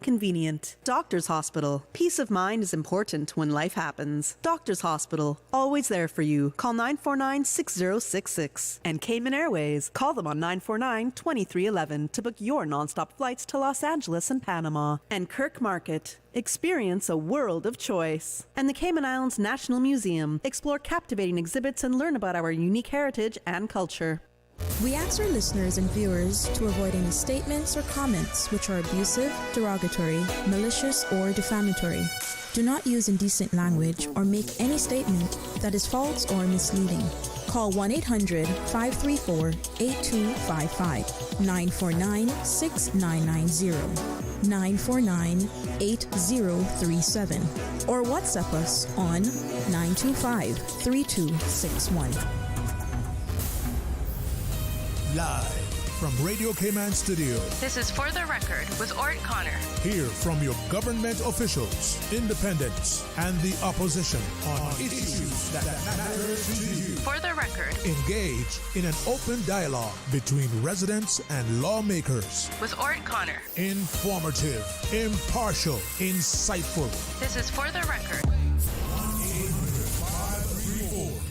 Convenient. Doctor's Hospital. Peace of mind is important when life happens. Doctor's Hospital. Always there for you. Call 949-6066. And Cayman Airways. Call them on 949-2311 to book your nonstop flights to Los Angeles and Panama. And Kirk Market. Experience a world of choice. And the Cayman Islands National Museum. Explore captivating exhibits and learn about our unique heritage and culture. We ask our listeners and viewers to avoid any statements or comments which are abusive, derogatory, malicious, or defamatory. Do not use indecent language or make any statement that is false or misleading. Call 1-800-534-8255, 949-6990, 949-8037, or WhatsApp us on 925-3261. Live from Radio Cayman Studio. This is For the Record with Orrett Connor. Hear from your government officials, independents, and the opposition on issues that matter to you. For the Record. Engage in an open dialogue between residents and lawmakers. With Orrett Connor. Informative, impartial, insightful. This is For the Record.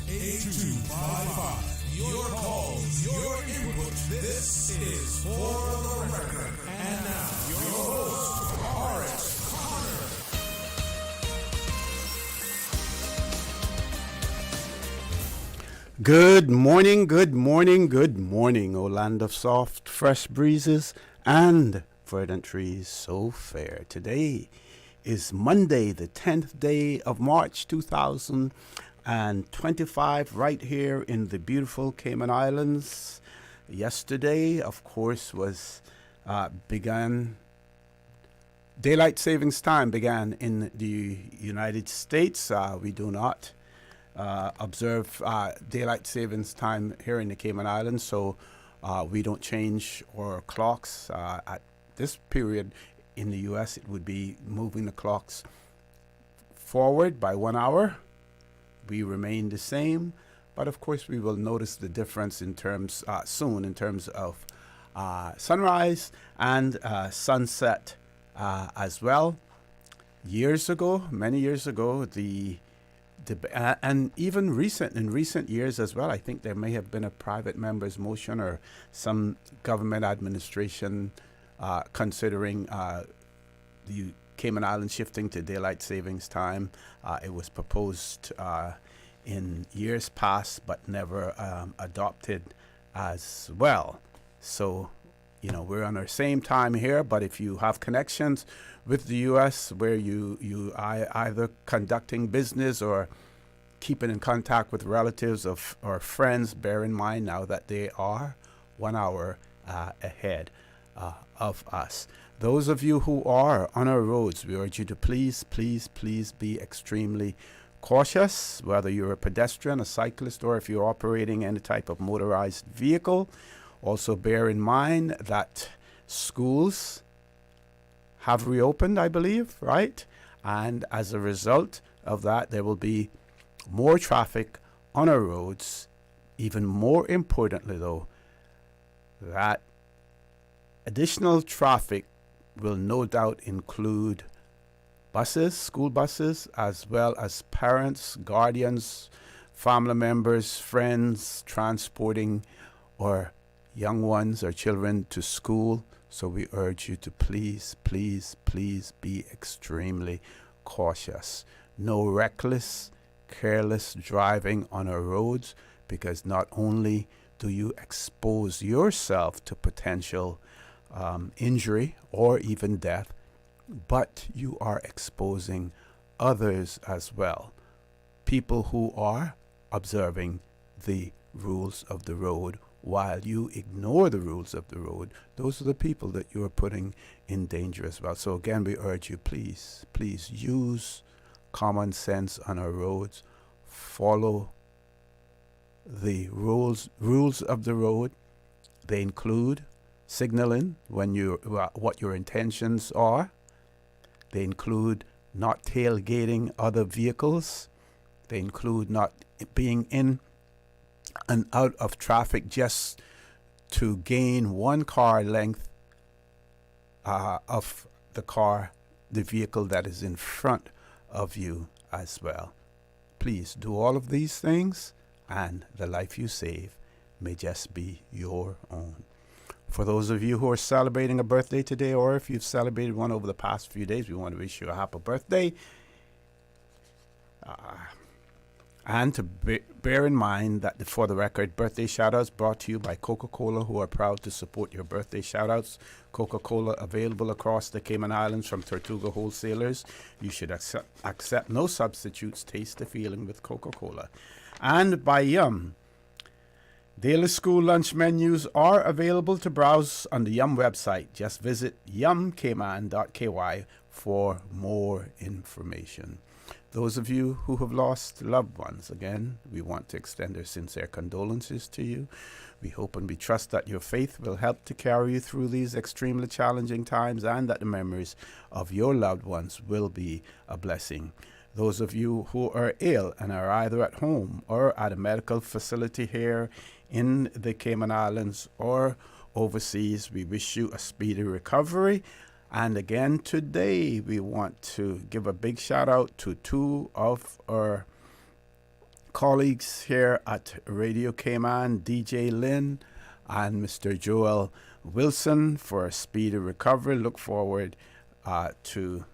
1-800-534-8255. Your calls, your input. This is For the Record. And now, your host, Orrett Connor. Good morning, good morning, good morning, O land of soft, fresh breezes and verdant trees so fair. Today is Monday, the 10th day of March, 2025, right here in the beautiful Cayman Islands. Yesterday, of course, daylight savings time began in the United States. We do not observe daylight savings time here in the Cayman Islands, so we don't change our clocks. At this period in the U.S., it would be moving the clocks forward by 1 hour. We remain the same, but of course we will notice the difference in terms soon in terms of sunrise and sunset as well. Many years ago, and even in recent years as well, I think there may have been a private member's motion or some government administration considering the Cayman Islands shifting to daylight savings time. It was proposed in years past, but never adopted as well. So, we're on our same time here, but if you have connections with the U.S. where you either conducting business or keeping in contact with relatives or friends, bear in mind now that they are 1 hour ahead of us. Those of you who are on our roads, we urge you to please be extremely cautious, whether you're a pedestrian, a cyclist, or if you're operating any type of motorized vehicle. Also bear in mind that schools have reopened, I believe, right? And as a result of that, there will be more traffic on our roads. Even more importantly, though, that additional traffic will no doubt include buses, school buses, as well as parents, guardians, family members, friends transporting our young ones or children to school. So we urge you to please be extremely cautious. No reckless, careless driving on our roads, because not only do you expose yourself to potential injury or even death, but you are exposing others as well. People who are observing the rules of the road while you ignore the rules of the road, those are the people that you are putting in danger as well. So again, we urge you, please use common sense on our roads. Follow the rules of the road. They include signaling when what your intentions are. They include not tailgating other vehicles. They include not being in and out of traffic just to gain one car length of the vehicle that is in front of you as well. Please do all of these things, and the life you save may just be your own. For those of you who are celebrating a birthday today, or if you've celebrated one over the past few days, we want to wish you a happy birthday. And to bear in mind that For the Record birthday shoutouts brought to you by Coca-Cola, who are proud to support your birthday shoutouts. Coca-Cola available across the Cayman Islands from Tortuga wholesalers. You should accept no substitutes. Taste the feeling with Coca-Cola. And by Yum. Daily school lunch menus are available to browse on the Yum website. Just visit yumcayman.ky for more information. Those of you who have lost loved ones, again, we want to extend our sincere condolences to you. We hope and we trust that your faith will help to carry you through these extremely challenging times, and that the memories of your loved ones will be a blessing. Those of you who are ill and are either at home or at a medical facility here in the Cayman Islands or overseas, we wish you a speedy recovery. And again, today we want to give a big shout out to two of our colleagues here at Radio Cayman, DJ Lynn and Mr. Joel Wilson, for a speedy recovery. Look forward to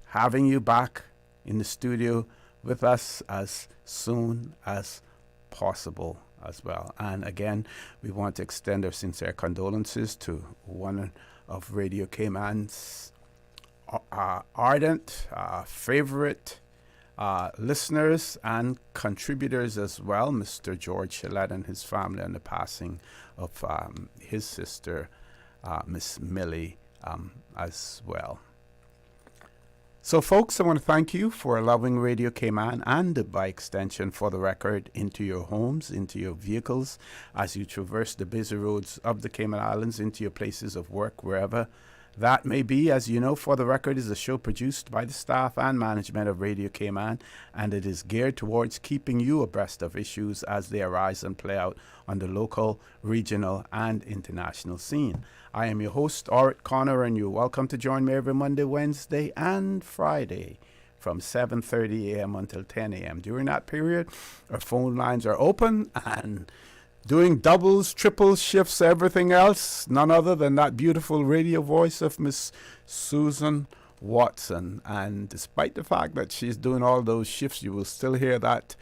having you back in the studio with us as soon as possible as well. And again, we want to extend our sincere condolences to one of Radio Cayman's ardent, favorite listeners and contributors as well, Mr. George Gillette and his family, and the passing of his sister, Miss Millie, as well. So, folks, I want to thank you for allowing Radio Cayman and, by extension, For the Record, into your homes, into your vehicles, as you traverse the busy roads of the Cayman Islands, into your places of work, wherever that may be. As you know, For the Record is a show produced by the staff and management of Radio Cayman, and it is geared towards keeping you abreast of issues as they arise and play out on the local, regional, and international scene. I am your host, Orrett Connor, and you're welcome to join me every Monday, Wednesday, and Friday from 7:30 a.m. until 10 a.m. During that period, our phone lines are open and doing doubles, triples, shifts, everything else, none other than that beautiful radio voice of Miss Susan Watson. And despite the fact that she's doing all those shifts, you will still hear that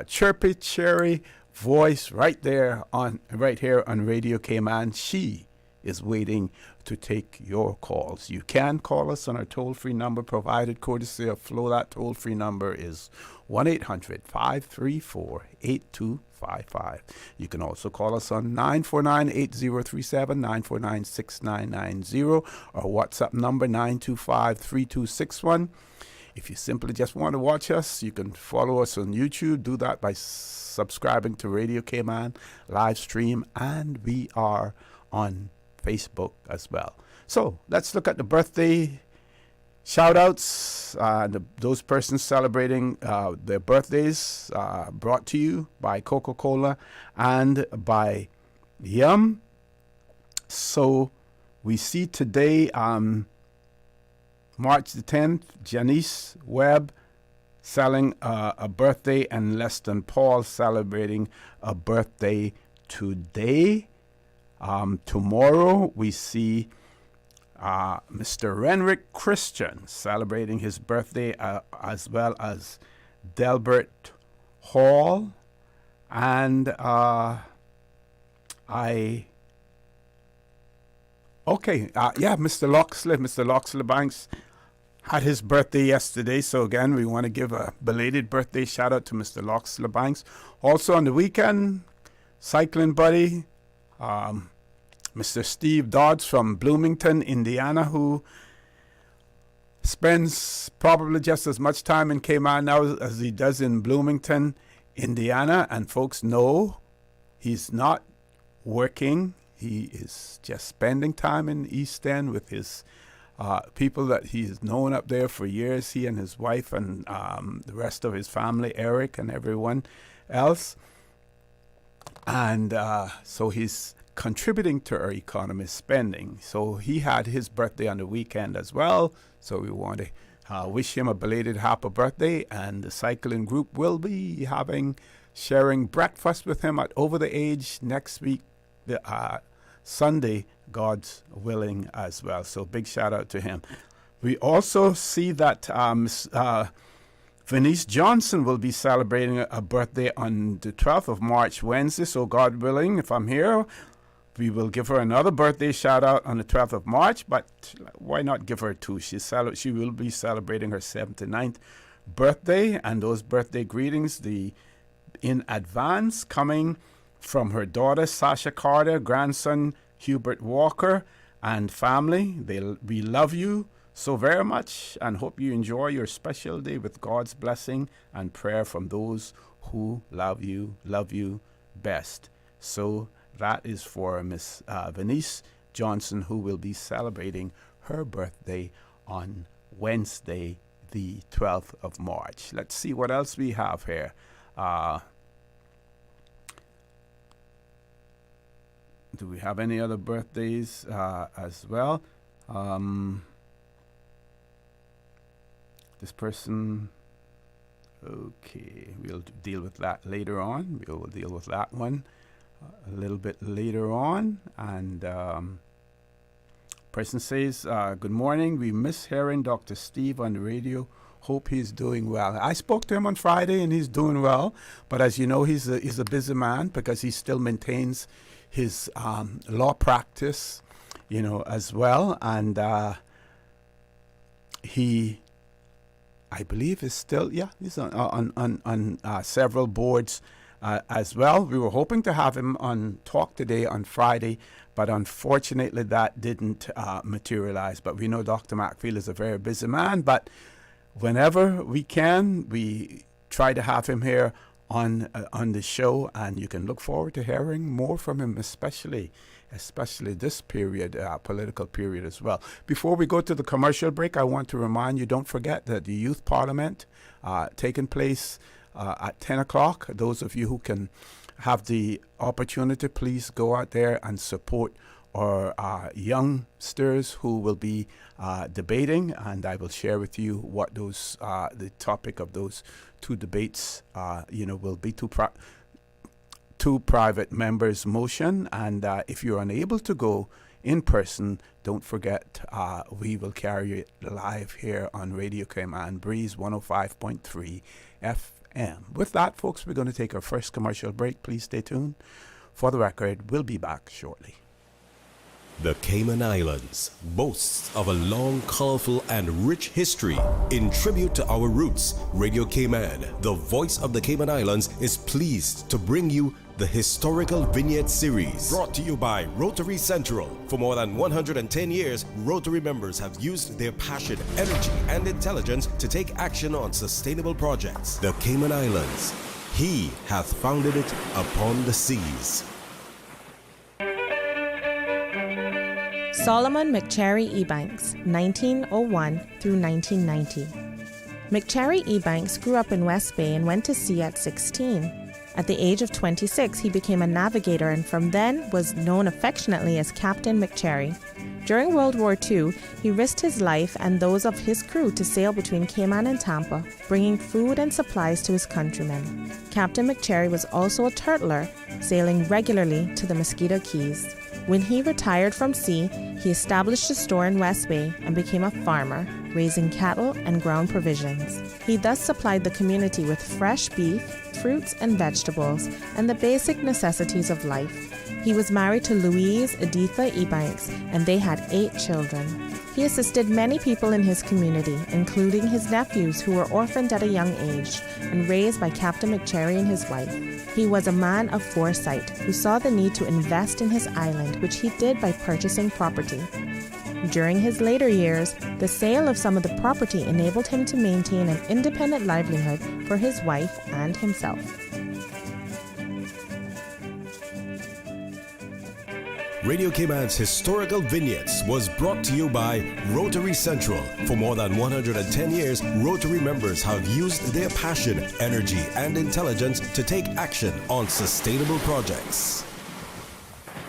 chirpy, cherry voice right here on Radio Cayman. She is waiting to take your calls. You can call us on our toll-free number provided courtesy of Flo. That toll-free number is 1-800-534-8255. You can also call us on 949-8037, 949-6990, or WhatsApp number 925-3261. If you simply just want to watch us, you can follow us on YouTube. Do that by subscribing to Radio Cayman live stream, and we are on Facebook as well. So let's look at the birthday shout outs, those persons celebrating their birthdays, brought to you by Coca-Cola and by Yum. So we see today, March the 10th, Janice Webb selling a birthday, and Leston Paul celebrating a birthday today. Tomorrow we see Mr. Renrick Christian celebrating his birthday, as well as Delbert Hall, and Mr. Loxley Banks had his birthday yesterday, so again we want to give a belated birthday shout out to Mr. Loxley Banks. Also on the weekend, cycling buddy, Mr. Steve Dodds from Bloomington, Indiana, who spends probably just as much time in Cayman now as he does in Bloomington, Indiana. And folks know he's not working. He is just spending time in East End with his people that he's known up there for years, he and his wife and the rest of his family, Eric and everyone else. And so he's contributing to our economy spending. So he had his birthday on the weekend as well. So we want to wish him a belated happy birthday. And the cycling group will be sharing breakfast with him at Over the Age next week, Sunday, God's willing as well. So big shout out to him. We also see that Venice Johnson will be celebrating a birthday on the 12th of March, Wednesday. So God willing, if I'm here, we will give her another birthday shout out on the 12th of March. But why not give her two? She will be celebrating her 79th birthday, and those birthday greetings in advance coming from her daughter Sasha Carter, grandson Hubert Walker, and family. We love you so very much and hope you enjoy your special day with God's blessing and prayer from those who love you best. So that is for Miss Venice Johnson, who will be celebrating her birthday on Wednesday, the 12th of March. Let's see what else we have here. Do we have any other birthdays as well? This person, okay, we'll deal with that later on. We will deal with that one a little bit later on. And person says, good morning. We miss hearing Dr. Steve on the radio. Hope he's doing well. I spoke to him on Friday and he's doing well. But as you know, he's a busy man because he still maintains his law practice, as well. And he, I believe, is still, he's on several boards as well. We were hoping to have him on Talk Today on Friday, but unfortunately that didn't materialize. But we know Dr. Macfield is a very busy man, but whenever we can, we try to have him here on the show, and you can look forward to hearing more from him, especially this period, political period as well. Before we go to the commercial break, I want to remind you, don't forget that the Youth Parliament taking place at 10 o'clock. Those of you who can have the opportunity, please go out there and support our youngsters who will be debating, and I will share with you what those the topic of those two debates will be. Two private members motion, and if you're unable to go in person, don't forget we will carry it live here on Radio Cayman Breeze 105.3 FM. With that, folks, we're going to take our first commercial break. Please stay tuned. For the record, we'll be back shortly. The Cayman Islands boasts of a long, colorful, and rich history. In tribute to our roots, Radio Cayman, the voice of the Cayman Islands, is pleased to bring you the Historical Vignette Series, brought to you by Rotary Central. For more than 110 years, Rotary members have used their passion, energy, and intelligence to take action on sustainable projects. The Cayman Islands, He hath founded it upon the seas. Solomon McCherry Ebanks, 1901 through 1990. McCherry Ebanks grew up in West Bay and went to sea at 16. At the age of 26, he became a navigator and from then was known affectionately as Captain McCherry. During World War II, he risked his life and those of his crew to sail between Cayman and Tampa, bringing food and supplies to his countrymen. Captain McCherry was also a turtler, sailing regularly to the Mosquito Keys. When he retired from sea, he established a store in West Bay and became a farmer, raising cattle and ground provisions. He thus supplied the community with fresh beef, fruits and vegetables, and the basic necessities of life. He was married to Louise Editha Ebanks, and they had 8 children. He assisted many people in his community, including his nephews who were orphaned at a young age and raised by Captain McCherry and his wife. He was a man of foresight who saw the need to invest in his island, which he did by purchasing property. During his later years, the sale of some of the property enabled him to maintain an independent livelihood for his wife and himself. Radio Cayman's Historical Vignettes was brought to you by Rotary Central. For more than 110 years, Rotary members have used their passion, energy, and intelligence to take action on sustainable projects.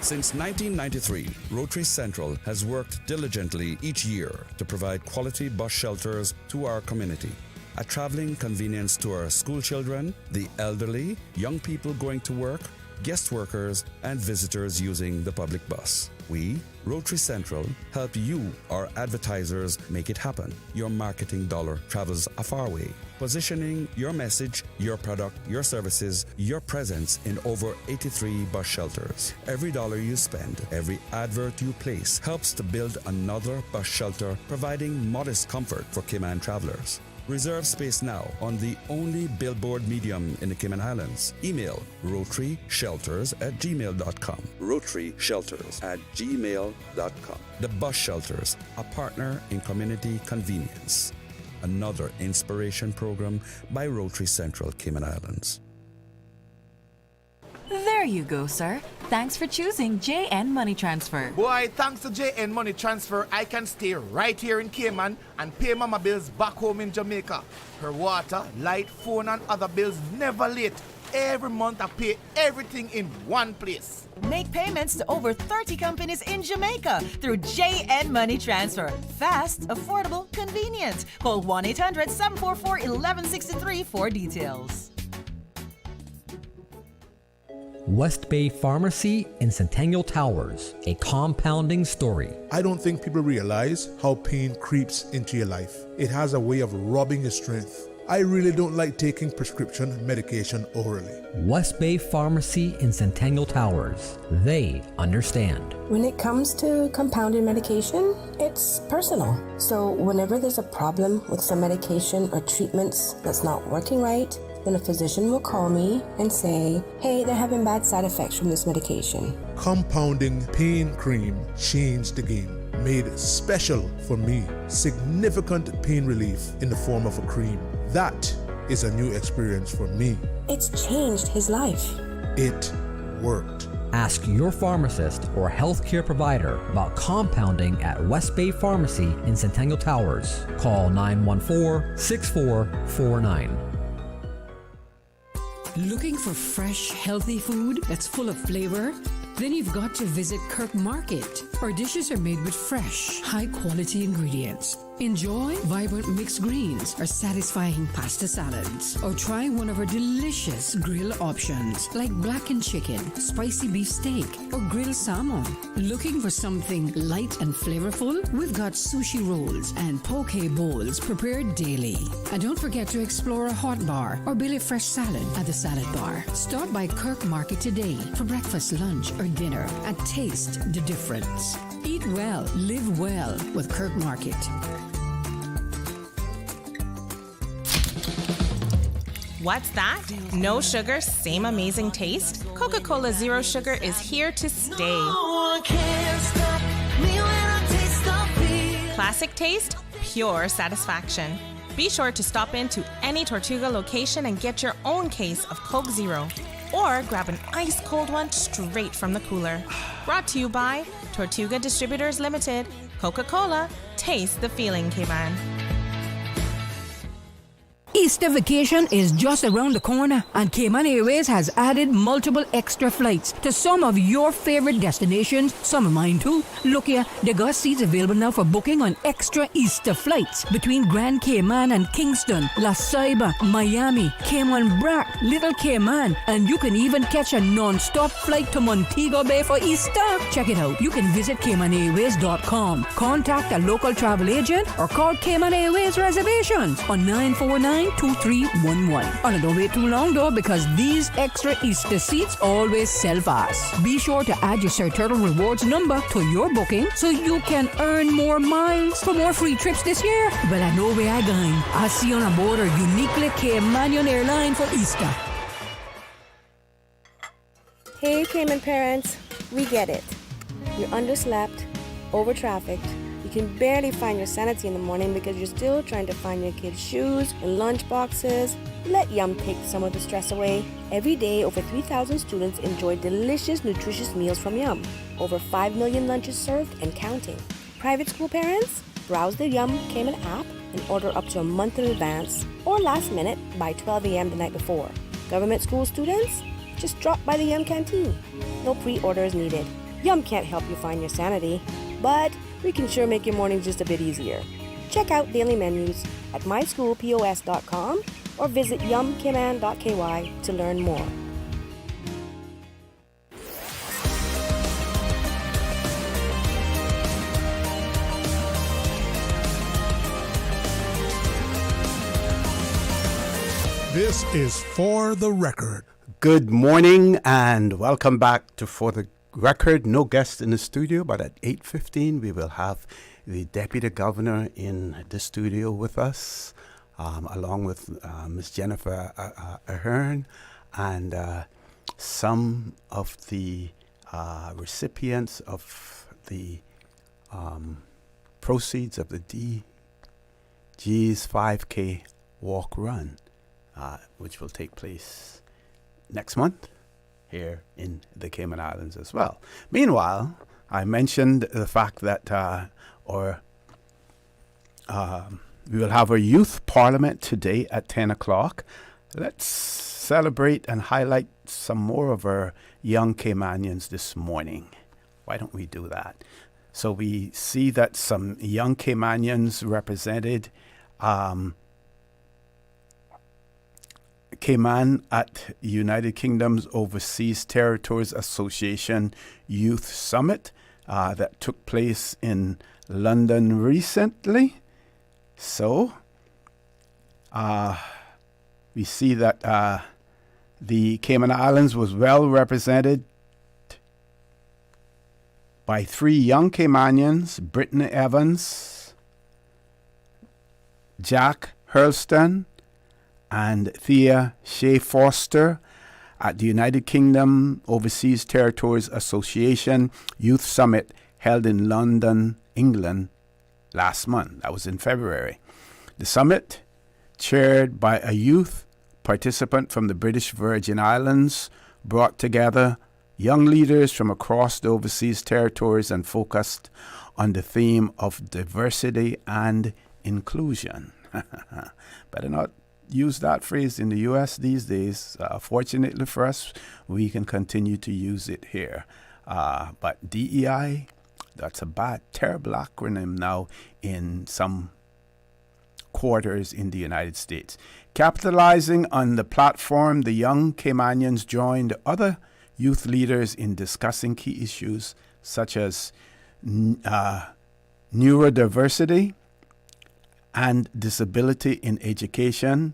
Since 1993, Rotary Central has worked diligently each year to provide quality bus shelters to our community. A traveling convenience to our school children, the elderly, young people going to work, guest workers, and visitors using the public bus. We, Rotary Central, help you, our advertisers, make it happen. Your marketing dollar travels a far way. Positioning your message, your product, your services, your presence in over 83 bus shelters. Every dollar you spend, every advert you place helps to build another bus shelter, providing modest comfort for Cayman travelers. Reserve space now on the only billboard medium in the Cayman Islands. Email rotaryshelters@gmail.com. rotaryshelters@gmail.com. The Bus Shelters, a partner in community convenience. Another inspiration program by Rotary Central Cayman Islands. There you go, sir. Thanks for choosing JN Money Transfer. Boy, thanks to JN Money Transfer, I can stay right here in Cayman and pay mama bills back home in Jamaica. Her water, light, phone and other bills never late. Every month I pay everything in one place. Make payments to over 30 companies in Jamaica through JN Money Transfer. Fast, affordable, convenient. Call 1-800-744-1163 for details. West Bay Pharmacy in Centennial Towers, a compounding story. I don't think people realize how pain creeps into your life. It has a way of robbing your strength. I really don't like taking prescription medication orally. West Bay Pharmacy in Centennial Towers. They understand. When it comes to compounded medication, it's personal. So whenever there's a problem with some medication or treatments that's not working right, then a physician will call me and say, hey, they're having bad side effects from this medication. Compounding pain cream changed the game. Made special for me. Significant pain relief in the form of a cream. That is a new experience for me. It's changed his life. It worked. Ask your pharmacist or healthcare provider about compounding at West Bay Pharmacy in Centennial Towers. Call 914-6449. Looking for fresh, healthy food that's full of flavor? Then you've got to visit Kirk Market. Our dishes are made with fresh, high-quality ingredients. Enjoy vibrant mixed greens or satisfying pasta salads. Or try one of our delicious grill options like blackened chicken, spicy beef steak, or grilled salmon. Looking for something light and flavorful? We've got sushi rolls and poke bowls prepared daily. And don't forget to explore a hot bar or Billy Fresh salad at the salad bar. Stop by Kirk Market today for breakfast, lunch, or dinner and taste the difference. Eat well, live well with Kirk Market. What's that? No sugar, same amazing taste? Coca-Cola Zero Sugar is here to stay. Classic taste, pure satisfaction. Be sure to stop into any Tortuga location and get your own case of Coke Zero. Or grab an ice cold one straight from the cooler. Brought to you by Tortuga Distributors Limited. Coca-Cola, taste the feeling, Cayman. Easter vacation is just around the corner, and Cayman Airways has added multiple extra flights to some of your favorite destinations, some of mine too. Look here, they got seats available now for booking on extra Easter flights between Grand Cayman and Kingston, La Ceiba, Miami, Cayman Brac, Little Cayman, and you can even catch a non-stop flight to Montego Bay for Easter. Check it out. You can visit CaymanAirways.com, contact a local travel agent, or call Cayman Airways Reservations on 949-2311. And don't wait too long though, because these extra Easter seats always sell fast. Be sure to add your Sir Turtle Rewards number to your booking so you can earn more miles for more free trips this year. Well, I know where I'm going. I'll see you on board a uniquely Caymanian airline for Easter. Hey Cayman parents, we get it. You're underslept, over-trafficked. You can barely find your sanity in the morning because you're still trying to find your kids' shoes and lunch boxes. Let Yum take some of the stress away. Every day, over 3,000 students enjoy delicious, nutritious meals from Yum. Over 5 million lunches served and counting. Private school parents? Browse the Yum Cayman app and order up to a month in advance or last minute by 12 a.m. the night before. Government school students? Just drop by the Yum canteen. No pre-orders needed. Yum can't help you find your sanity, but we can sure make your mornings just a bit easier. Check out daily menus at myschoolpos.com or visit yumkiman.ky to learn more. This is For the Record. Good morning and welcome back to For the Record. No guest in the studio, but at 8:15 we will have the Deputy Governor in the studio with us, along with Ms. Jennifer Ahearn and some of the recipients of the proceeds of the DG's 5K walk run, which will take place next month here in the Cayman Islands as well. Meanwhile, I mentioned the fact that we will have a youth parliament today at 10 o'clock. Let's celebrate and highlight some more of our young Caymanians this morning. Why don't we do that? So we see that some young Caymanians represented Cayman at United Kingdom's Overseas Territories Association Youth Summit that took place in London recently. So we see that the Cayman Islands was well represented by three young Caymanians, Brittany Evans, Jack Hurlston, and Thea Shea Foster at the United Kingdom Overseas Territories Association Youth Summit held in London, England last month. That was in February. The summit, chaired by a youth participant from the British Virgin Islands, brought together young leaders from across the overseas territories and focused on the theme of diversity and inclusion. Better not use that phrase in the U.S. these days. Fortunately for us, we can continue to use it here. But DEI, that's a bad, terrible acronym now in some quarters in the United States. Capitalizing on the platform, the young Caymanians joined other youth leaders in discussing key issues such as neurodiversity and disability in education,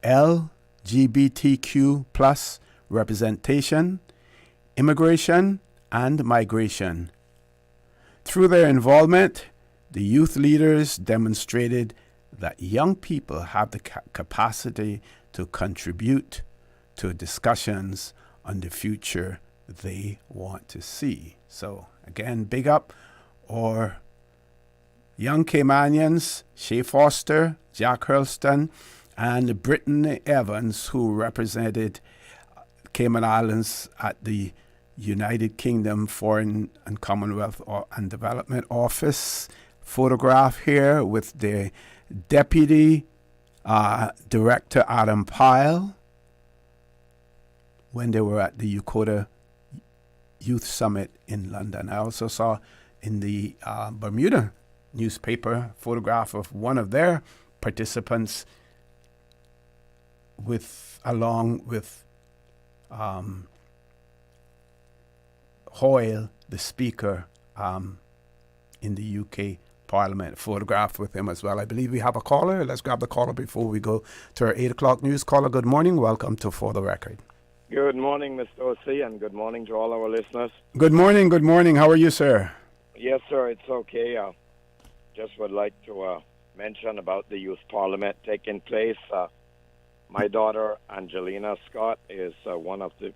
LGBTQ plus representation, immigration, and migration. Through their involvement, the youth leaders demonstrated that young people have the capacity to contribute to discussions on the future they want to see. So again, big up or young Caymanians, Shea Foster, Jack Hurlston, and Brittany Evans, who represented Cayman Islands at the United Kingdom Foreign and Commonwealth and Development Office. Photograph here with the Deputy Director Adam Pyle when they were at the Yokota Youth Summit in London. I also saw in the Bermuda newspaper photograph of one of their participants along with Hoyle, the Speaker in the UK Parliament, photographed with him as well. I believe we have a caller. Let's grab the caller before we go to our 8 o'clock news. Caller, good morning. Welcome to For the Record. Good morning, Mr. O.C., and good morning to all our listeners. Good morning. Good morning. How are you, sir? Yes, sir, it's okay. Just would like to mention about the Youth Parliament taking place. My daughter, Angelina Scott, is one of the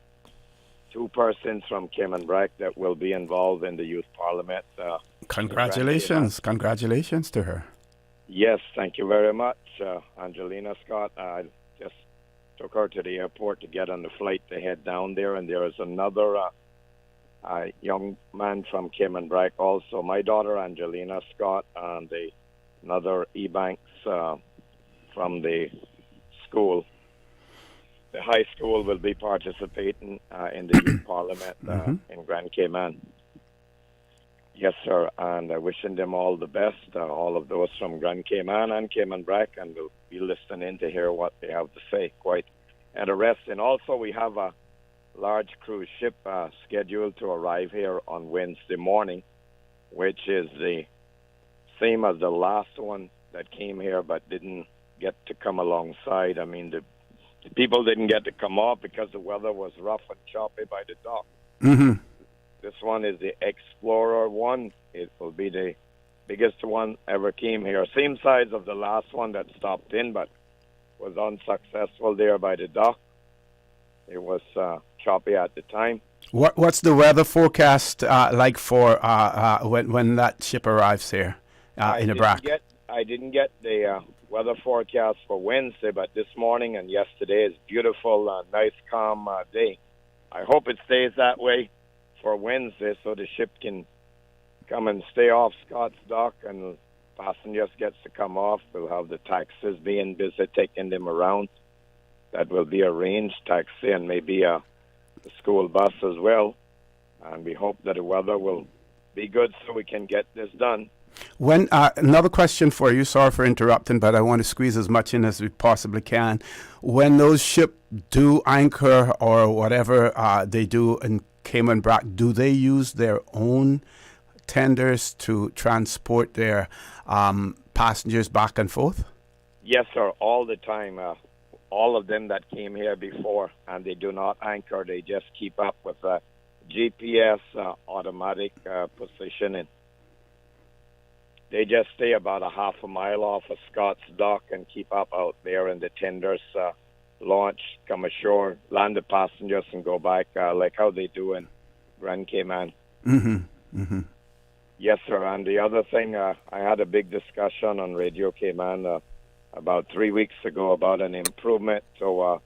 two persons from Cayman Brac that will be involved in the Youth Parliament. Congratulations. Congratulations to her. Yes, thank you very much, Angelina Scott. I just took her to the airport to get on the flight to head down there, and there is another young man from Cayman Brac also. My daughter, Angelina Scott, and another Ebanks from the school. The high school will be participating in the Youth Parliament in Grand Cayman. Yes, sir, and wishing them all the best, all of those from Grand Cayman and Cayman Brac, and we'll be listening to hear what they have to say. Quite interesting. Also, we have a large cruise ship scheduled to arrive here on Wednesday morning, which is the same as the last one that came here but didn't get to come alongside. I mean, the people didn't get to come off because the weather was rough and choppy by the dock. Mm-hmm. This one is the Explorer 1. It will be the biggest one ever came here. Same size of the last one that stopped in, but was unsuccessful there by the dock. It was choppy at the time. What's the weather forecast like for when that ship arrives here in the Brac? I didn't get the weather forecast for Wednesday, but this morning and yesterday is beautiful, nice, calm day. I hope it stays that way for Wednesday so the ship can come and stay off Scott's dock and passengers gets to come off. We'll have the taxis being busy taking them around. That will be arranged, taxi and maybe the school bus as well. And we hope that the weather will be good so we can get this done. When another question for you, sorry for interrupting, but I want to squeeze as much in as we possibly can. When those ships do anchor or whatever they do in Cayman Brac, do they use their own tenders to transport their passengers back and forth? Yes, sir, all the time. All of them that came here before, and they do not anchor. They just keep up with GPS automatic positioning. They just stay about a half a mile off of Scott's dock and keep up out there, and the tenders launch, come ashore, land the passengers, and go back like how they do in Grand Cayman. Mm-hmm. Mm-hmm. Yes, sir. And the other thing, I had a big discussion on Radio Cayman about 3 weeks ago about an improvement to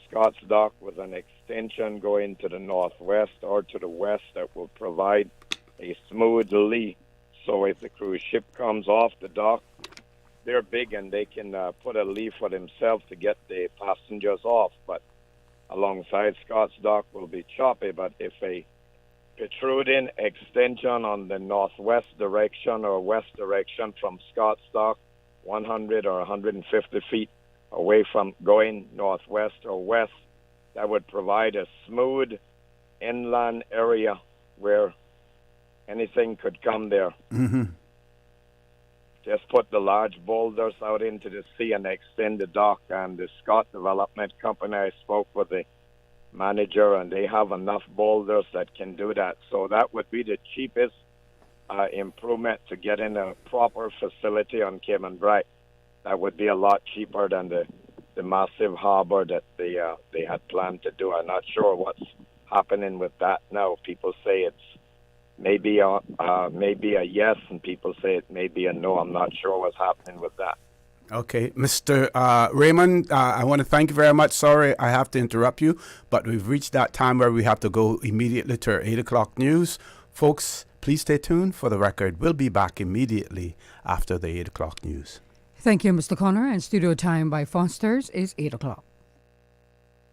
Scott's dock with an extension going to the northwest or to the west that will provide a smooth lee. So if the cruise ship comes off the dock, they're big and they can put a lee for themselves to get the passengers off. But alongside Scott's dock will be choppy. But if a protruding extension on the northwest direction or west direction from Scott's dock, 100 or 150 feet away from going northwest or west, that would provide a smooth inland area where anything could come there. Mm-hmm. Just put the large boulders out into the sea and extend the dock. And the Scott Development Company, I spoke with the manager, and they have enough boulders that can do that. So that would be the cheapest improvement to get in a proper facility on Cayman Brac. That would be a lot cheaper than the massive harbor that they had planned to do. I'm not sure what's happening with that now. People say it's maybe a yes, and people say it may be a no. I'm not sure what's happening with that. Okay, Mr. Raymond, I want to thank you very much. Sorry I have to interrupt you, but we've reached that time where we have to go immediately to our 8 o'clock news. Folks, please stay tuned for the record. We'll be back immediately after the 8 o'clock news. Thank you, Mr. Connor, and studio time by Foster's is 8 o'clock.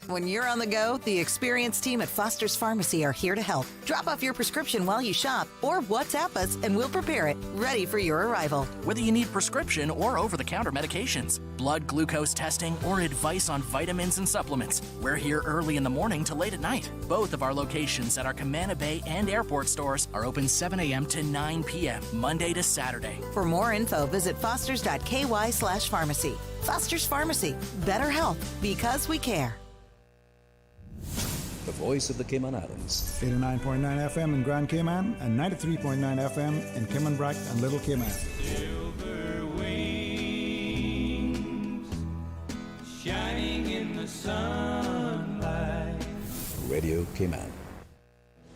When you're on the go, the experienced team at Foster's Pharmacy are here to help. Drop off your prescription while you shop or WhatsApp us and we'll prepare it, ready for your arrival. Whether you need prescription or over-the-counter medications, blood glucose testing, or advice on vitamins and supplements, we're here early in the morning to late at night. Both of our locations at our Camana Bay and airport stores are open 7 a.m. to 9 p.m., Monday to Saturday. For more info, visit fosters.ky/pharmacy. Foster's Pharmacy. Better health because we care. The voice of the Cayman Islands. 89.9 FM in Grand Cayman and 93.9 FM in Cayman Brac and Little Cayman. Silver wings shining in the sunlight. Radio Cayman.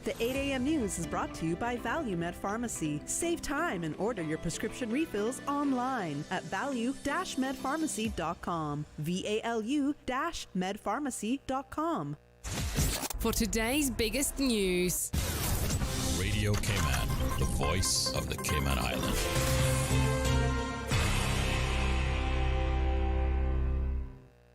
The 8 a.m. news is brought to you by ValueMed Pharmacy. Save time and order your prescription refills online at value-medpharmacy.com. VALU-medpharmacy.com. For today's biggest news. Radio Cayman, the voice of the Cayman Islands.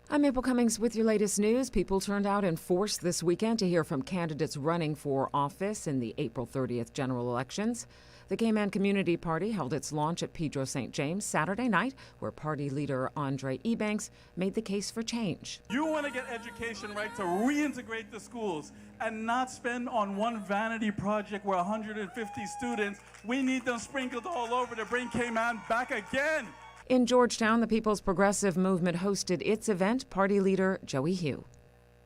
I'm April Cummings with your latest news. People turned out in force this weekend to hear from candidates running for office in the April 30th general elections. The Cayman Community Party held its launch at Pedro St. James Saturday night, where party leader Andre Ebanks made the case for change. You want to get education right to reintegrate the schools and not spend on one vanity project where 150 students, we need them sprinkled all over to bring Cayman back again. In Georgetown, the People's Progressive Movement hosted its event, party leader Joey Hugh.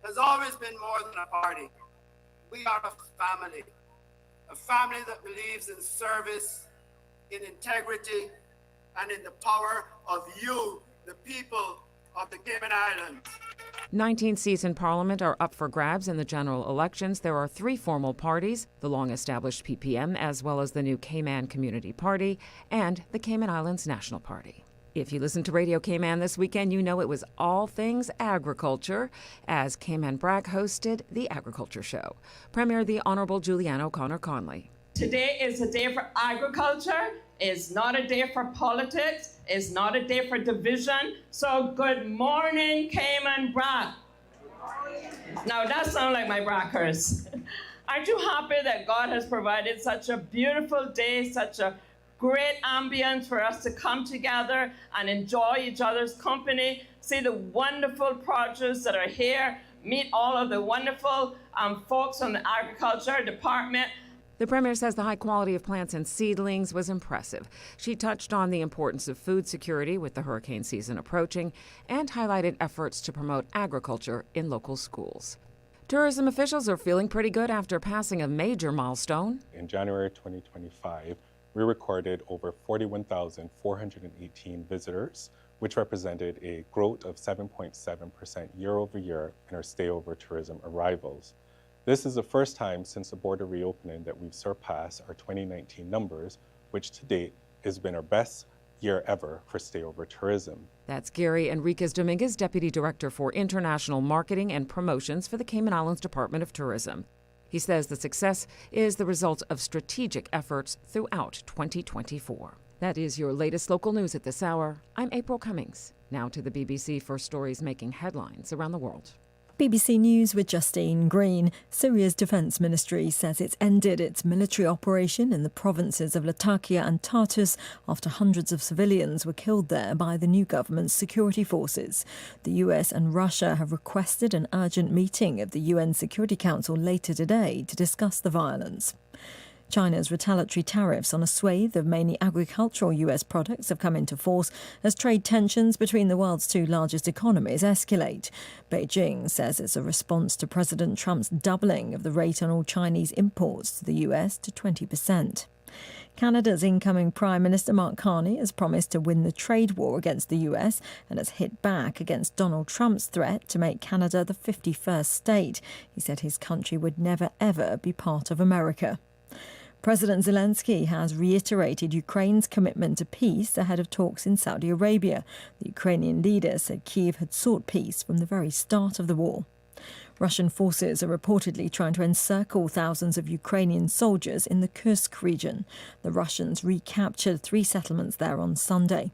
Has always been more than a party. We are a family that believes in service, in integrity, and in the power of you, the people of the Cayman Islands. 19 seats in Parliament are up for grabs in the general elections. There are 3 formal parties, the long-established PPM, as well as the new Cayman Community Party, and the Cayman Islands National Party. If you listened to Radio Cayman this weekend, you know it was all things agriculture, as Cayman Brac hosted the Agriculture Show. Premier the Honorable Julianne O'Connor Conley. Today is a day for agriculture. It's not a day for politics. It's not a day for division. So good morning, Cayman Brac. Now that sounds like my Brackers. Aren't you happy that God has provided such a beautiful day, such a great ambience for us to come together and enjoy each other's company, see the wonderful produce that are here, meet all of the wonderful folks from the agriculture department. The Premier says the high quality of plants and seedlings was impressive. She touched on the importance of food security with the hurricane season approaching and highlighted efforts to promote agriculture in local schools. Tourism officials are feeling pretty good after passing a major milestone. In January 2025, we recorded over 41,418 visitors, which represented a growth of 7.7% year over year in our stay-over tourism arrivals. This is the first time since the border reopening that we've surpassed our 2019 numbers, which to date has been our best year ever for stay-over tourism. That's Gary Enriquez Dominguez, Deputy Director for International Marketing and Promotions for the Cayman Islands Department of Tourism. He says the success is the result of strategic efforts throughout 2024. That is your latest local news at this hour. I'm April Cummings. Now to the BBC for stories making headlines around the world. BBC News with Justine Green. Syria's defence ministry says it's ended its military operation in the provinces of Latakia and Tartus after hundreds of civilians were killed there by the new government's security forces. The US and Russia have requested an urgent meeting of the UN Security Council later today to discuss the violence. China's retaliatory tariffs on a swathe of mainly agricultural US products have come into force as trade tensions between the world's 2 largest economies escalate. Beijing says it's a response to President Trump's doubling of the rate on all Chinese imports to the US to 20%. Canada's incoming Prime Minister Mark Carney has promised to win the trade war against the US and has hit back against Donald Trump's threat to make Canada the 51st state. He said his country would never ever be part of America. President Zelensky has reiterated Ukraine's commitment to peace ahead of talks in Saudi Arabia. The Ukrainian leader said Kyiv had sought peace from the very start of the war. Russian forces are reportedly trying to encircle thousands of Ukrainian soldiers in the Kursk region. The Russians recaptured 3 settlements there on Sunday.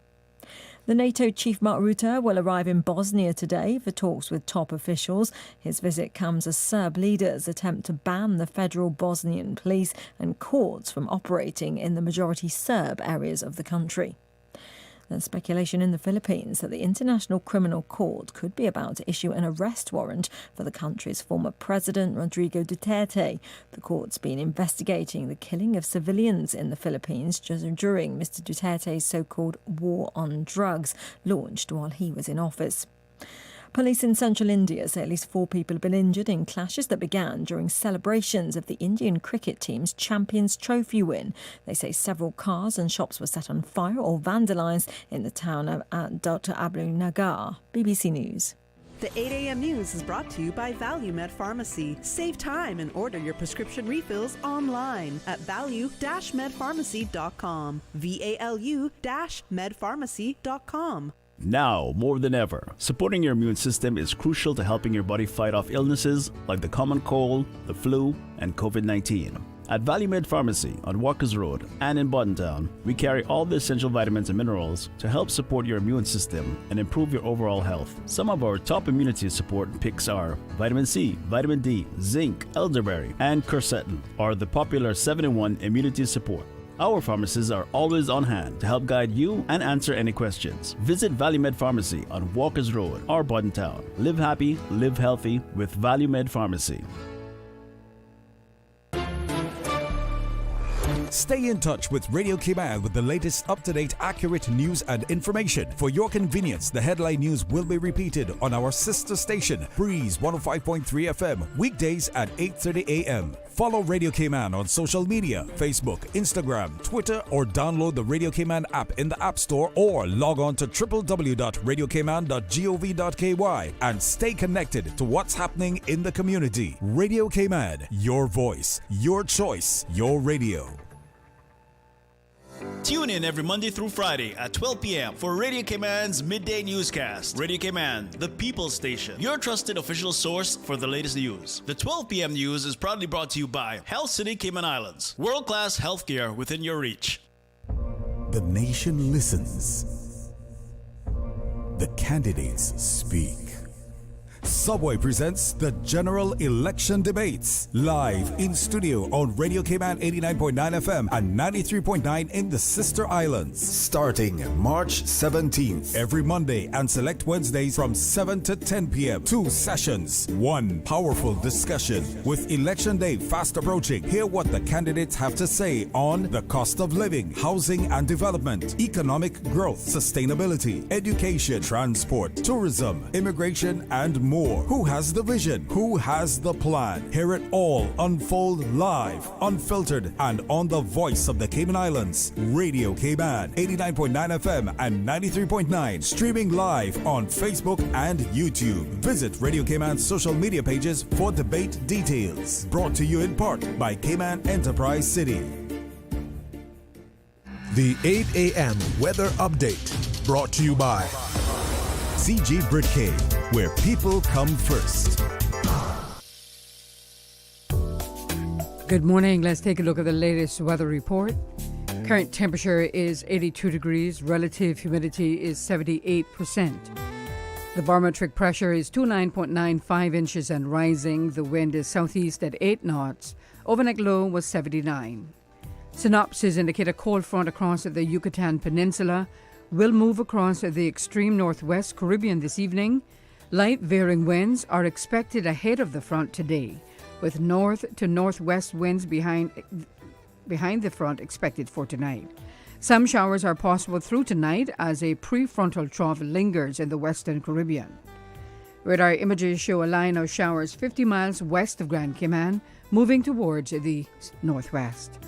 The NATO chief Mark Rutte will arrive in Bosnia today for talks with top officials. His visit comes as Serb leaders attempt to ban the federal Bosnian police and courts from operating in the majority Serb areas of the country. There's speculation in the Philippines that the International Criminal Court could be about to issue an arrest warrant for the country's former president, Rodrigo Duterte. The court's been investigating the killing of civilians in the Philippines during Mr. Duterte's so-called war on drugs, launched while he was in office. Police in central India say at least 4 people have been injured in clashes that began during celebrations of the Indian cricket team's Champions Trophy win. They say several cars and shops were set on fire or vandalised in the town of Dr. Appleby Nagar. BBC News. The 8 a.m. news is brought to you by ValueMed Pharmacy. Save time and order your prescription refills online at value-medpharmacy.com. VALU-medpharmacy.com. Now, more than ever, supporting your immune system is crucial to helping your body fight off illnesses like the common cold, the flu, and COVID-19. At ValueMed Pharmacy on Walkers Road and in Buttontown, we carry all the essential vitamins and minerals to help support your immune system and improve your overall health. Some of our top immunity support picks are vitamin C, vitamin D, zinc, elderberry, and quercetin, or the popular 7-in-1 immunity support. Our pharmacists are always on hand to help guide you and answer any questions. Visit ValueMed Pharmacy on Walkers Road or Town. Live happy, live healthy with ValueMed Pharmacy. Stay in touch with Radio Cayman with the latest up-to-date, accurate news and information. For your convenience, the headline news will be repeated on our sister station, Breeze 105.3 FM, weekdays at 8:30 a.m. Follow Radio Cayman on social media, Facebook, Instagram, Twitter, or download the Radio Cayman app in the App Store or log on to www.radiocayman.gov.ky and stay connected to what's happening in the community. Radio Cayman, your voice, your choice, your radio. Tune in every Monday through Friday at 12 p.m. for Radio Cayman's Midday Newscast. Radio Cayman, the People's Station, your trusted official source for the latest news. The 12 p.m. news is proudly brought to you by Health City Cayman Islands. World-class healthcare within your reach. The nation listens. The candidates speak. Subway presents the General Election Debates, live in studio on Radio Cayman 89.9 FM and 93.9 in the Sister Islands. Starting March 17th, every Monday and select Wednesdays from 7 to 10 p.m. 2 sessions, one powerful discussion. With Election Day fast approaching, hear what the candidates have to say on the cost of living, housing and development, economic growth, sustainability, education, transport, tourism, immigration, and more. Who has the vision? Who has the plan? Hear it all unfold live, unfiltered, and on the voice of the Cayman Islands. Radio Cayman, 89.9 FM and 93.9. Streaming live on Facebook and YouTube. Visit Radio Cayman's social media pages for debate details. Brought to you in part by Cayman Enterprise City. The 8 a.m. weather update brought to you by CG Brigade, where people come first. Good morning. Let's take a look at the latest weather report. Current temperature is 82 degrees. Relative humidity is 78%. The barometric pressure is 29.95 inches and rising. The wind is southeast at 8 knots. Overnight low was 79. Synopsis indicate a cold front across the Yucatan Peninsula will move across the extreme northwest Caribbean this evening. Light varying winds are expected ahead of the front today, with north to northwest winds behind the front expected for tonight. Some showers are possible through tonight as a prefrontal trough lingers in the western Caribbean. Radar images show a line of showers 50 miles west of Grand Cayman, moving towards the northwest.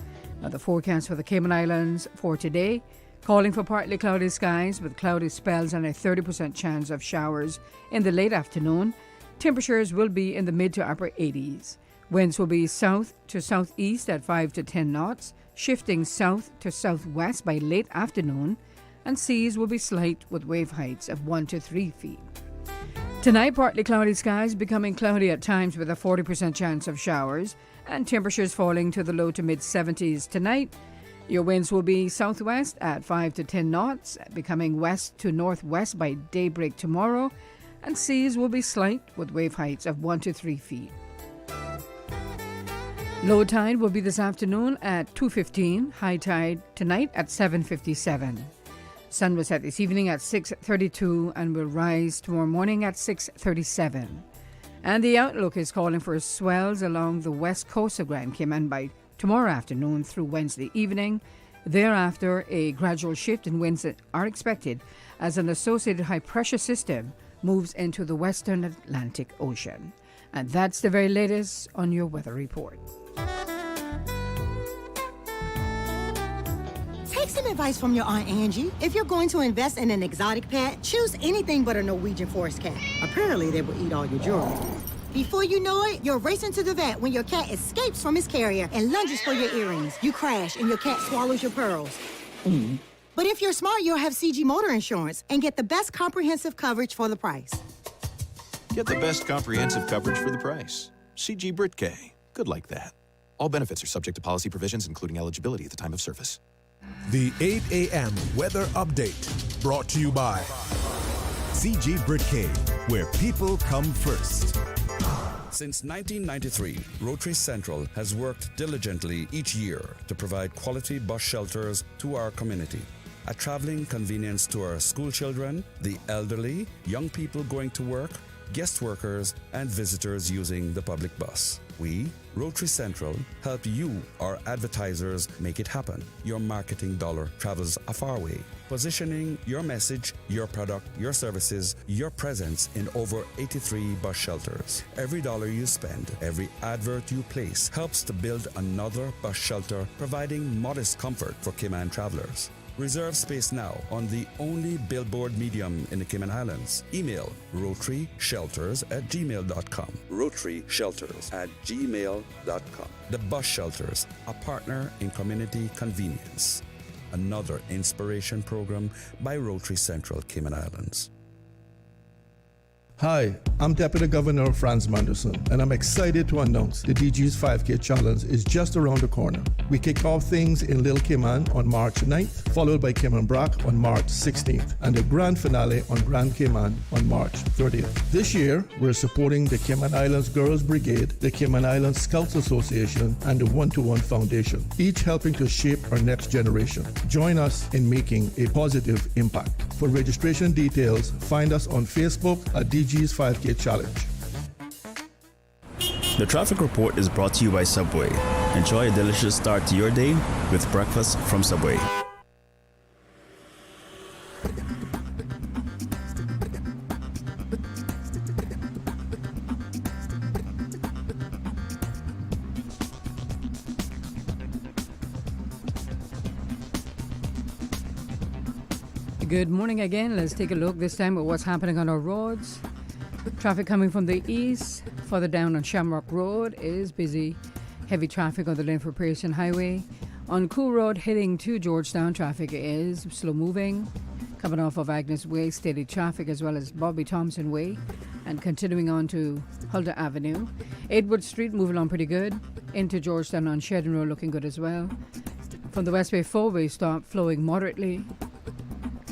Now the forecast for the Cayman Islands for today, calling for partly cloudy skies with cloudy spells and a 30% chance of showers in the late afternoon. Temperatures will be in the mid to upper 80s. Winds will be south to southeast at 5 to 10 knots, shifting south to southwest by late afternoon, and seas will be slight with wave heights of 1 to 3 feet. Tonight, partly cloudy skies becoming cloudy at times with a 40% chance of showers, and temperatures falling to the low to mid 70s tonight. Your winds will be southwest at 5 to 10 knots, becoming west to northwest by daybreak tomorrow, and seas will be slight with wave heights of 1 to 3 feet. Low tide will be this afternoon at 2:15, high tide tonight at 7:57. Sun will set this evening at 6:32 and will rise tomorrow morning at 6:37. And the outlook is calling for swells along the west coast of Grand Cayman by tomorrow afternoon through Wednesday evening. Thereafter, a gradual shift in winds are expected as an associated high-pressure system moves into the western Atlantic Ocean. And that's the very latest on your weather report. Take some advice from your Aunt Angie. If you're going to invest in an exotic pet, choose anything but a Norwegian forest cat. Apparently, they will eat all your jewelry. Before you know it, you're racing to the vet when your cat escapes from his carrier and lunges for your earrings. You crash and your cat swallows your pearls. But if you're smart, you'll have CG Motor Insurance and get the best comprehensive coverage for the price. Get the best comprehensive coverage for the price. CG Brigade. Good like that. All benefits are subject to policy provisions, including eligibility at the time of service. The 8 a.m. weather update brought to you by CG Brigade, where people come first. Since 1993, Rotary Central has worked diligently each year to provide quality bus shelters to our community. A traveling convenience to our school children, the elderly, young people going to work, guest workers, and visitors using the public bus. We, Rotary Central, help you, our advertisers, make it happen. Your marketing dollar travels a far way. Positioning your message, your product, your services, your presence in over 83 bus shelters. Every dollar you spend, every advert you place helps to build another bus shelter, providing modest comfort for Cayman travelers. Reserve space now on the only billboard medium in the Cayman Islands. Email rotaryshelters@gmail.com. rotaryshelters@gmail.com. The Bus Shelters, a partner in community convenience. Another inspiration program by Rotary Central Cayman Islands. Hi, I'm Deputy Governor Franz Manderson, and I'm excited to announce the DG's 5K Challenge is just around the corner. We kick off things in Little Cayman on March 9th, followed by Cayman Brac on March 16th, and the grand finale on Grand Cayman on March 30th. This year, we're supporting the Cayman Islands Girls Brigade, the Cayman Islands Scouts Association, and the 1-to-1 Foundation, each helping to shape our next generation. Join us in making a positive impact. For registration details, find us on Facebook at DG's 5K Challenge. The traffic report is brought to you by Subway. Enjoy a delicious start to your day with breakfast from Subway. Good morning again. Let's take a look this time at what's happening on our roads. Traffic coming from the east, further down on Shamrock Road, is busy. Heavy traffic on the Linford Pearson Highway. On Cool Road heading to Georgetown, traffic is slow moving. Coming off of Agnes Way, steady traffic, as well as Bobby Thompson Way. And continuing on to Huldah Avenue. Edward Street moving on pretty good. Into Georgetown on Shedden Road looking good as well. From the Westway 4-way stop flowing moderately.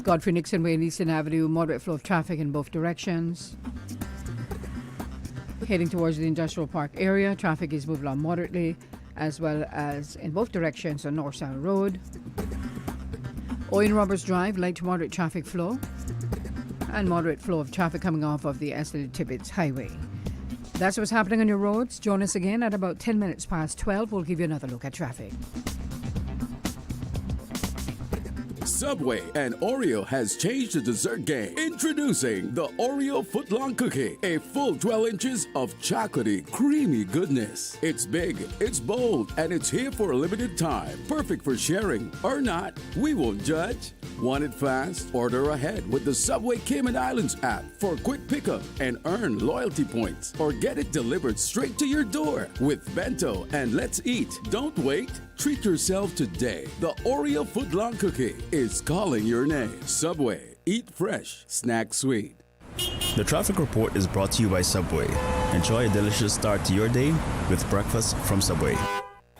Godfrey Nixon Way and Eastern Avenue, moderate flow of traffic in both directions. Heading towards the Industrial Park area, traffic is moving on moderately, as well as in both directions on North Sound Road. Owen Roberts Drive, light to moderate traffic flow, and moderate flow of traffic coming off of the Esther Tibbetts Highway. That's what's happening on your roads. Join us again at about 10 minutes past 12. We'll give you another look at traffic. Subway and Oreo has changed the dessert game. Introducing the Oreo footlong cookie, a full 12 inches of chocolatey, creamy goodness. It's big, it's bold, and it's here for a limited time. Perfect for sharing or not. We won't judge. Want it fast? Order ahead with the Subway Cayman Islands app for quick pickup and earn loyalty points, or get it delivered straight to your door with Bento and Let's Eat. Don't wait. Treat yourself today. The Oreo footlong cookie is calling your name. Subway. Eat fresh. Snack sweet. The traffic report is brought to you by Subway. Enjoy a delicious start to your day with breakfast from Subway.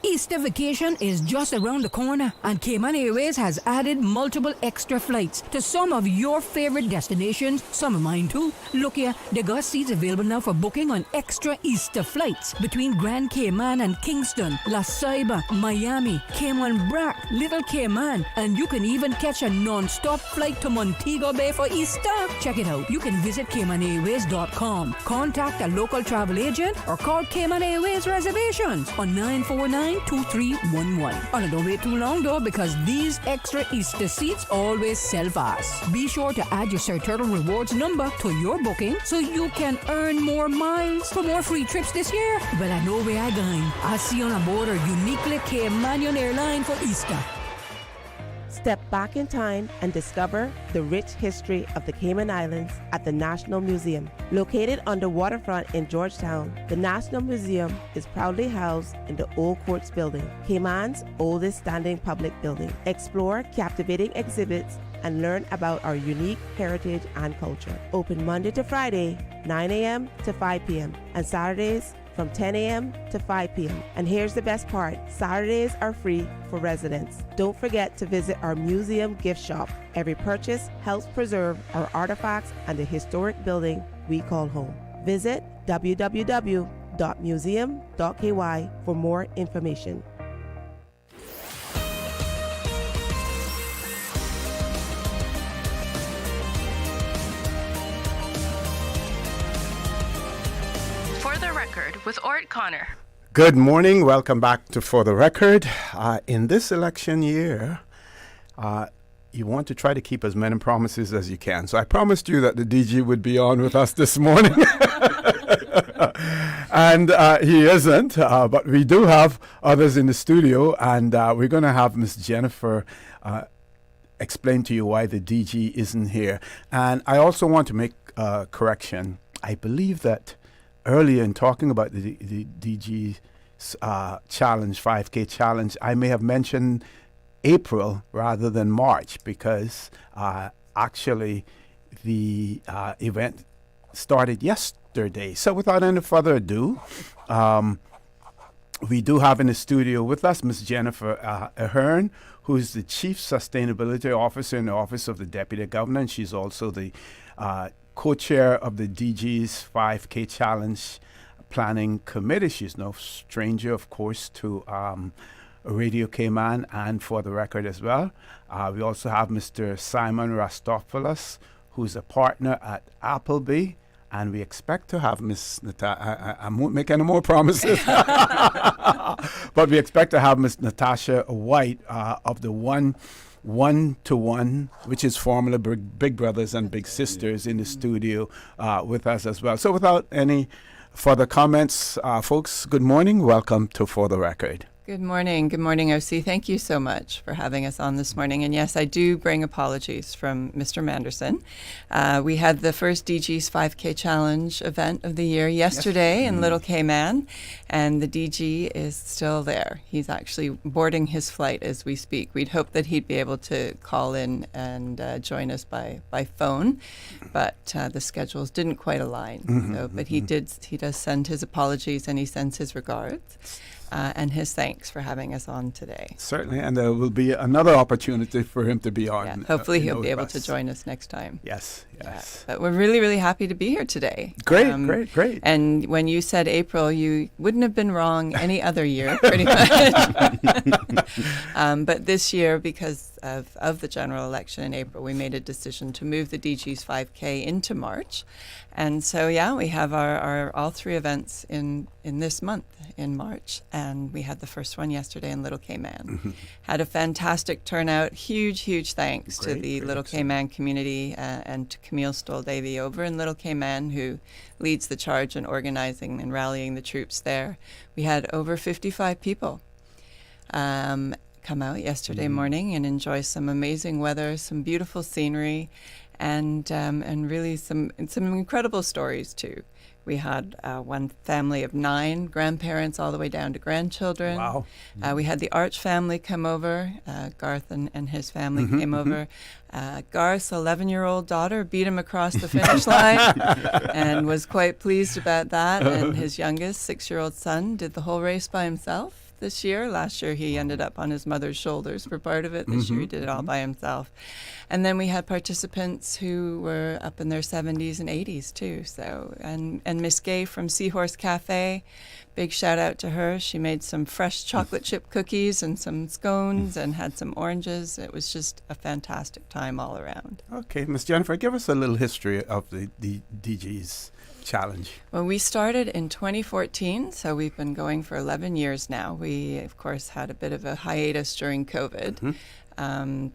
Easter vacation is just around the corner, and Cayman Airways has added multiple extra flights to some of your favorite destinations, some of mine too. Look here, they got seats available now for booking on extra Easter flights between Grand Cayman and Kingston, La Ceiba, Miami, Cayman Brac, Little Cayman, and you can even catch a non-stop flight to Montego Bay for Easter. Check it out. You can visit CaymanAirways.com, contact a local travel agent, or call Cayman Airways Reservations on 949-2311. And don't wait too long though, because these extra Easter seats always sell fast. Be sure to add your Sir Turtle Rewards number to your booking so you can earn more miles for more free trips this year. Well, I know where I'm going. I'll see you on board a uniquely Caymanian airline for Easter. Step back in time and discover the rich history of the Cayman Islands at the National Museum. Located on the waterfront in Georgetown, the National Museum is proudly housed in the Old Courts Building, Cayman's oldest standing public building. Explore captivating exhibits and learn about our unique heritage and culture. Open Monday to Friday, 9 a.m. to 5 p.m. and Saturdays from 10 a.m. to 5 p.m. And here's the best part, Saturdays are free for residents. Don't forget to visit our museum gift shop. Every purchase helps preserve our artifacts and the historic building we call home. Visit www.namuseum.ca. www.museum.ky for more information. For the Record with Orrett Connor. Good morning. Welcome back to For the Record. In this election year, you want to try to keep as many promises as you can. So I promised you that the DG would be on with us this morning. And he isn't, but we do have others in the studio, and we're going to have Miss Jennifer explain to you why the DG isn't here. And I also want to make a correction. I believe that earlier in talking about the DG challenge, 5K challenge, I may have mentioned April rather than March, because actually the event started yesterday. So without any further ado, we do have in the studio with us Ms. Jennifer Ahearn, who is the Chief Sustainability Officer in the Office of the Deputy Governor, and she's also the co-chair of the DG's 5K Challenge Planning Committee. She's no stranger, of course, to Radio Cayman and For the Record as well. We also have Mr. Simon Raftopoulos, who's a partner at Appleby, and we expect to have Miss Natasha. I won't make any more promises, but we expect to have Miss Natasha White of the One-to-One, which is formerly Big Brothers and Big Sisters, in the studio with us as well. So without any further comments, folks, good morning. Welcome to For the Record. Good morning. Good morning, OC. Thank you so much for having us on this morning. And yes, I do bring apologies from Mr. Manderson. We had the first DG's 5K Challenge event of the year yesterday in Little Cayman, and the DG is still there. He's actually boarding his flight as we speak. We'd hoped that he'd be able to call in and join us by phone, but the schedules didn't quite align. But he does send his apologies, and he sends his regards. And his thanks for having us on today. Certainly, and there will be another opportunity for him to be on. Yeah, hopefully he'll be able to join us next time. Yes. But we're really, really happy to be here today. Great. And when you said April, you wouldn't have been wrong any other year, pretty much. But this year, because of the general election in April, we made a decision to move the DG's 5K into March. And so, we have our all three events in this month, in March. And we had the first one yesterday in Little Cayman. Had a fantastic turnout. Huge thanks to the Little Cayman community and to Camille Stoll-Davy over in Little Cayman, who leads the charge in organizing and rallying the troops there. We had over 55 people come out yesterday morning and enjoy some amazing weather, some beautiful scenery, and really some incredible stories too. We had one family of 9 grandparents all the way down to grandchildren. Wow. We had the Arch family come over. Garth and his family came over. Garth's 11-year-old daughter beat him across the finish line and was quite pleased about that. And his youngest, 6-year-old son, did the whole race by himself this year. Last year he ended up on his mother's shoulders for part of it. This year he did it all by himself. And then we had participants who were up in their 70s and 80s too. So and Miss Gay from Seahorse Cafe, big shout out to her. She made some fresh chocolate chip cookies and some scones and had some oranges. It was just a fantastic time all around. Okay, Miss Jennifer, give us a little history of the DG's challenge. Well, we started in 2014, so we've been going for 11 years now. We, of course, had a bit of a hiatus during COVID.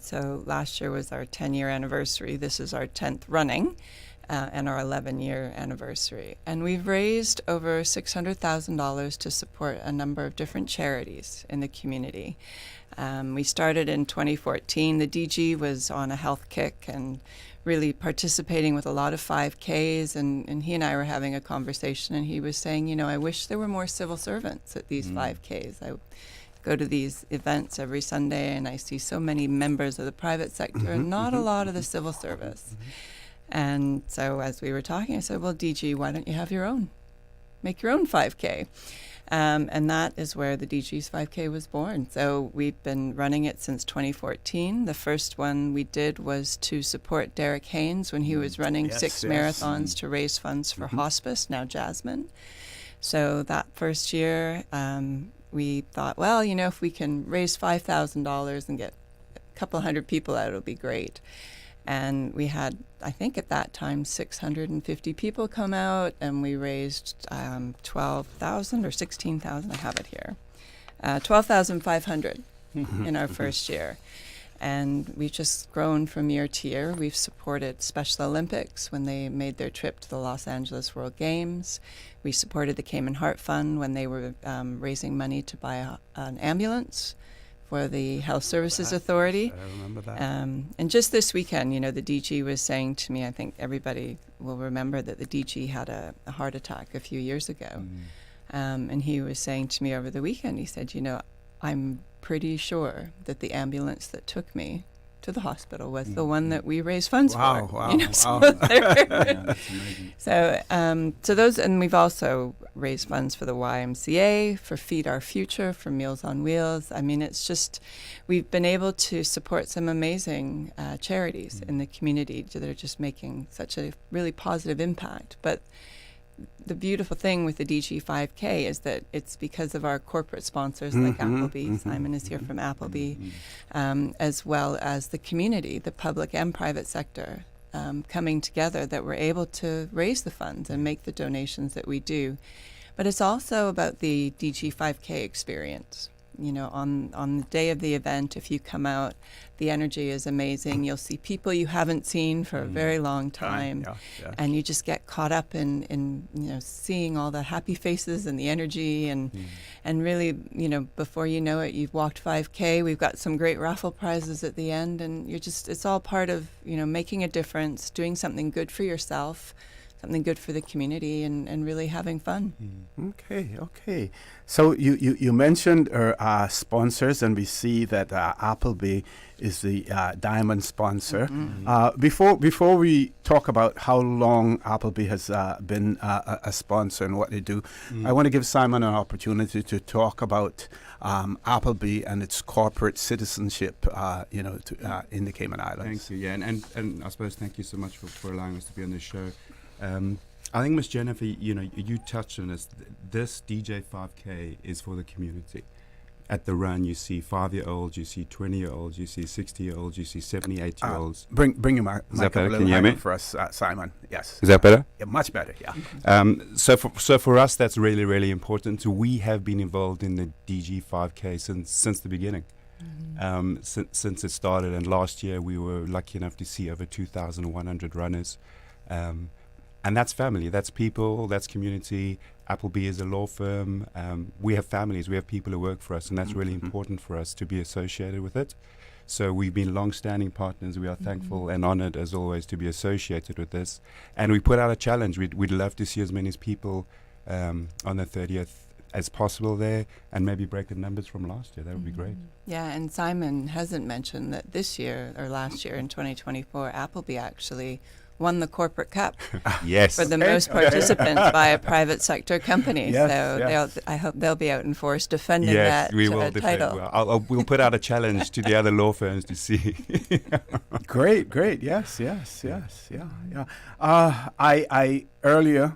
So last year was our 10-year anniversary. This is our 10th running and our 11-year anniversary. And we've raised over $600,000 to support a number of different charities in the community. We started in 2014. The DG was on a health kick and really participating with a lot of 5Ks, and he and I were having a conversation, and he was saying, I wish there were more civil servants at these 5Ks. I go to these events every Sunday, and I see so many members of the private sector and not a lot of the civil service. And so as we were talking, I said, well, DG, why don't you have your own? Make your own 5K. And that is where the DG's 5K was born. So we've been running it since 2014. The first one we did was to support Derek Haynes when he was running 6 marathons to raise funds for hospice, now Jasmine. So that first year, we thought, well, you know, if we can raise $5,000 and get a couple hundred people out, it'll be great. And we had, I think at that time, 650 people come out, and we raised 12,000 or 16,000, I have it here, 12,500 in our first year. And we've just grown from year to year. We've supported Special Olympics when they made their trip to the Los Angeles World Games. We supported the Cayman Heart Fund when they were raising money to buy an ambulance for the Health Services Authority. I remember that. And just this weekend, you know, the DG was saying to me, I think everybody will remember that the DG had a heart attack a few years ago. And he was saying to me over the weekend, he said, you know, I'm pretty sure that the ambulance that took me to the hospital was the one that we raised funds for. Wow, you know, so that's amazing. So those, and we've also raised funds for the YMCA, for Feed Our Future, for Meals on Wheels. I mean, it's just, we've been able to support some amazing charities in the community that are just making such a really positive impact. But the beautiful thing with the DG 5K is that it's because of our corporate sponsors like Appleby. Simon is here from Appleby, as well as the community, the public and private sector, coming together, that we're able to raise the funds and make the donations that we do. But it's also about the DG 5K experience. You know, on the day of the event, if you come out, the energy is amazing. You'll see people you haven't seen for a very long time, and you just get caught up in you know, seeing all the happy faces and the energy, and really, you know, before you know it, you've walked 5K. We've got some great raffle prizes at the end, and you're just, it's all part of, you know, making a difference, doing something good for yourself, something good for the community, and really having fun. Okay. So you mentioned our sponsors, and we see that Appleby is the diamond sponsor. Before we talk about how long Appleby has been a sponsor and what they do, I want to give Simon an opportunity to talk about Appleby and its corporate citizenship, you know, in the Cayman Islands. Thank you. Yeah, and I suppose thank you so much for allowing us to be on this show. I think, Miss Jennifer, you know, you touched on this. This DJ 5K is for the community. At the run, you see 5-year-olds, you see 20-year-olds, you see 60-year-olds, you see 78-year-olds. Bring your mic up a little higher for us, Simon. Yes. Is that better? Yeah, much better. Yeah. So for us, that's really, really important. So we have been involved in the DG 5K since the beginning. Since it started, and last year we were lucky enough to see over 2,100 runners. And that's family, that's people, that's community. Appleby is a law firm. We have families, we have people who work for us, and that's really important for us to be associated with it. So we've been long-standing partners. We are thankful and honored, as always, to be associated with this. And we put out a challenge. We'd love to see as many people on the 30th as possible there, and maybe break the numbers from last year. That would be great. Yeah, and Simon hasn't mentioned that this year, or last year in 2024, Appleby actually won the corporate cup for the most participants by a private sector company. I hope they'll be out in force defending that we will title. We'll put out a challenge to the other law firms to see. Great. Yes. Yeah. I earlier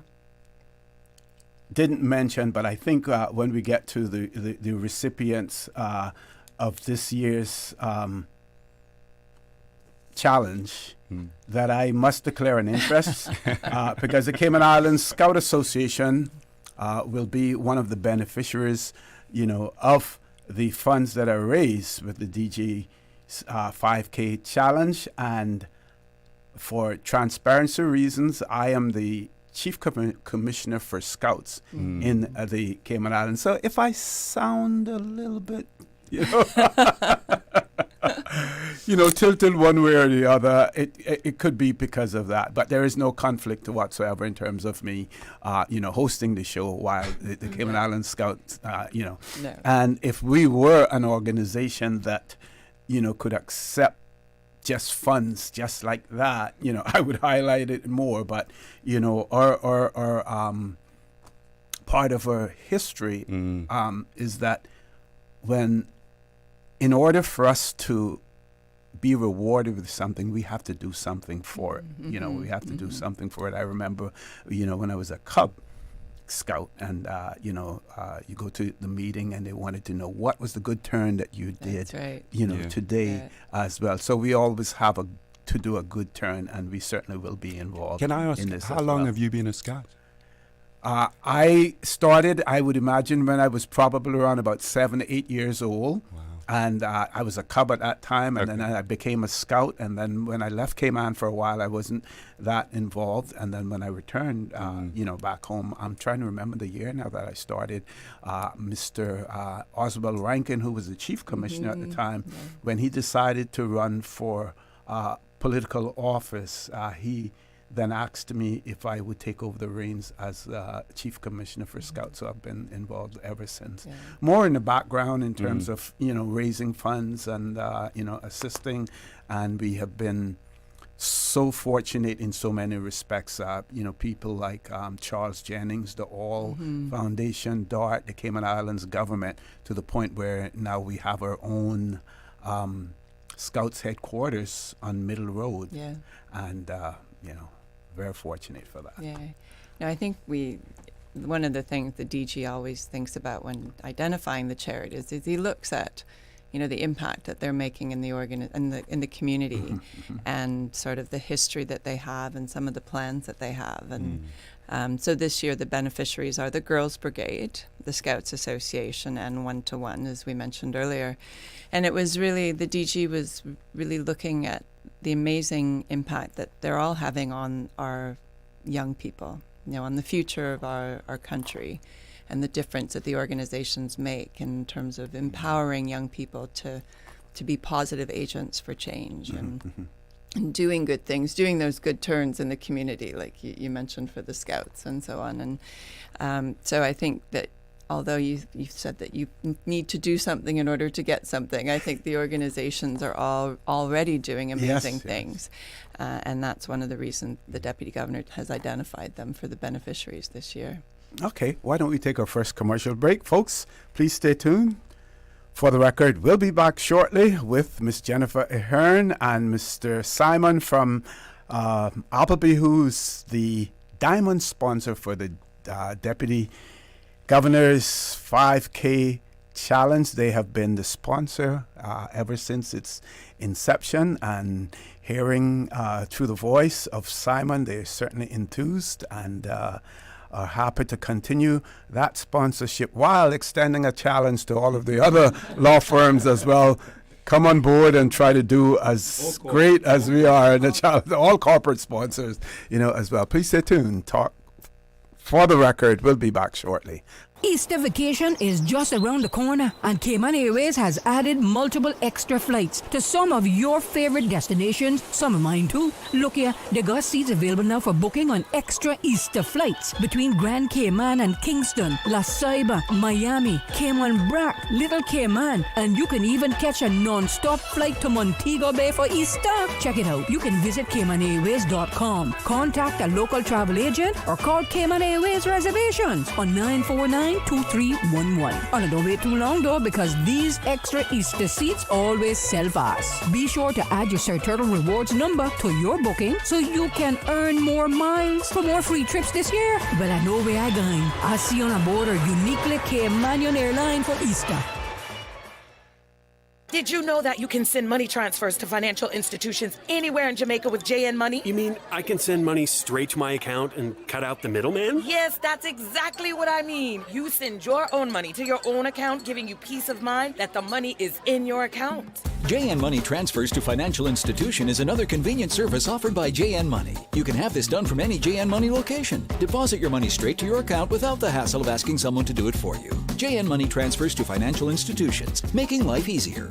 didn't mention, but I think when we get to the recipients of this year's challenge, that I must declare an interest because the Cayman Islands Scout Association will be one of the beneficiaries, you know, of the funds that are raised with the DG 5K challenge. And for transparency reasons, I am the Chief Commissioner for Scouts in the Cayman Islands. So if I sound a little bit, you know, you know, tilted one way or the other, it could be because of that. But there is no conflict whatsoever in terms of me, you know, hosting the show while the Cayman Islands Scouts, you know. No. And if we were an organization that, you know, could accept just funds just like that, you know, I would highlight it more. But, you know, our part of our history is that in order for us to be rewarded with something, we have to do something for it. You know, we have to do something for it. I remember, you know, when I was a cub, Scout, and you go to the meeting and they wanted to know what was the good turn that you did, That's right. today as well. So we always have to do a good turn, and we certainly will be involved. Can I ask, in this how as long well. have you been a Scout? I started, I would imagine, when I was probably around about 7, 8 years old. Wow. And I was a cub at that time, and then I became a Scout. And then when I left Cayman for a while, I wasn't that involved. And then when I returned, back home, I'm trying to remember the year now that I started. Mr. Oswald Rankin, who was the chief commissioner at the time, when he decided to run for political office, he then asked me if I would take over the reins as chief commissioner for Scouts. So I've been involved ever since. Yeah. More in the background in terms of, raising funds and, assisting. And we have been so fortunate in so many respects. People like Charles Jennings, the All Foundation, DART, the Cayman Islands government, to the point where now we have our own Scouts headquarters on Middle Road. Yeah. And, very fortunate for that. Yeah. No, I think one of the things the DG always thinks about when identifying the charities is he looks at, the impact that they're making in the in the community, and sort of the history that they have and some of the plans that they have. And so this year the beneficiaries are the Girls Brigade, the Scouts Association, and 1-to-1, as we mentioned earlier. And it was really, the DG was really looking at the amazing impact that they're all having on our young people, on the future of our country, and the difference that the organizations make in terms of empowering young people to be positive agents for change and doing good things, doing those good turns in the community, like you mentioned for the Scouts and so on. And so I think that although you said that you need to do something in order to get something, I think the organizations are all already doing amazing things. And that's one of the reasons the Deputy Governor has identified them for the beneficiaries this year. Okay, why don't we take our first commercial break? Folks, please stay tuned. For the record, we'll be back shortly with Miss Jennifer Ahearn and Mr. Simon from Appleby, who's the diamond sponsor for the Deputy Governor's 5K Challenge. They have been the sponsor ever since its inception, and hearing through the voice of Simon, they're certainly enthused and are happy to continue that sponsorship while extending a challenge to all of the other law firms as well. Come on board and try to do as great as we are in the challenge, all corporate sponsors, as well. Please stay tuned. Talk for the record. We'll be back shortly. Easter vacation is just around the corner, and Cayman Airways has added multiple extra flights to some of your favorite destinations, some of mine too. Look here, they got seats available now for booking on extra Easter flights between Grand Cayman and Kingston, La Ceiba, Miami, Cayman Brac, Little Cayman, and you can even catch a non-stop flight to Montego Bay for Easter. Check it out. You can visit CaymanAirways.com, contact a local travel agent, or call Cayman Airways Reservations on 949-2311. And don't wait too long though, because these extra Easter seats always sell fast. Be sure to add your Sir Turtle Rewards number to your booking so you can earn more miles for more free trips this year. Well, I know where I'm going. I'll see you on board our uniquely Caymanian airline for Easter. Did you know that you can send money transfers to financial institutions anywhere in Jamaica with JN Money? You mean I can send money straight to my account and cut out the middleman? Yes, that's exactly what I mean. You send your own money to your own account, giving you peace of mind that the money is in your account. JN Money Transfers to Financial Institution is another convenient service offered by JN Money. You can have this done from any JN Money location. Deposit your money straight to your account without the hassle of asking someone to do it for you. JN Money Transfers to Financial Institutions, making life easier.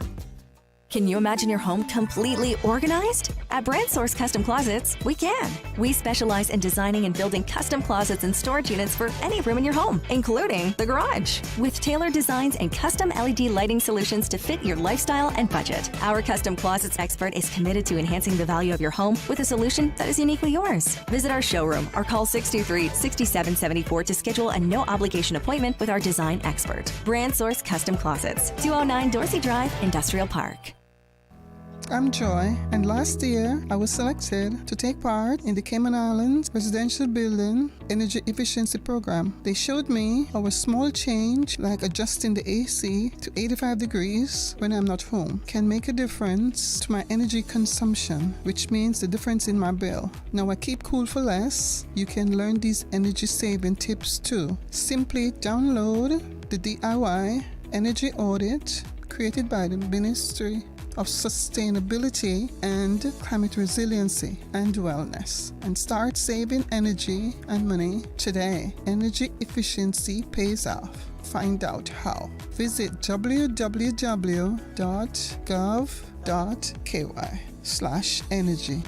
Can you imagine your home completely organized? At Brand Source Custom Closets, we can. We specialize in designing and building custom closets and storage units for any room in your home, including the garage. With tailored designs and custom LED lighting solutions to fit your lifestyle and budget. Our Custom Closets expert is committed to enhancing the value of your home with a solution that is uniquely yours. Visit our showroom or call 623-6774 to schedule a no-obligation appointment with our design expert. Brand Source Custom Closets, 209 Dorsey Drive, Industrial Park. I'm Joy, and last year I was selected to take part in the Cayman Islands Residential Building Energy Efficiency Program. They showed me how a small change, like adjusting the AC to 85 degrees when I'm not home, can make a difference to my energy consumption, which means the difference in my bill. Now I keep cool for less. You can learn these energy saving tips too. Simply download the DIY Energy Audit created by the Ministry of Sustainability and Climate Resiliency and Wellness and start saving energy and money today. Energy efficiency pays off. Find out how. Visit www.gov.ky/energy.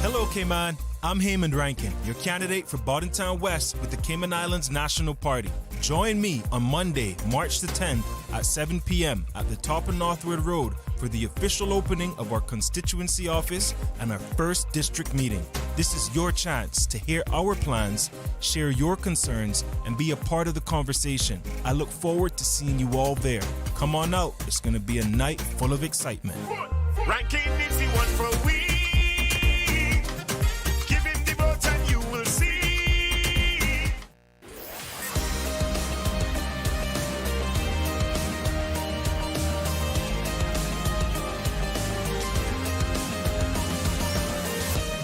Hello, Cayman. I'm Heyman Rankin, your candidate for Bordentown West with the Cayman Islands National Party. Join me on Monday, March the 10th at 7 p.m. at the top of Northwood Road for the official opening of our constituency office and our first district meeting. This is your chance to hear our plans, share your concerns, and be a part of the conversation. I look forward to seeing you all there. Come on out. It's going to be a night full of excitement. Ranking needs the one for we.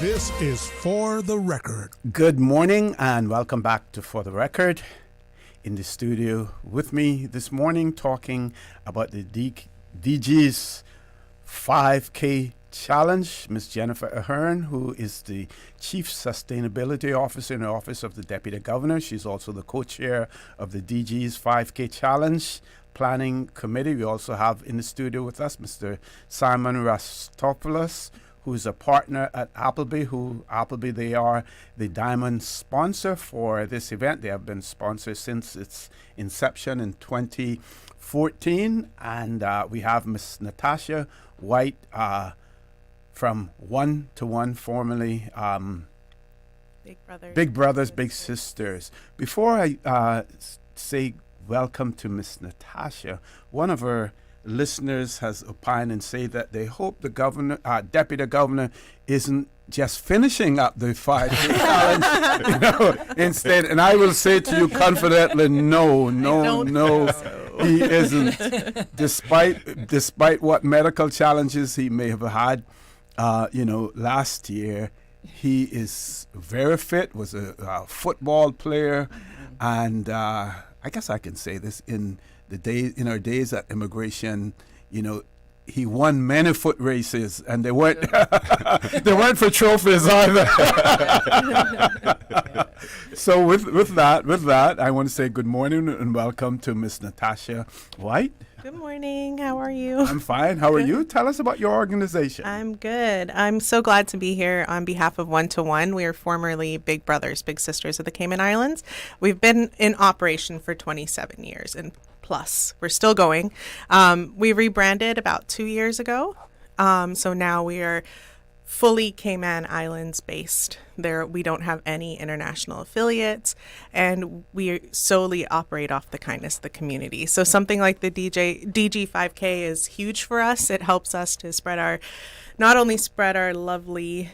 This is For the Record. Good morning and welcome back to For the Record. In the studio with me this morning talking about the DG's 5K Challenge, Ms. Jennifer Ahearn, who is the Chief Sustainability Officer in the Office of the Deputy Governor. She's also the co-chair of the DG's 5K Challenge Planning Committee. We also have in the studio with us Mr. Simon Raftopoulos, who's a partner at Appleby, they are the diamond sponsor for this event. They have been sponsors since its inception in 2014. And we have Miss Natasha White from 1 to 1, formerly Big Brothers, Big Sisters. Before I say welcome to Miss Natasha, one of her listeners has opined and say that they hope the deputy governor isn't just finishing up the 5K challenge, instead. And I will say to you confidently, no, he isn't. Despite what medical challenges he may have had, last year, he is very fit. Was a football player, and I guess I can say this in our days at immigration, he won many foot races, and they weren't they weren't for trophies either. So with that, I want to say good morning and welcome to Miss Natasha White. Good morning. How are you? I'm fine. How are you? Tell us about your organization. I'm good. I'm so glad to be here on behalf of 1 to 1. We are formerly Big Brothers, Big Sisters of the Cayman Islands. We've been in operation for 27 years and plus. We're still going. We rebranded about 2 years ago. So now we are fully Cayman Islands based. We don't have any international affiliates, and we solely operate off the kindness of the community. So something like the DG 5K is huge for us. It helps us to not only spread our lovely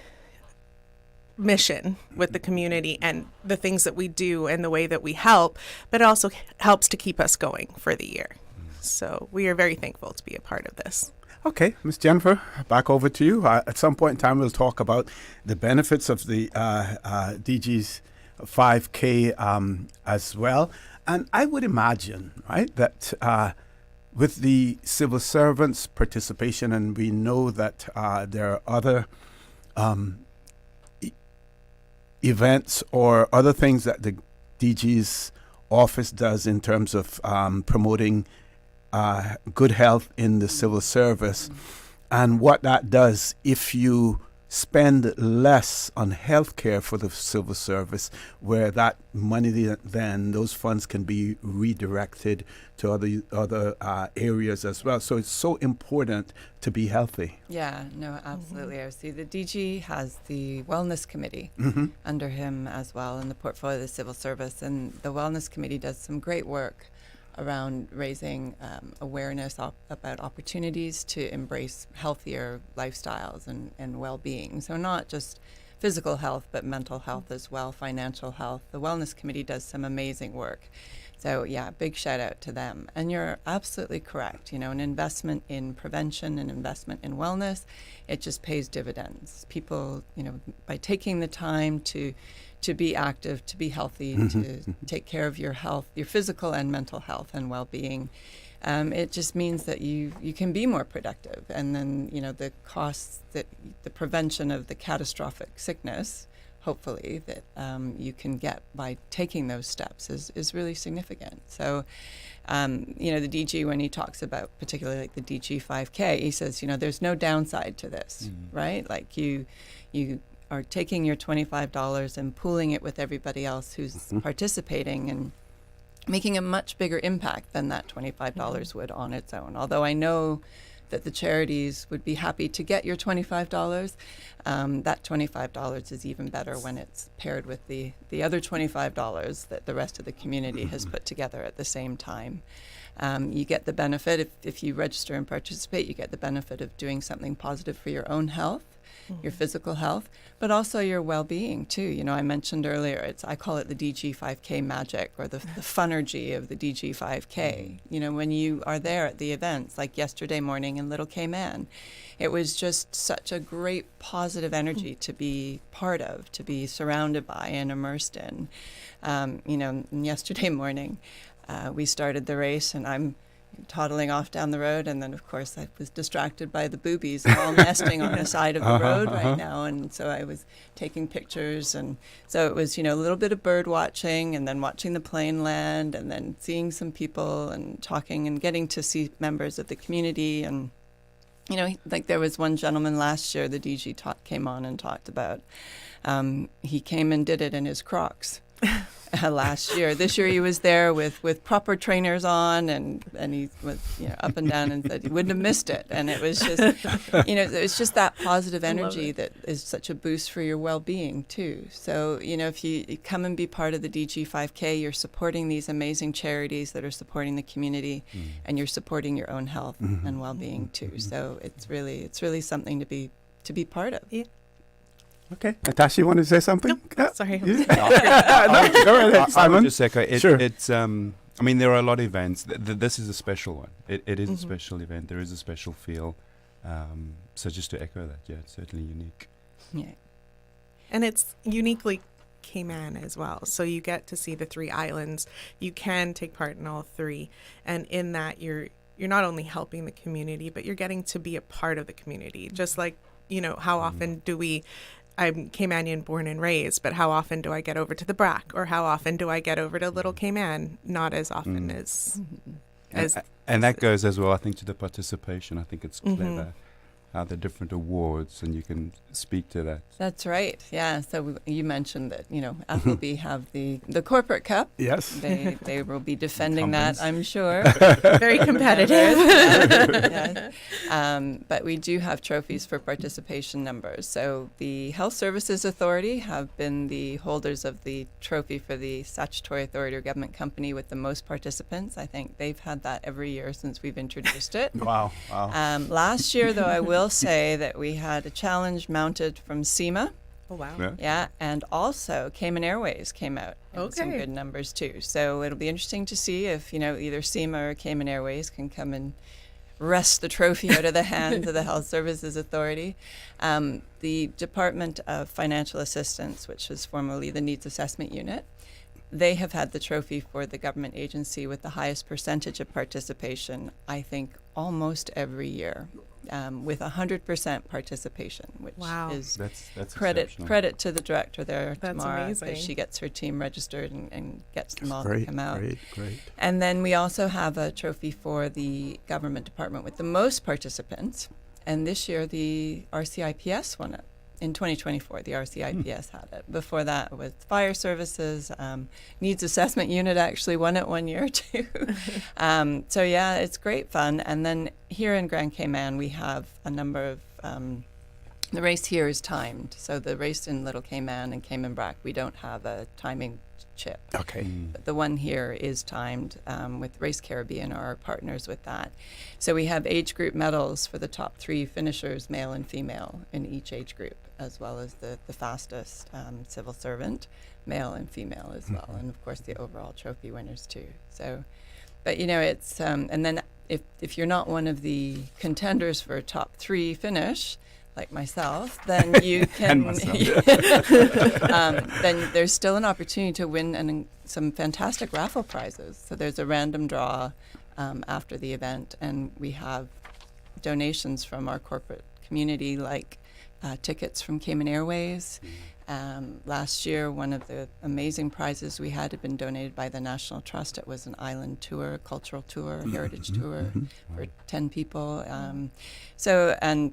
mission with the community and the things that we do and the way that we help, but it also helps to keep us going for the year. So we are very thankful to be a part of this. Okay, Ms. Jennifer, back over to you. At some point in time, we'll talk about the benefits of the DG's 5K as well. And I would imagine, right, that with the civil servants' participation, and we know that there are other events or other things that the DG's office does in terms of promoting good health in the civil service, and what that does if you spend less on health care for the civil service, where that money then those funds can be redirected to other areas as well. So it's so important to be healthy. Yeah, no, absolutely. I see the DG has the Wellness Committee under him as well in the portfolio of the civil service, and the Wellness Committee does some great work around raising awareness about opportunities to embrace healthier lifestyles and well-being. So not just physical health, but mental health as well, financial health. The Wellness Committee does some amazing work. So yeah, big shout out to them. And you're absolutely correct. You know, an investment in prevention, an investment in wellness, it just pays dividends. People, you know, by taking the time to be active, to be healthy, to take care of your health, your physical and mental health and well-being, it just means that you can be more productive. And then, you know, the costs, that the prevention of the catastrophic sickness, hopefully, that you can get by taking those steps is really significant. So, you know, the DG, when he talks about particularly like the DG 5K, he says, you know, there's no downside to this, right? Like you are taking your $25 and pooling it with everybody else who's participating and making a much bigger impact than that $25 would on its own. Although I know that the charities would be happy to get your $25. That $25 is even better when it's paired with the other $25 that the rest of the community has put together at the same time. You get the benefit, if you register and participate, you get the benefit of doing something positive for your own health, your physical health, but also your well-being too. You know, I mentioned earlier, I call it the DG 5K magic, or the funergy of the DG 5K. You know, when you are there at the events, like yesterday morning in Little Cayman, it was just such a great positive energy to be part of, to be surrounded by and immersed in. You know, yesterday morning, we started the race, and I'm toddling off down the road, and then of course I was distracted by the boobies all nesting on the side of the road right now, and so I was taking pictures, and so it was, you know, a little bit of bird watching, and then watching the plane land, and then seeing some people and talking and getting to see members of the community. And you know, like there was one gentleman last year, the DG came on and talked about, he came and did it in his Crocs. Last year. This year he was there with proper trainers on, and he was, you know, up and down, and said he wouldn't have missed it. And it was just, you know, it's just that positive energy that is such a boost for your well-being too. So, you know, if you come and be part of the DG 5K, you're supporting these amazing charities that are supporting the community, and you're supporting your own health and well-being too. So it's really something to be part of. Yeah. Okay, Natasha, you want to say something? No, sorry. Go ahead, Simon. I would just echo. Sure. It's. I mean, there are a lot of events. This is a special one. It is a special event. There is a special feel. So just to echo that, yeah, it's certainly unique. Yeah, and it's uniquely Cayman as well. So you get to see the 3 islands. You can take part in all 3, and in that you're not only helping the community, but you're getting to be a part of the community. Just like, you know, how often do we? I'm Caymanian born and raised, but how often do I get over to the BRAC, or how often do I get over to Little Cayman? Not as often as and that goes as well, I think, to the participation. I think it's clever how the different awards, and you can speak to that. That's right. Yeah. So you mentioned that, you know, Appleby have the corporate cup. Yes. They will be defending that, I'm sure. Very competitive. But we do have trophies for participation numbers. So the Health Services Authority have been the holders of the trophy for the statutory authority or government company with the most participants. I think they've had that every year since we've introduced it. Wow. Last year, though, I will say that we had a challenge mounted from SEMA. Oh, wow. Yeah, and also Cayman Airways came out in some good numbers, too. So it'll be interesting to see if, you know, either SEMA or Cayman Airways can come and wrest the trophy out of the hands of the Health Services Authority. The Department of Financial Assistance, which was formerly the Needs Assessment Unit, they have had the trophy for the government agency with the highest percentage of participation, I think, almost every year. With 100% participation, which is that's credit to the director there, That's Tamara, amazing. because she gets her team registered and gets them all to come out. Great. And then we also have a trophy for the government department with the most participants, and this year the RCIPS won it. In 2024, the RCIPS had it. Before that, with Fire Services, Needs Assessment Unit actually won it one year too. So yeah, it's great fun. And then here in Grand Cayman, we have a number of The race here is timed. So the race in Little Cayman and Caymanbrack, we don't have a timing chip. Okay. But the one here is timed with Race Caribbean, are our partners with that. So we have age group medals for the top 3 finishers, male and female, in each age group, as well as the fastest civil servant, male and female as well, and of course the overall trophy winners too. So, but you know, it's and then if you're not one of the contenders for a top 3 finish, like myself, then you can. Then there's still an opportunity to win some fantastic raffle prizes. So there's a random draw after the event, and we have donations from our corporate community, like tickets from Cayman Airways. Last year, one of the amazing prizes we had been donated by the National Trust. It was an island tour, cultural tour, heritage tour for 10 people. So, and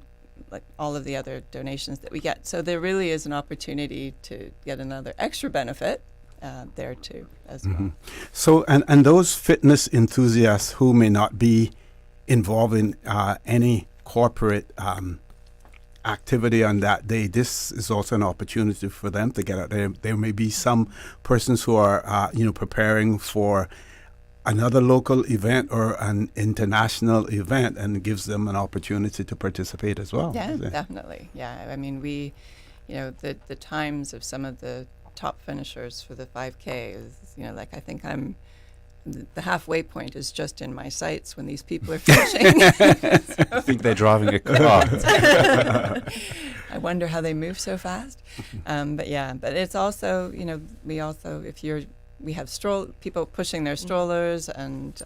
like all of the other donations that we get. So there really is an opportunity to get another extra benefit there too as well. So, and those fitness enthusiasts who may not be involved in any corporate activity on that day, this is also an opportunity for them to get out there. There may be some persons who are, preparing for another local event or an international event, and gives them an opportunity to participate as well. Yeah, definitely. Yeah, I mean, the times of some of the top finishers for the 5K is, like I think the halfway point is just in my sights when these people are finishing. I think they're driving a car. I wonder how they move so fast. But it's also, we have people pushing their strollers and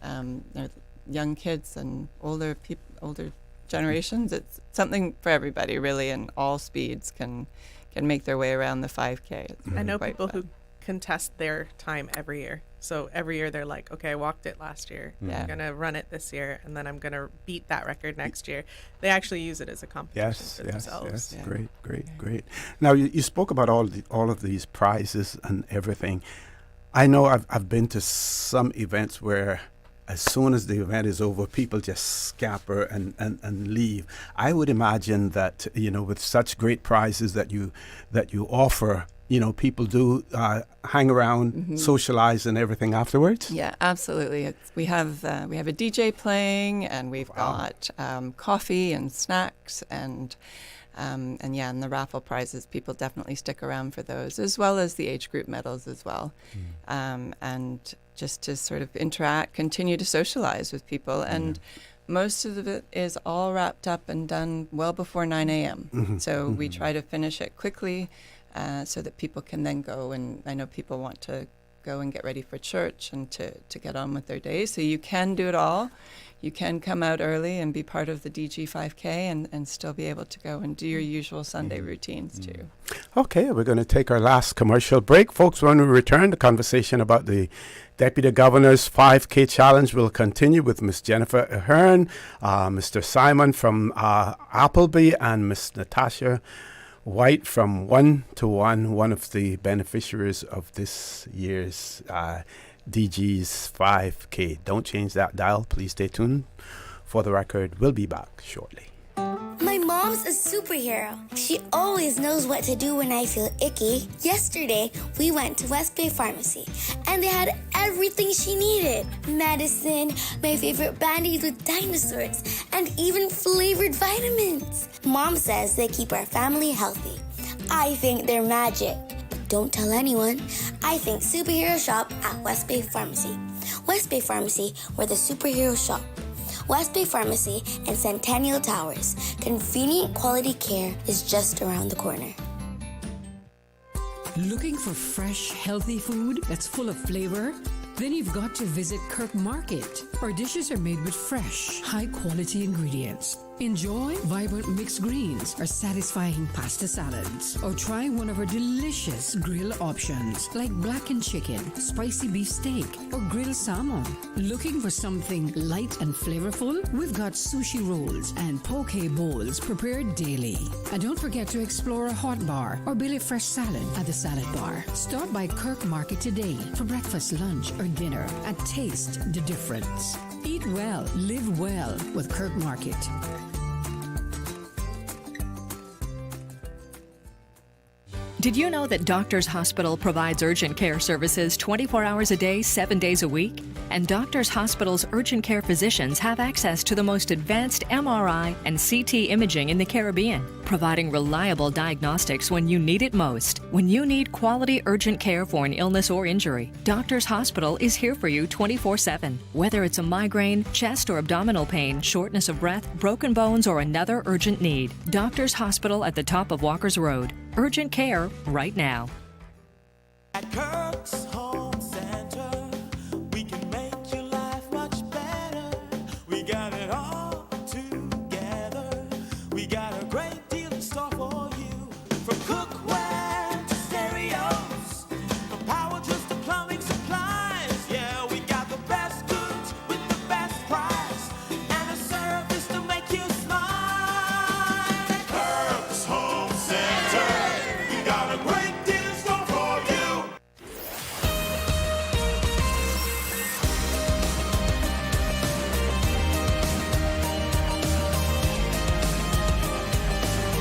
young kids and older generations. It's something for everybody, really, and all speeds can make their way around the 5K. I know people who contest their time every year. So every year they're like, okay, I walked it last year. I'm going to run it this year, and then I'm going to beat that record next year. They actually use it as a competition for themselves. Yes. Great. Now, you spoke about all of these prizes and everything. I know I've been to some events where as soon as the event is over, people just scamper and leave. I would imagine that, with such great prizes that you offer, people do hang around, socialize and everything afterwards. Yeah, absolutely. We have a DJ playing, and we've got coffee and snacks and the raffle prizes, people definitely stick around for those, as well as the age group medals as well. And just to sort of interact, continue to socialize with people. And most of it is all wrapped up and done well before 9 a.m. So we try to finish it quickly so that people can then go. And I know people want to go and get ready for church and to get on with their day. So you can do it all. You can come out early and be part of the DG 5K and still be able to go and do your usual Sunday routines too. Okay, we're going to take our last commercial break. Folks, when we return, the conversation about the Deputy Governor's 5K Challenge will continue with Miss Jennifer Ahearn, Mr. Simon from Appleby, and Miss Natasha White from 1 to 1, one of the beneficiaries of this year's DG's 5K. Don't change that dial. Please stay tuned. For the record, we'll be back shortly. My mom's a superhero. She always knows what to do when I feel icky. Yesterday, we went to West Bay Pharmacy, and they had everything she needed. Medicine, my favorite Band-Aids with dinosaurs, and even flavored vitamins. Mom says they keep our family healthy. I think they're magic. Don't tell anyone. I think superhero shop at West Bay Pharmacy. West Bay Pharmacy, where the superheroes shop. West Bay Pharmacy and Centennial Towers. Convenient quality care is just around the corner. Looking for fresh, healthy food that's full of flavor? Then you've got to visit Kirk Market. Our dishes are made with fresh, high-quality ingredients. Enjoy vibrant mixed greens or satisfying pasta salads. Or try one of our delicious grill options like blackened chicken, spicy beef steak, or grilled salmon. Looking for something light and flavorful? We've got sushi rolls and poke bowls prepared daily. And don't forget to explore a hot bar or Billy Fresh salad at the salad bar. Stop by Kirk Market today for breakfast, lunch, or dinner and taste the difference. Eat well, live well with Kirk Market. Did you know that Doctors Hospital provides urgent care services 24 hours a day, 7 days a week? And Doctors Hospital's urgent care physicians have access to the most advanced MRI and CT imaging in the Caribbean, providing reliable diagnostics when you need it most. When you need quality urgent care for an illness or injury, Doctors Hospital is here for you 24/7. Whether it's a migraine, chest or abdominal pain, shortness of breath, broken bones, or another urgent need, Doctors Hospital at the top of Walker's Road. Urgent care right now. At Kirk's Home Center, we can make your life much better. We got it all together. We got a great deal in store for you. From cookware to stereos, from power tools to plumbing supplies. Yeah, we got the best goods with the best price and a service to make you smile. Kirk's Home Center. Got a great deal in store for you.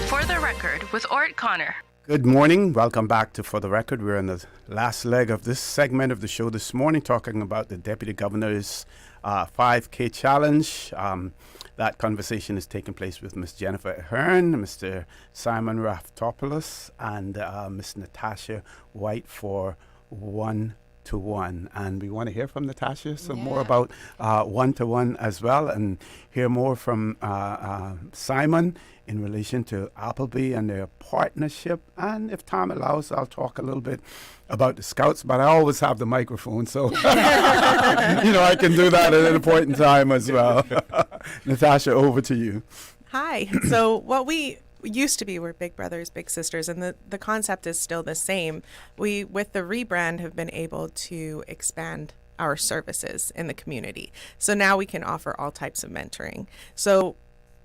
For the Record with Orrett Connor. Good morning. Welcome back to For the Record. We're in the last leg of this segment of the show this morning, talking about the Deputy Governor's 5K Challenge. That conversation is taking place with Ms. Jennifer Ahearn, Mr. Simon Raftopoulos, and Ms. Natasha White for 1-to-1. And we want to hear from Natasha some more about 1-to-1 as well, and hear more from Simon in relation to Appleby and their partnership. And if time allows, I'll talk a little bit about the Scouts, but I always have the microphone, so I can do that at any point in time as well. Natasha, over to you. Hi. So what we used to be were big brothers, big sisters, and the concept is still the same. We, with the rebrand, have been able to expand our services in the community. So now we can offer all types of mentoring. So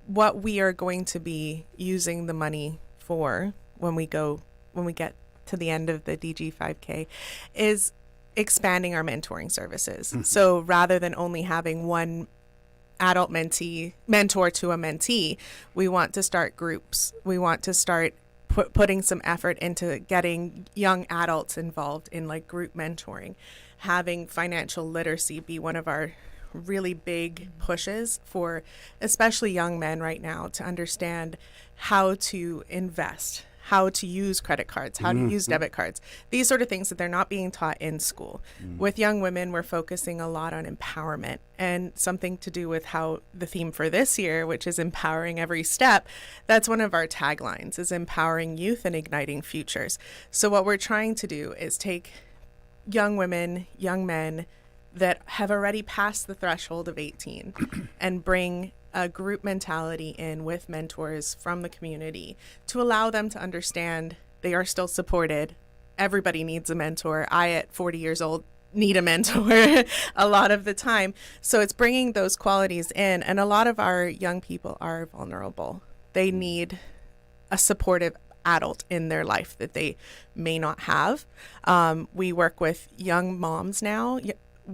what we are going to be using the money for when we get to the end of the DG 5K is expanding our mentoring services. Mm-hmm. So rather than only having one adult mentor to a mentee, we want to start groups. We want to start putting some effort into getting young adults involved in like group mentoring, having financial literacy be one of our really big pushes for especially young men right now to understand how to invest, how to use credit cards, how to use debit cards, these sort of things that they're not being taught in school. With young women, we're focusing a lot on empowerment, and something to do with how the theme for this year, which is empowering every step, that's one of our taglines, is empowering youth and igniting futures. So what we're trying to do is take young women, young men that have already passed the threshold of 18 and bring a group mentality in with mentors from the community to allow them to understand they are still supported. Everybody needs a mentor. I, at 40 years old, need a mentor a lot of the time. So it's bringing those qualities in. And a lot of our young people are vulnerable. They need a supportive adult in their life that they may not have. We work with young moms now,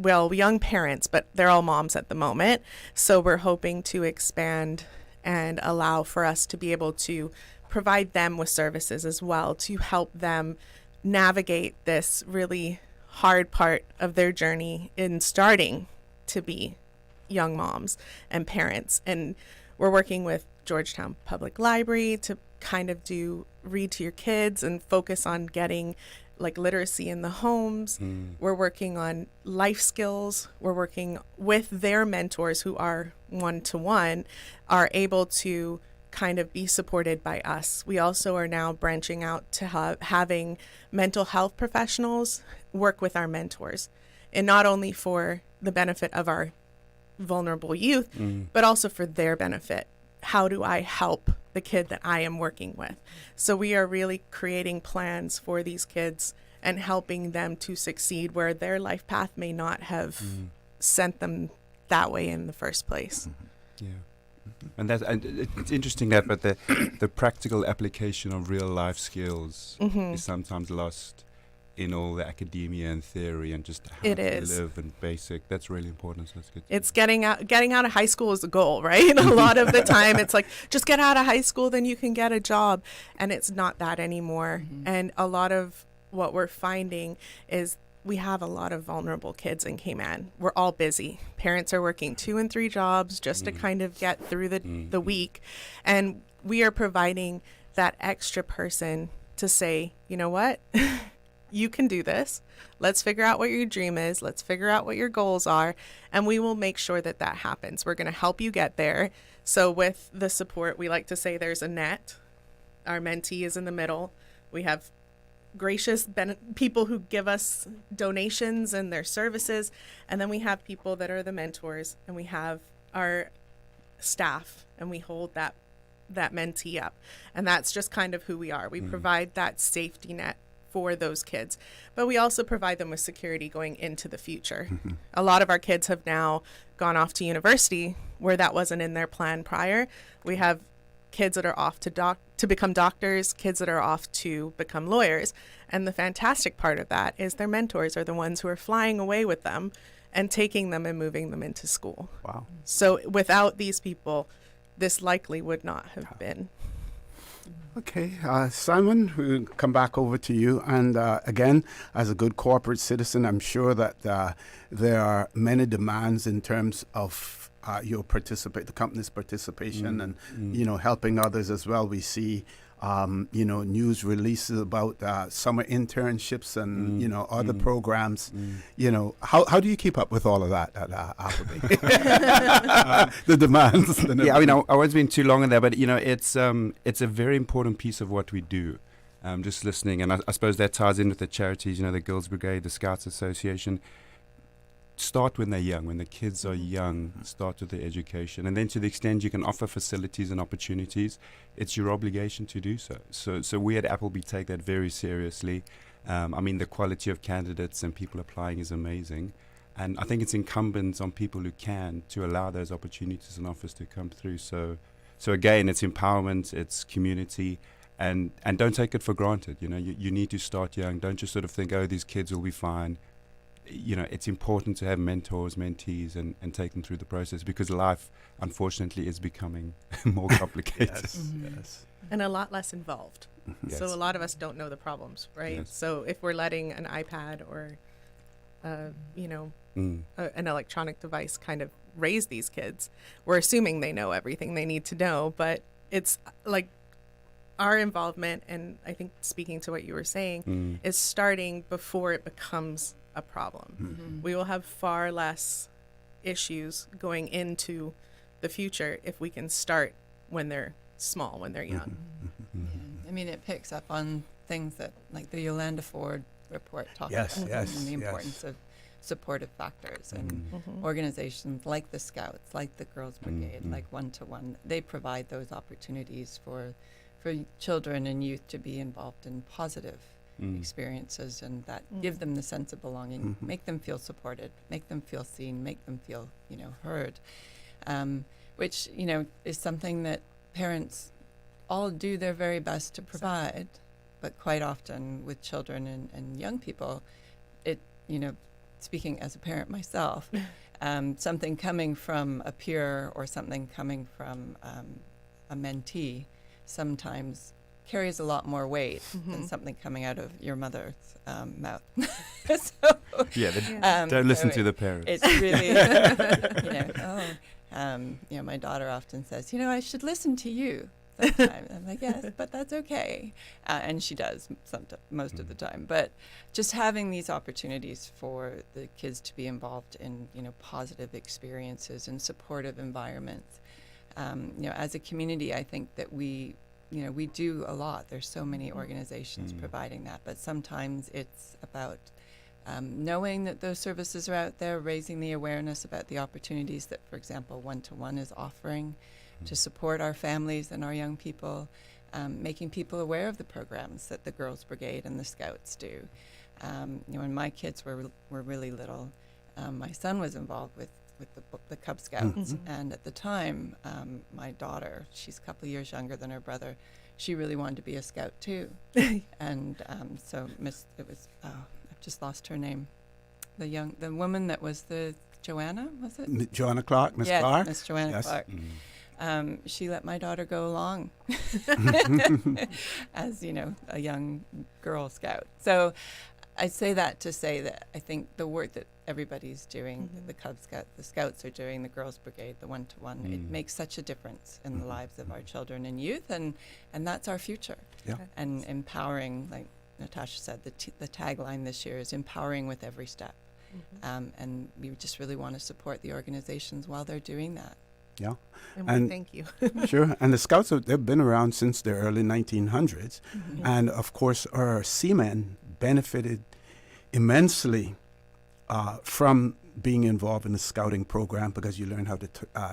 young parents, but they're all moms at the moment. So we're hoping to expand and allow for us to be able to provide them with services as well to help them navigate this really hard part of their journey in starting to be young moms and parents. And we're working with Georgetown Public Library to kind of do read to your kids and focus on getting like literacy in the homes. We're working on life skills. We're working with their mentors who are 1-to-1, are able to kind of be supported by us. We also are now branching out to having mental health professionals work with our mentors, and not only for the benefit of our vulnerable youth, but also for their benefit. How do I help the kid that I am working with? So we are really creating plans for these kids and helping them to succeed where their life path may not have sent them that way in the first place. And it's interesting that, but the practical application of real life skills is sometimes lost in all the academia and theory and just how It to is. live and basic. That's really important. So that's good. It's getting out of high school is the goal, right? A lot of the time it's like, just get out of high school, then you can get a job. And it's not that anymore. And a lot of what we're finding is we have a lot of vulnerable kids in Cayman. We're all busy. Parents are working 2 and 3 jobs just to kind of get through the week. And we are providing that extra person to say, you know what? You can do this. Let's figure out what your dream is. Let's figure out what your goals are. And we will make sure that that happens. We're going to help you get there. So with the support, we like to say there's a net. Our mentee is in the middle. We have gracious people who give us donations and their services. And then we have people that are the mentors. And we have our staff. And we hold that mentee up. And that's just kind of who we are. We provide that safety net for those kids, but we also provide them with security going into the future. A lot of our kids have now gone off to university where that wasn't in their plan prior. We have kids that are off to become doctors, kids that are off to become lawyers. And the fantastic part of that is their mentors are the ones who are flying away with them and taking them and moving them into school. Wow. So without these people, this likely would not have been. Okay, Simon, we'll come back over to you. And again, as a good corporate citizen, I'm sure that there are many demands in terms of the company's participation and, helping others as well. We see, news releases about summer internships and, other programs. How do you keep up with all of that at Appleby? The demands. Yeah, I mean, I won't spend too long on that, but, it's a very important piece of what we do. Just listening, and I suppose that ties in with the charities, the Girls Brigade, the Scouts Association. Start when they're young. When the kids are young, start with their education. And then to the extent you can offer facilities and opportunities, it's your obligation to do so. So we at Appleby take that very seriously. The quality of candidates and people applying is amazing. And I think it's incumbent on people who can to allow those opportunities and offers to come through. So again, it's empowerment, it's community, and don't take it for granted. You need to start young. Don't just sort of think, oh, these kids will be fine. It's important to have mentors, mentees, and take them through the process, because life, unfortunately, is becoming more complicated. Yes. And a lot less involved. Yes. So a lot of us don't know the problems, right? Yes. So if we're letting an iPad or, an electronic device kind of raise these kids, we're assuming they know everything they need to know. But it's like our involvement, and I think speaking to what you were saying, is starting before it becomes a problem. We will have far less issues going into the future if we can start when they're small, when they're young. I mean, it picks up on things that, like the Yolanda Ford report talks Yes, about, yes, and the yes. importance of supportive factors and organizations like the Scouts, like the Girls Brigade, like One-to-One. They provide those opportunities for children and youth to be involved in positive experiences, and that give them the sense of belonging, make them feel supported, make them feel seen, make them feel, heard, which, is something that parents all do their very best to provide. But quite often with children and young people, it, speaking as a parent myself, something coming from a peer or something coming from a mentee sometimes carries a lot more weight than something coming out of your mother's mouth. Don't listen to the parents. It's really, my daughter often says, I should listen to you sometimes. I'm like, yes, but that's okay. And she does most of the time. But just having these opportunities for the kids to be involved in, positive experiences and supportive environments. As a community, I think that we do a lot. There's so many organizations providing that, but sometimes it's about knowing that those services are out there, raising the awareness about the opportunities that, for example, One-to-One is offering to support our families and our young people, making people aware of the programs that the Girls Brigade and the Scouts do. When my kids were really little, my son was involved with the Cub Scouts, and at the time, my daughter, she's a couple of years younger than her brother, she really wanted to be a scout too. And so I've just lost her name. The woman that was the Joanna, was it? Joanna Clark, Miss yes, Clark. Miss Joanna Yes. Clark. She let my daughter go along as, a young Girl Scout. So I say that to say that I think the work that everybody's doing, the Cub Scout, the Scouts are doing, the Girls Brigade, the one-to-one, it makes such a difference in the lives of our children and youth, and that's our future. Yeah. And empowering, like Natasha said, the tagline this year is empowering with every step. And we just really want to support the organizations while they're doing that. Yeah. And thank you. Sure. And the Scouts, they've been around since the early 1900s. And, of course, our seamen benefited immensely from being involved in the scouting program, because you learn how to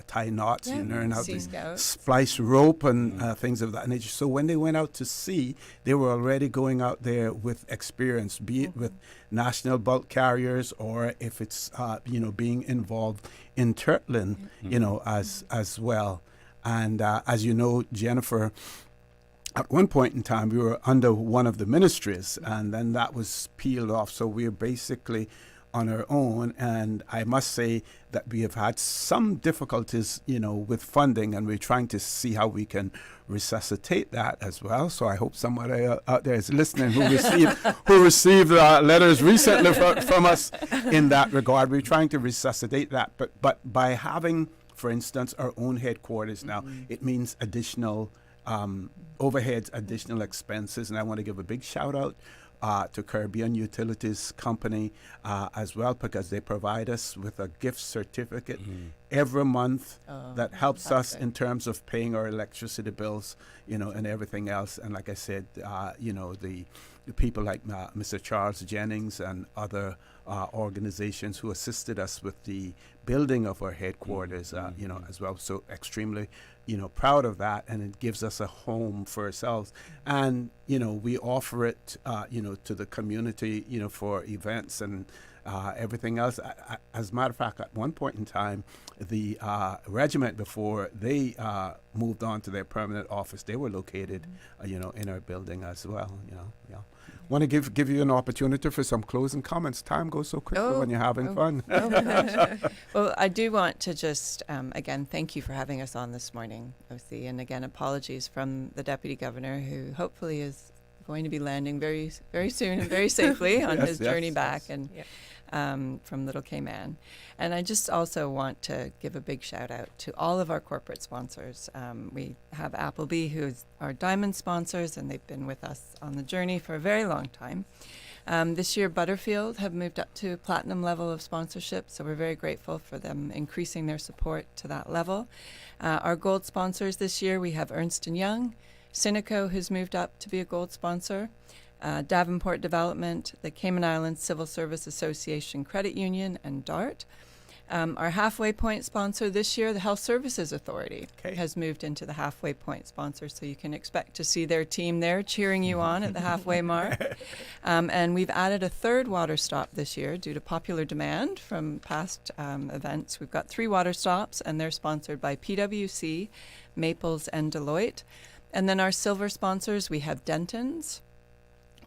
tie knots, you learn how to splice rope and things of that nature. So when they went out to sea, they were already going out there with experience, be it with national bulk carriers, or if it's being involved in turtling, as well. And as you know, Jennifer, at one point in time, we were under one of the ministries, and then that was peeled off. So we're basically on our own, and I must say that we have had some difficulties, with funding, and we're trying to see how we can resuscitate that as well. So I hope somebody out there is listening who received letters recently from us in that regard. We're trying to resuscitate that, but by having, for instance, our own headquarters now, it means additional overheads, additional expenses, and I want to give a big shout out to Caribbean Utilities Company as well, because they provide us with a gift certificate every month that helps us in terms of paying our electricity bills, and everything else. And like I said, the people like Mr. Charles Jennings and other organizations who assisted us with the building of our headquarters, as well. So extremely, proud of that, and it gives us a home for ourselves. And, we offer it, to the community, for events and everything else. As a matter of fact, at one point in time, the regiment, before they moved on to their permanent office, they were located, in our building as well, yeah. Want to give you an opportunity for some closing comments. Time goes so quickly when you're having fun. Well, I do want to just, again, thank you for having us on this morning, OC. And again, apologies from the Deputy Governor, who hopefully is going to be landing very, very soon and very safely on his journey back from Little Cayman. And I just also want to give a big shout out to all of our corporate sponsors. We have Appleby, who's our diamond sponsors, and they've been with us on the journey for a very long time. This year, Butterfield have moved up to platinum level of sponsorship, so we're very grateful for them increasing their support to that level. Our gold sponsors this year, we have Ernst & Young, Cineco, who's moved up to be a gold sponsor, Davenport Development, the Cayman Islands Civil Service Association Credit Union, and DART. Our halfway point sponsor this year, the Health Services Authority, has moved into the halfway point sponsor, so you can expect to see their team there cheering you on at the halfway mark. And we've added a third water stop this year due to popular demand from past events. We've got 3 water stops, and they're sponsored by PwC, Maples, and Deloitte. And then our silver sponsors, we have Denton's,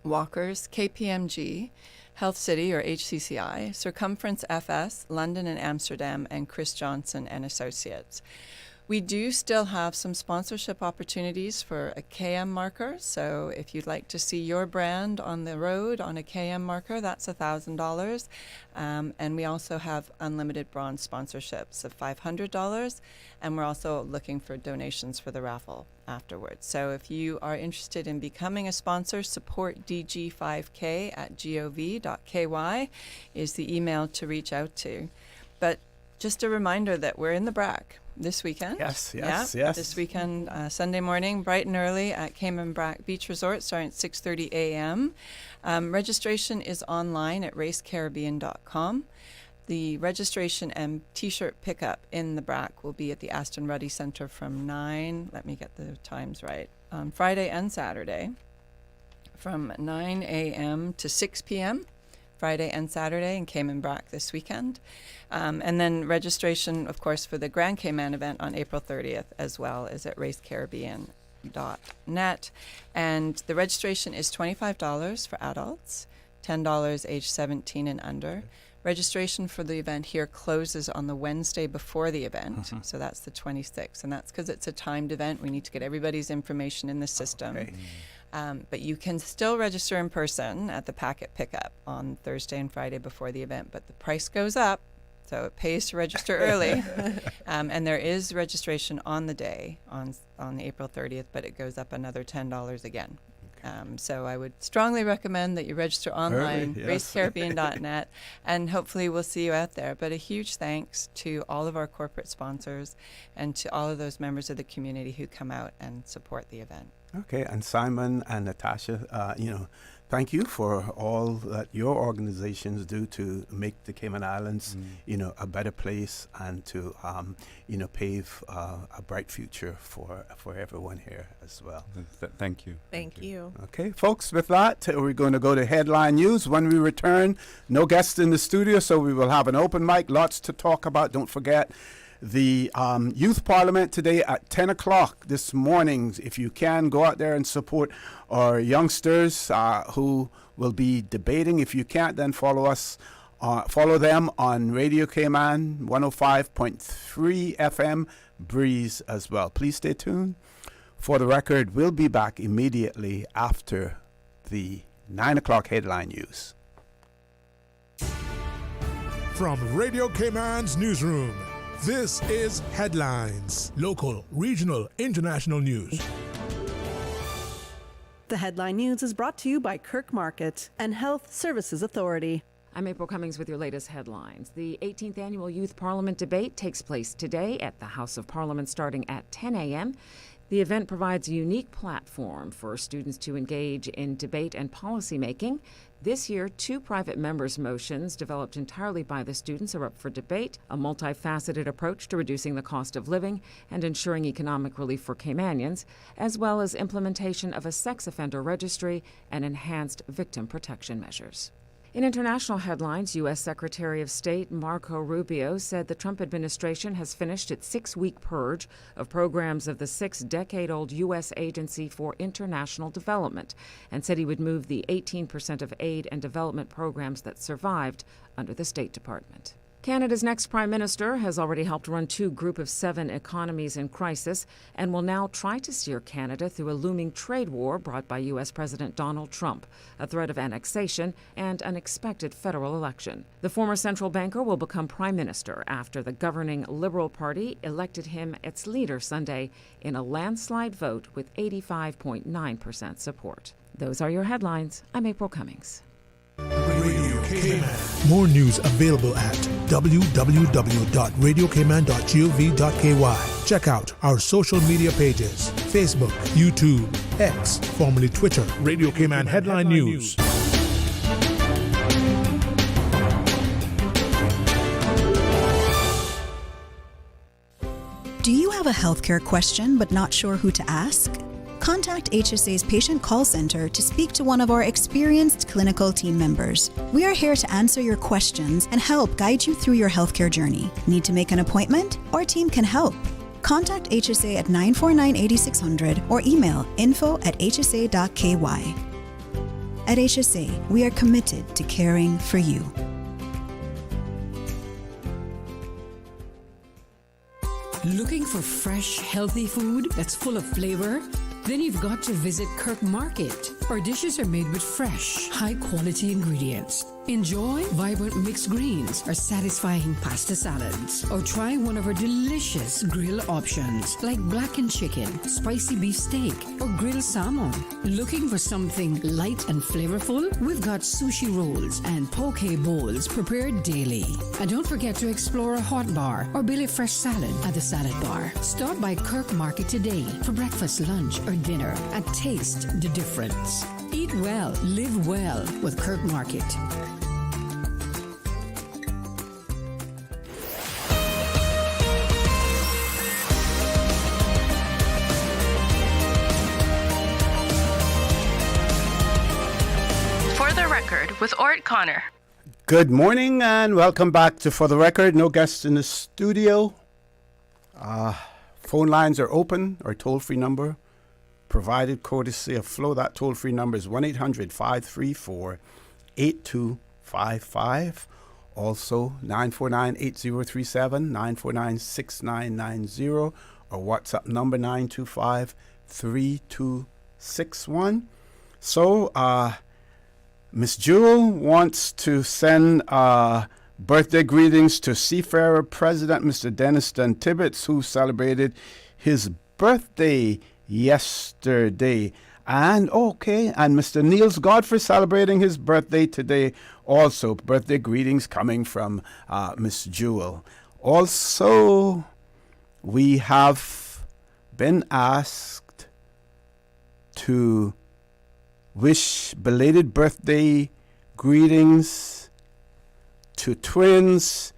Walker's, KPMG, Health City or HCCI, Circumference FS, London and Amsterdam, and Chris Johnson and Associates. We do still have some sponsorship opportunities for a KM marker. So if you'd like to see your brand on the road on a KM marker, that's $1,000. And we also have unlimited bronze sponsorships of $500. And we're also looking for donations for the raffle afterwards. So if you are interested in becoming a sponsor, support dg5k@gov.ky is the email to reach out to. But just a reminder that we're in the BRAC this weekend. Yes. This weekend, Sunday morning, bright and early at Cayman Brac Beach Resort, starting at 6:30 a.m. Registration is online at racecaribbean.com. The registration and T-shirt pickup in the BRAC will be at the Aston Ruddy Center from 9, let me get the times right, on Friday and Saturday, from 9 a.m. to 6 p.m., Friday and Saturday in Cayman Brac this weekend. And then registration, of course, for the Grand Cayman event on April 30th as well is at Race Caribbean caymanilans.net. And the registration is $25 for adults, $10 age 17 and under. Registration for the event here closes on the Wednesday before the event, so that's the 26th, and that's because it's a timed event. We need to get everybody's information in the system. Okay. But you can still register in person at the packet pickup on Thursday and Friday before the event, but the price goes up, so it pays to register early. And there is registration on the day, on April 30th, but it goes up another $10 again. So I would strongly recommend that you register online, racecaribbean.net, and hopefully we'll see you out there. But a huge thanks to all of our corporate sponsors and to all of those members of the community who come out and support the event. Okay, and Simon and Natasha, thank you for all that your organizations do to make the Cayman Islands, a better place and to, pave a bright future for everyone here as well. Thank you. Thank you. Okay, folks, with that, we're going to go to headline news. When we return, no guests in the studio, so we will have an open mic, lots to talk about. Don't forget the Youth Parliament today at 10 o'clock this morning. If you can, go out there and support our youngsters who will be debating. If you can't, then follow them on Radio Cayman 105.3 FM Breeze as well. Please stay tuned. For the record, we'll be back immediately after the 9 o'clock headline news. From Radio Cayman's newsroom, this is Headlines. Local, regional, international news. The Headline News is brought to you by Kirk Market and Health Services Authority. I'm April Cummings with your latest headlines. The 18th Annual Youth Parliament debate takes place today at the House of Parliament starting at 10 a.m. The event provides a unique platform for students to engage in debate and policy making. This year, 2 private members' motions developed entirely by the students are up for debate: a multifaceted approach to reducing the cost of living and ensuring economic relief for Caymanians, as well as implementation of a sex offender registry and enhanced victim protection measures. In international headlines, U.S. Secretary of State Marco Rubio said the Trump administration has finished its 6-week purge of programs of the 6-decade-old U.S. Agency for International Development, and said he would move the 18% of aid and development programs that survived under the State Department. Canada's next Prime Minister has already helped run 2 Group of 7 economies in crisis and will now try to steer Canada through a looming trade war brought by U.S. President Donald Trump, a threat of annexation, and an expected federal election. The former central banker will become Prime Minister after the governing Liberal Party elected him its leader Sunday in a landslide vote with 85.9% support. Those are your headlines. I'm April Cummings. Radio Cayman. More news available at www.radiocayman.gov.ky. Check out our social media pages: Facebook, YouTube, X, formerly Twitter. Radio Cayman Headline News. Do you have a healthcare question but not sure who to ask? Contact HSA's Patient Call Center to speak to one of our experienced clinical team members. We are here to answer your questions and help guide you through your healthcare journey. Need to make an appointment? Our team can help. Contact HSA at 949-8600 or email info@hsa.ky. At HSA, we are committed to caring for you. Looking for fresh, healthy food that's full of flavor? Then you've got to visit Kirk Market. Our dishes are made with fresh, high-quality ingredients. Enjoy vibrant mixed greens or satisfying pasta salads. Or try one of our delicious grill options like blackened chicken, spicy beef steak, or grilled salmon. Looking for something light and flavorful? We've got sushi rolls and poke bowls prepared daily. And don't forget to explore a hot bar or Billy Fresh salad at the salad bar. Stop by Kirk Market today for breakfast, lunch, or dinner and taste the difference. Eat well, live well with Kirk Market. For the Record with Orrett Connor. Good morning and welcome back to For the Record. No guests in the studio. Phone lines are open. Our toll-free number, provided courtesy of Flow. That toll-free number is 1-800-534-8255. Also, 949-8037, 949-6990, or WhatsApp number 925-3261. So, Miss Jewel wants to send birthday greetings to Seafarer President Mr. Denniston Tibbetts, who celebrated his birthday yesterday. And Mr. Niels Godfrey celebrating his birthday today. Also, birthday greetings coming from Miss Jewel. Also, we have been asked to wish belated birthday greetings to twins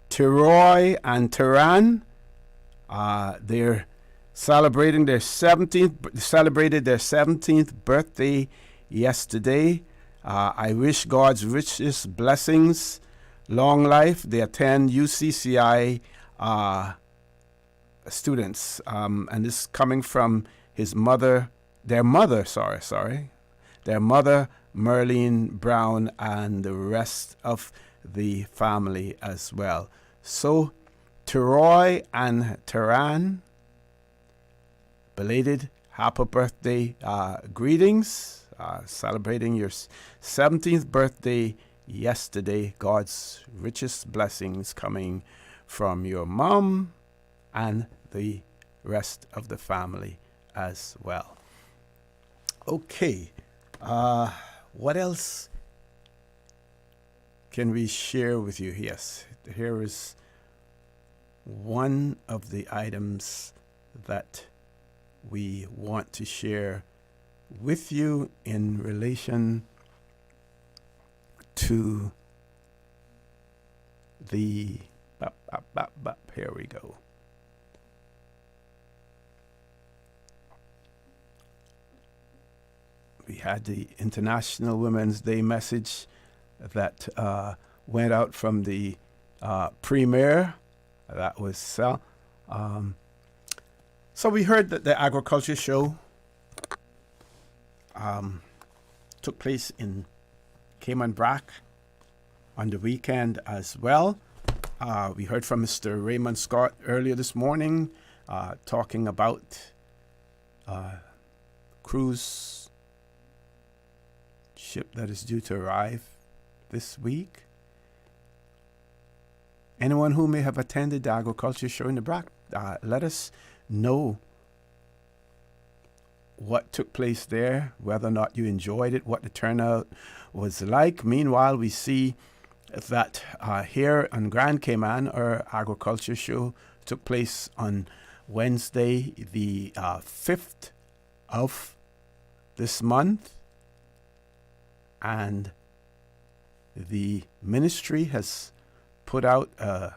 Teroy and Teran. They're celebrated their 17th birthday yesterday. I wish God's richest blessings, long life. They attend UCCI students, and this is coming from their mother, Merlene Brown, and the rest of the family as well. So, Teroy and Teran, belated happy birthday greetings, celebrating your 17th birthday yesterday. God's richest blessings coming from your mom and the rest of the family as well. Okay, what else can we share with you? Yes, here is one of the items that we want to share with you in relation to the here we go. We had the International Women's Day message that went out from the Premier. That was so we heard that the agriculture show took place in Cayman Brac on the weekend as well. We heard from Mr. Raymond Scott earlier this morning talking about cruise ship that is due to arrive this week. Anyone who may have attended the agriculture show in the Brac, let us know what took place there, whether or not you enjoyed it, what the turnout was like. Meanwhile, we see that here on Grand Cayman, our agriculture show took place on Wednesday, the 5th of this month, and the ministry has put out a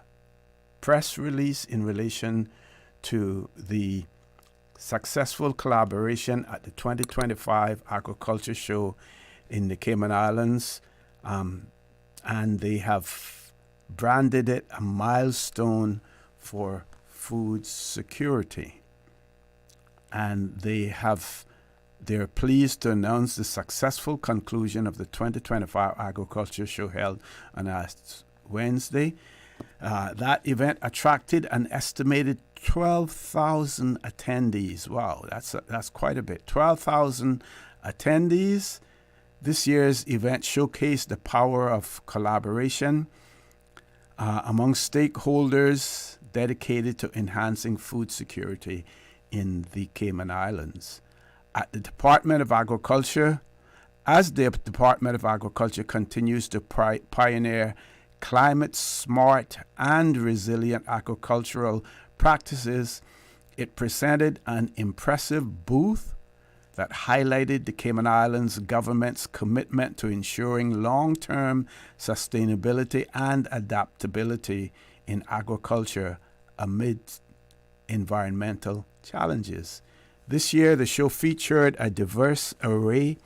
press release in relation to the successful collaboration at the 2025 Agriculture Show in the Cayman Islands, and they have branded it a milestone for food security. And they're pleased to announce the successful conclusion of the 2025 Agriculture Show held on last Wednesday. That event attracted an estimated 12,000 attendees. Wow, that's quite a bit. 12,000 attendees. This year's event showcased the power of collaboration among stakeholders dedicated to enhancing food security in the Cayman Islands. At the Department of Agriculture, as the Department of Agriculture continues to pioneer climate-smart and resilient agricultural practices, it presented an impressive booth that highlighted the Cayman Islands government's commitment to ensuring long-term sustainability and adaptability in agriculture amid environmental challenges. This year, the show featured a diverse array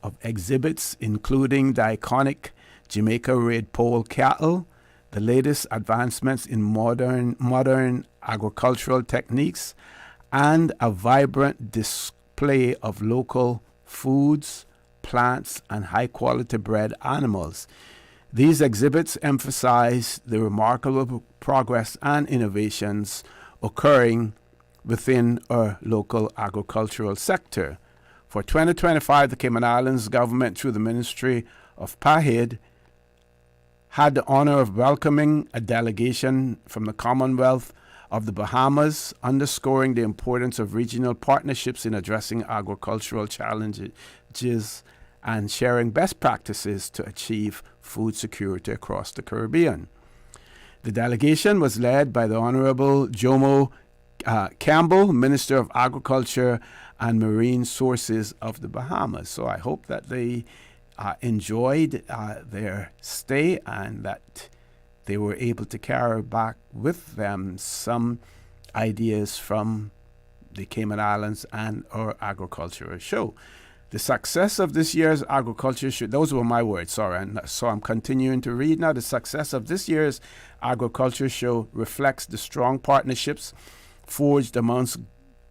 of exhibits, including the iconic Jamaica Red Pole cattle, the latest advancements in modern agricultural techniques, and a vibrant display of local foods, plants, and high-quality bred animals. These exhibits emphasize the remarkable progress and innovations occurring within our local agricultural sector. For 2025, the Cayman Islands government, through the Ministry of PAHID, had the honor of welcoming a delegation from the Commonwealth of the Bahamas, underscoring the importance of regional partnerships in addressing agricultural challenges and sharing best practices to achieve food security across the Caribbean. The delegation was led by the Honorable Jomo Campbell, Minister of Agriculture and Marine Sources of the Bahamas. So I hope that they enjoyed their stay and that they were able to carry back with them some ideas from the Cayman Islands and our agricultural show. The success of this year's agriculture show, those were my words, sorry, and so I'm continuing to read now. The success of this year's agriculture show reflects the strong partnerships forged amongst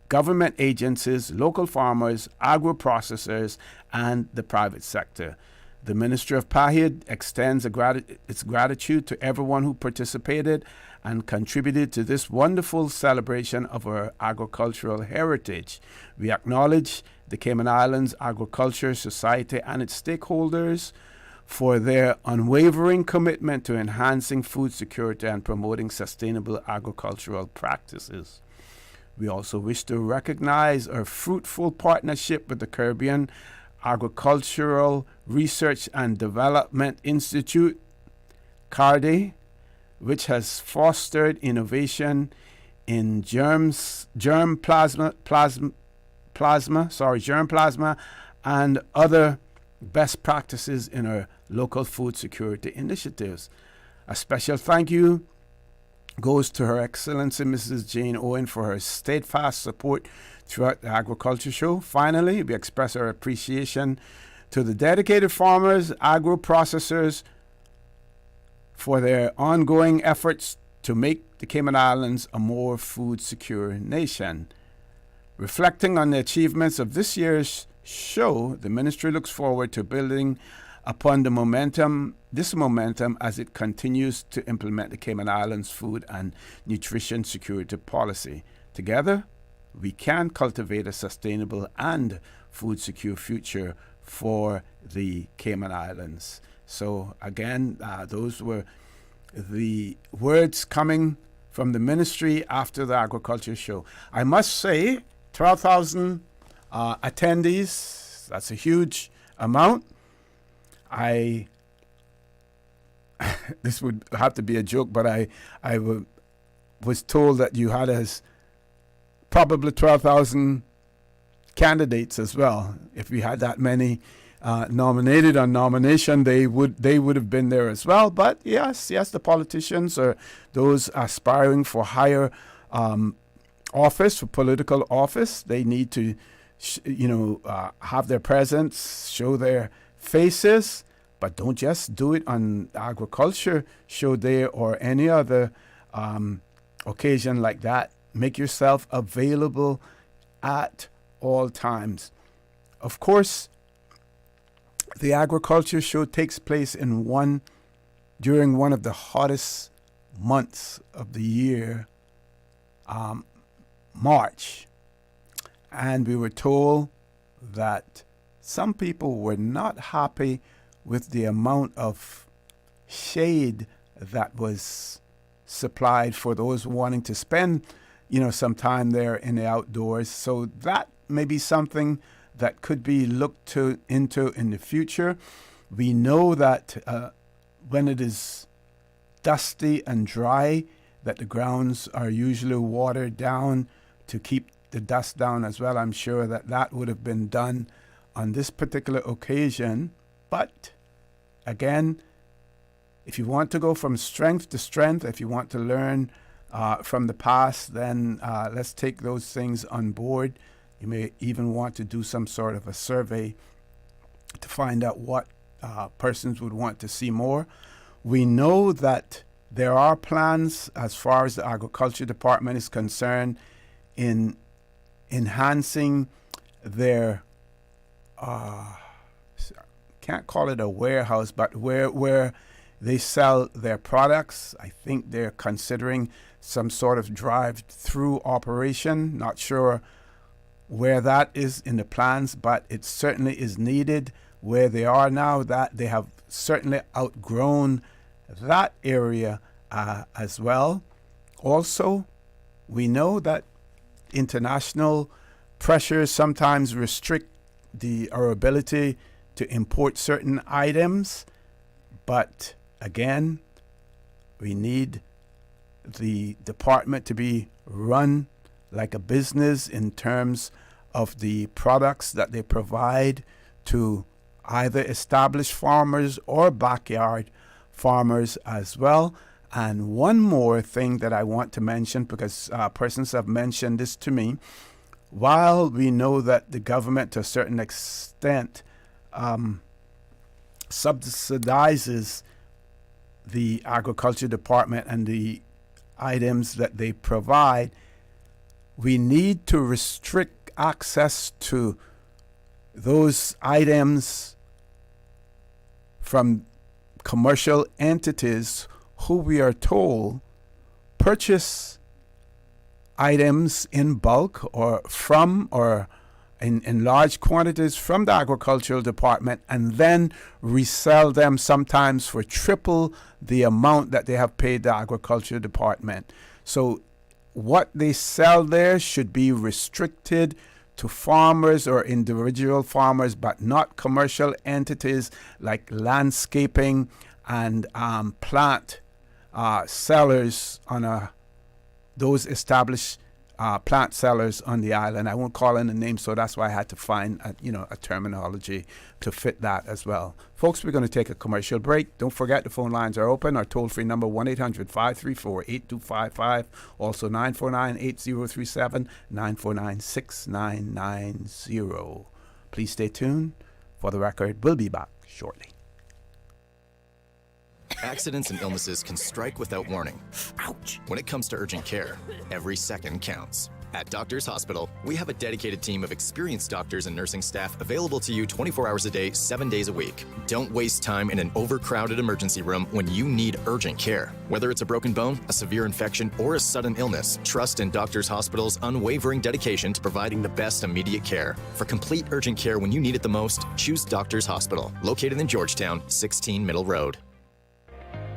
government agencies, local farmers, agro-processors, and the private sector. The Ministry of PAHID extends its gratitude to everyone who participated and contributed to this wonderful celebration of our agricultural heritage. We acknowledge the Cayman Islands Agriculture Society and its stakeholders for their unwavering commitment to enhancing food security and promoting sustainable agricultural practices. We also wish to recognize our fruitful partnership with the Caribbean Agricultural Research and Development Institute, CARDE, which has fostered innovation in germ plasma, and other best practices in our local food security initiatives. A special thank you goes to Her Excellency Mrs. Jane Owen for her steadfast support throughout the agriculture show. Finally, we express our appreciation to the dedicated farmers, agro-processors for their ongoing efforts to make the Cayman Islands a more food secure nation. Reflecting on the achievements of this year's show, the ministry looks forward to building upon this momentum as it continues to implement the Cayman Islands food and nutrition security policy. Together, we can cultivate a sustainable and food secure future for the Cayman Islands. So again, those were the words coming from the ministry after the agriculture show. I must say, 12,000 attendees, that's a huge amount. This would have to be a joke, but I was told that you had as probably 12,000 candidates as well. If we had that many nominated on nomination, they would have been there as well. But yes, the politicians or those aspiring for higher office, for political office, they need to, have their presence, show their faces, but don't just do it on agriculture show day or any other occasion like that. Make yourself available at all times. Of course, the agriculture show takes place during one of the hottest months of the year, March. And we were told that some people were not happy with the amount of shade that was supplied for those wanting to spend, some time there in the outdoors. So that may be something that could be looked into in the future. We know that when it is dusty and dry, that the grounds are usually watered down to keep the dust down as well. I'm sure that would have been done on this particular occasion. But again, if you want to go from strength to strength, if you want to learn from the past, then let's take those things on board. You may even want to do some sort of a survey to find out what persons would want to see more. We know that there are plans as far as the agriculture department is concerned in enhancing their can't call it a warehouse, but where they sell their products. I think they're considering some sort of drive-through operation. Not sure where that is in the plans, but it certainly is needed where they are now. That they have certainly outgrown that area as well. Also, we know that international pressures sometimes restrict our ability to import certain items, but again, we need the department to be run like a business in terms of the products that they provide to either established farmers or backyard farmers as well. And one more thing that I want to mention, because persons have mentioned this to me, while we know that the government to a certain extent subsidizes the agriculture department and the items that they provide, we need to restrict access to those items from commercial entities who we are told purchase items in bulk or from or in large quantities from the agricultural department and then resell them sometimes for triple the amount that they have paid the agriculture department. So what they sell there should be restricted to farmers or individual farmers, but not commercial entities like landscaping and plant sellers on those established plant sellers on the island. I won't call in a name, so that's why I had to find a terminology to fit that as well. Folks, we're going to take a commercial break. Don't forget the phone lines are open. Our toll-free number 1-800-534-8255. Also 949-8037, 949-6990. Please stay tuned. For the record, we'll be back shortly. Accidents and illnesses can strike without warning. Ouch! When it comes to urgent care, every second counts. At Doctors Hospital, we have a dedicated team of experienced doctors and nursing staff available to you 24 hours a day, 7 days a week. Don't waste time in an overcrowded emergency room when you need urgent care. Whether it's a broken bone, a severe infection, or a sudden illness, trust in Doctors Hospital's unwavering dedication to providing the best immediate care. For complete urgent care when you need it the most, choose Doctors Hospital, located in Georgetown, 16 Middle Road.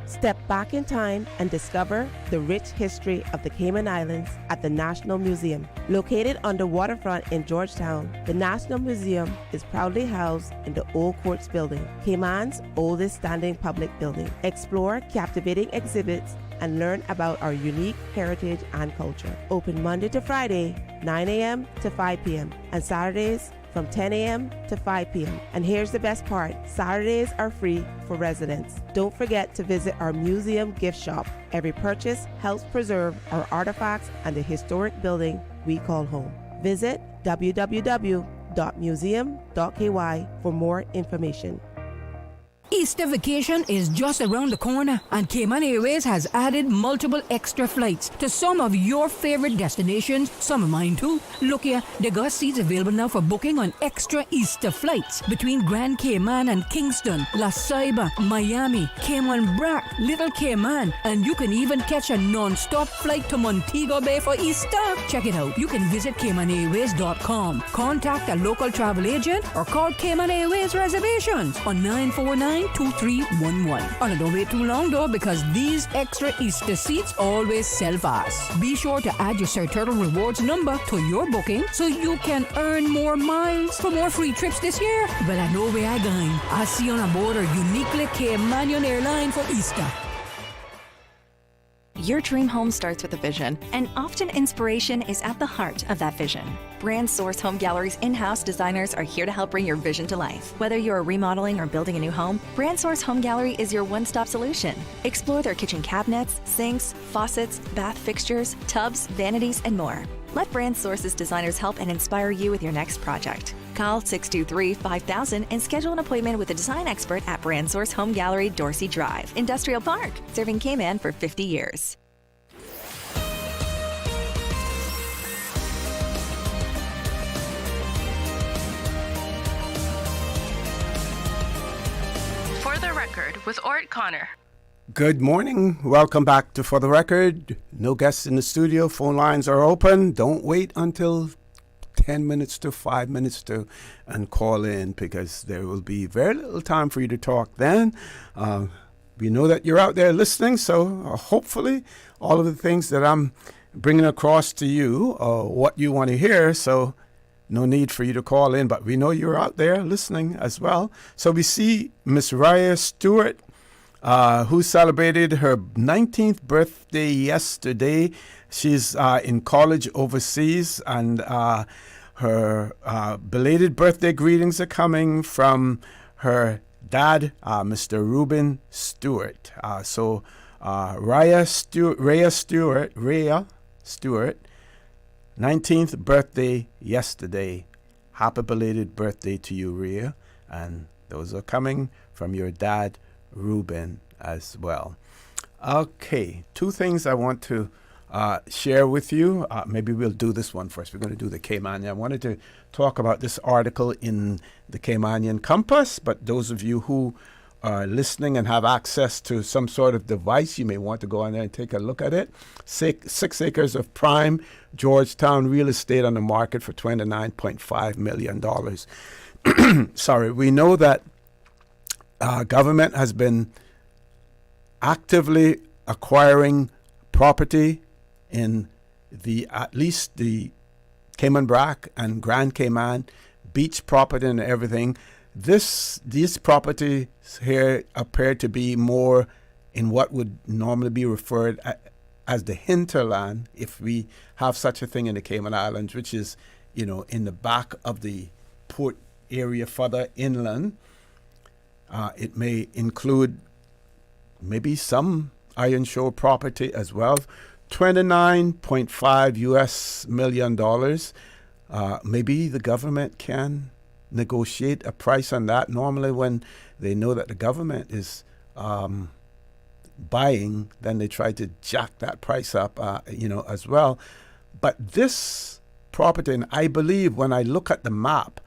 Step back in time and discover the rich history of the Cayman Islands at the National Museum. Located on the waterfront in Georgetown, the National Museum is proudly housed in the Old Courts Building, Cayman's oldest standing public building. Explore captivating exhibits and learn about our unique heritage and culture. Open Monday to Friday, 9 a.m. to 5 p.m. and Saturdays from 10 a.m. to 5 p.m. And here's the best part, Saturdays are free for residents. Don't forget to visit our museum gift shop. Every purchase helps preserve our artifacts and the historic building we call home. Visit www.museum.ky for more information. Easter vacation is just around the corner, and Cayman Airways has added multiple extra flights to some of your favorite destinations, some of mine too. Look here, they got seats available now for booking on extra Easter flights between Grand Cayman and Kingston, La Ceiba, Miami, Cayman Brac, Little Cayman, and you can even catch a non-stop flight to Montego Bay for Easter. Check it out. You can visit CaymanAirways.com, contact a local travel agent, or call Cayman Airways Reservations on 949-2311. And don't wait too long though, because these extra Easter seats always sell fast. Be sure to add your Sir Turtle Rewards number to your booking so you can earn more miles for more free trips this year. Well, I know where I'm going. I'll see you on board a uniquely Caymanian airline for Easter. Your dream home starts with a vision, and often inspiration is at the heart of that vision. Brand Source Home Gallery's in-house designers are here to help bring your vision to life. Whether you're remodeling or building a new home, Brand Source Home Gallery is your one-stop solution. Explore their kitchen cabinets, sinks, faucets, bath fixtures, tubs, vanities, and more. Let Brand Source's designers help and inspire you with your next project. Call 623-5000 and schedule an appointment with a design expert at Brand Source Home Gallery, Dorsey Drive, Industrial Park, serving Cayman for 50 years. For the Record with Orrett Connor. Good morning. Welcome back to For the Record. No guests in the studio. Phone lines are open. Don't wait until 10 minutes to 5 minutes to and call in, because there will be very little time for you to talk then. We know that you're out there listening, so hopefully all of the things that I'm bringing across to you are what you want to hear, so no need for you to call in, but we know you're out there listening as well. So we see Miss Raya Stewart, who celebrated her 19th birthday yesterday. She's in college overseas, and her belated birthday greetings are coming from her dad, Mr. Reuben Stewart. So Raya Stewart, 19th birthday yesterday. Happy belated birthday to you, Rhea. And those are coming from your dad, Reuben, as well. Okay, two things I want to share with you. Maybe we'll do this one first. We're going to do the Caymanian. I wanted to talk about this article in the Caymanian Compass, but those of you who are listening and have access to some sort of device, you may want to go on there and take a look at it. 6 acres of prime Georgetown real estate on the market for $29.5 million. Sorry, we know that government has been actively acquiring property in at least the Cayman Brac and Grand Cayman, beach property and everything. These properties here appear to be more in what would normally be referred as the hinterland, if we have such a thing in the Cayman Islands, which is, in the back of the port area further inland. It may include maybe some Iron Shore property as well. $29.5 million. Maybe the government can negotiate a price on that. Normally when they know that the government is buying, then they try to jack that price up, as well. But this property, and I believe when I look at the map,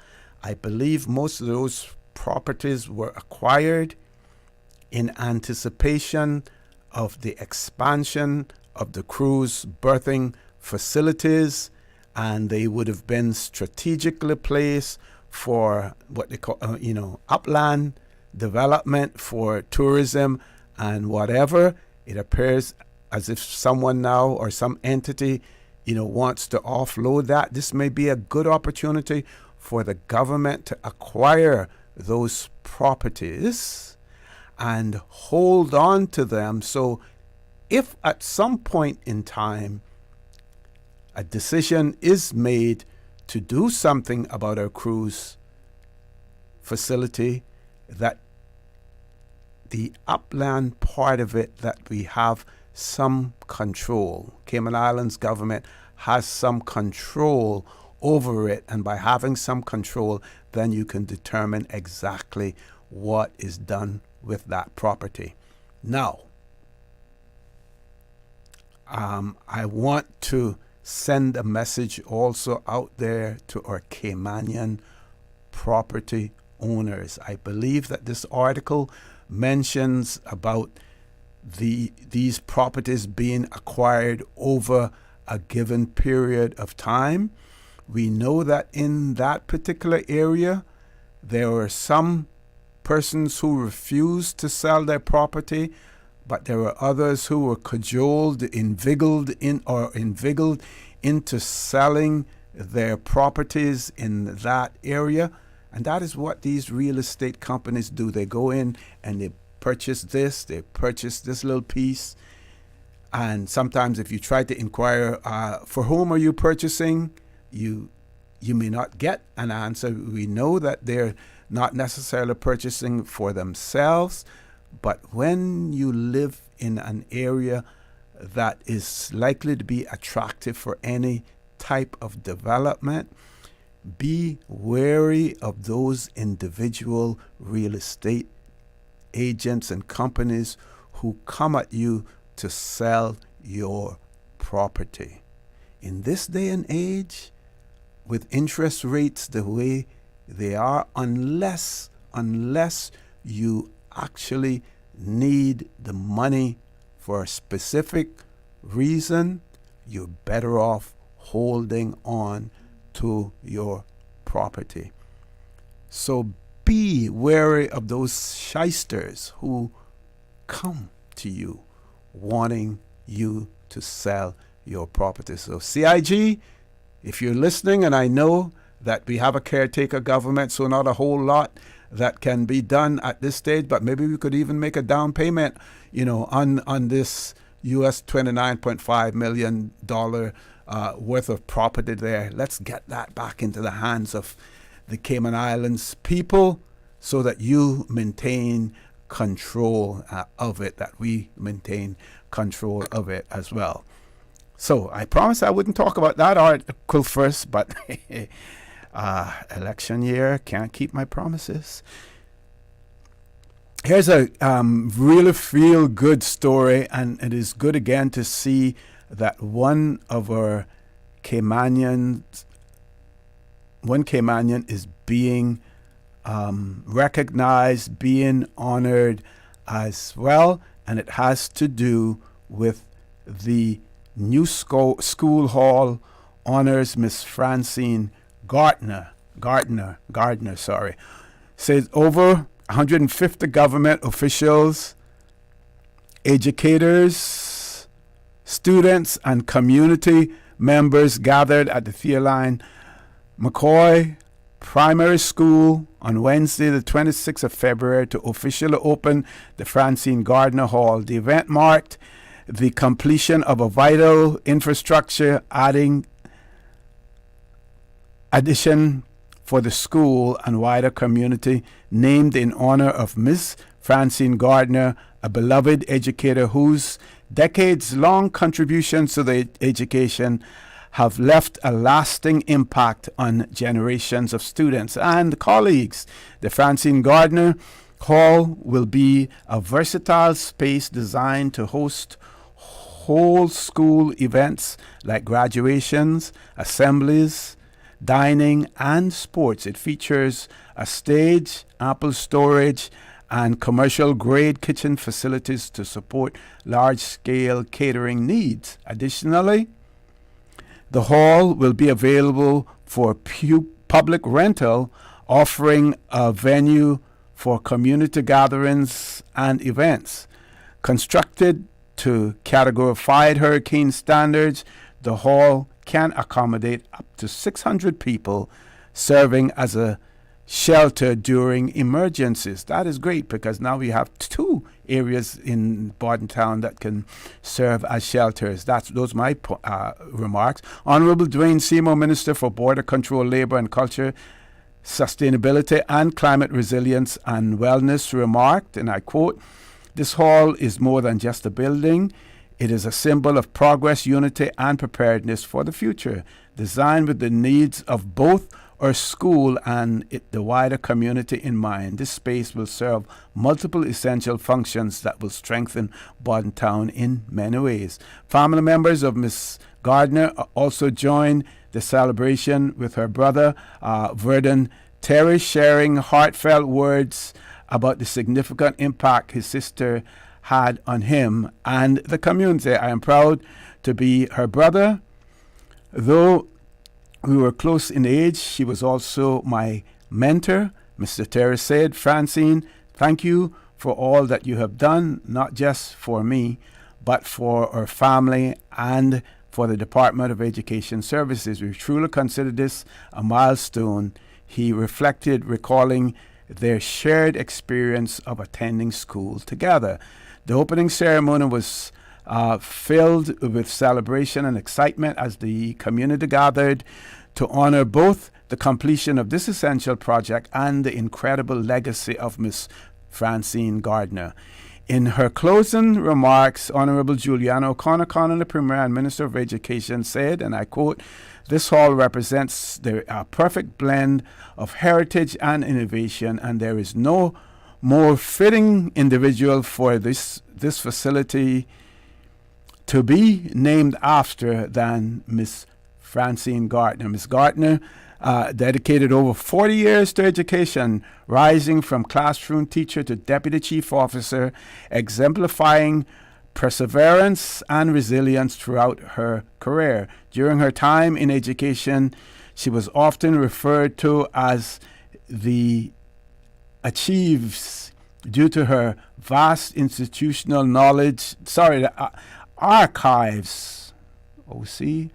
I believe most of those properties were acquired in anticipation of the expansion of the cruise berthing facilities, and they would have been strategically placed for what they call, upland development for tourism and whatever. It appears as if someone now or some entity, wants to offload that. This may be a good opportunity for the government to acquire those properties and hold on to them. So if at some point in time a decision is made to do something about our cruise facility, that the upland part of it, that we have some control. Cayman Islands government has some control over it, and by having some control, then you can determine exactly what is done with that property. Now, I want to send a message also out there to our Caymanian property owners. I believe that this article mentions about these properties being acquired over a given period of time. We know that in that particular area, there were some persons who refused to sell their property, but there were others who were cajoled, inveigled into selling their properties in that area. And that is what these real estate companies do. They go in and they purchase this little piece. And sometimes if you try to inquire, for whom are you purchasing, you may not get an answer. We know that they're not necessarily purchasing for themselves, but when you live in an area that is likely to be attractive for any type of development, be wary of those individual real estate agents and companies who come at you to sell your property. In this day and age, with interest rates the way they are, unless you actually need the money for a specific reason, you're better off holding on to your property. So be wary of those shysters who come to you wanting you to sell your property. So CIG, if you're listening, and I know that we have a caretaker government, so not a whole lot that can be done at this stage, but maybe we could even make a down payment, on this US $29.5 million worth of property there. Let's get that back into the hands of the Cayman Islands people so that you maintain control of it, that we maintain control of it as well. So I promised I wouldn't talk about that article first, but election year, can't keep my promises. Here's a really feel-good story, and it is good again to see that one Caymanian is being recognized, being honored as well, and it has to do with the new school hall honors Miss Francine Gardner, says over 150 government officials, educators, students, and community members gathered at the Theoline McCoy Primary School on Wednesday, the 26th of February, to officially open the Francine Gardner Hall. The event marked the completion of a vital infrastructure addition for the school and wider community, named in honor of Miss Francine Gardner, a beloved educator whose decades-long contributions to the education have left a lasting impact on generations of students and colleagues. The Francine Gardner Hall will be a versatile space designed to host whole school events like graduations, assemblies, dining, and sports. It features a stage, ample storage, and commercial-grade kitchen facilities to support large-scale catering needs. Additionally, the hall will be available for public rental, offering a venue for community gatherings and events. Constructed to Category 5 hurricane standards, the hall can accommodate up to 600 people, serving as a shelter during emergencies. That is great, because now we have 2 areas in Bordentown that can serve as shelters. Those are my remarks. Honorable Dwayne Seymour, Minister for Border Control, Labor and Culture, Sustainability and Climate Resilience and Wellness, remarked, and I quote, "This hall is more than just a building. It is a symbol of progress, unity, and preparedness for the future. Designed with the needs of both our school and the wider community in mind, this space will serve multiple essential functions that will strengthen Bordentown in many ways." Family members of Miss Gardner also joined the celebration with her brother, Verdon Terry, sharing heartfelt words about the significant impact his sister had on him and the community. "I am proud to be her brother. Though we were close in age, she was also my mentor," Mr. Terry said. "Francine, thank you for all that you have done, not just for me, but for our family and for the Department of Education Services. We truly consider this a milestone," he reflected, recalling their shared experience of attending school together. The opening ceremony was filled with celebration and excitement as the community gathered to honor both the completion of this essential project and the incredible legacy of Miss Francine Gardner. In her closing remarks, Honorable Juliana O'Connor, Connolly Premier and Minister of Education, said, and I quote, "This hall represents the perfect blend of heritage and innovation, and there is no more fitting individual for this facility to be named after than Miss Francine Gardner." Miss Gardner dedicated over 40 years to education, rising from classroom teacher to deputy chief officer, exemplifying perseverance and resilience throughout her career. During her time in education, she was often referred to as the Achieves due to her vast institutional knowledge. Archives. OC.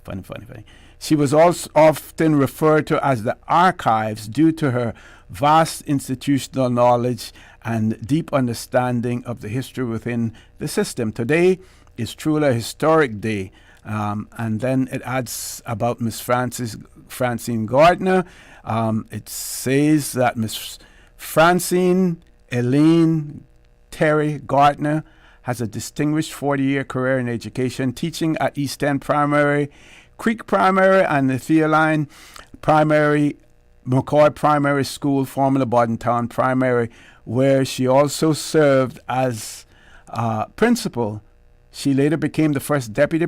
Funny. She was also often referred to as the Archives due to her vast institutional knowledge and deep understanding of the history within the system. Today is truly a historic day. And then it adds about Miss Francine Gardner. It says that Miss Francine Elaine Terry Gardner has a distinguished 40-year career in education, teaching at East End Primary, Creek Primary, and the Theoline Primary, McCoy Primary School, formerly Bordentown Primary, where she also served as principal. She later became the first deputy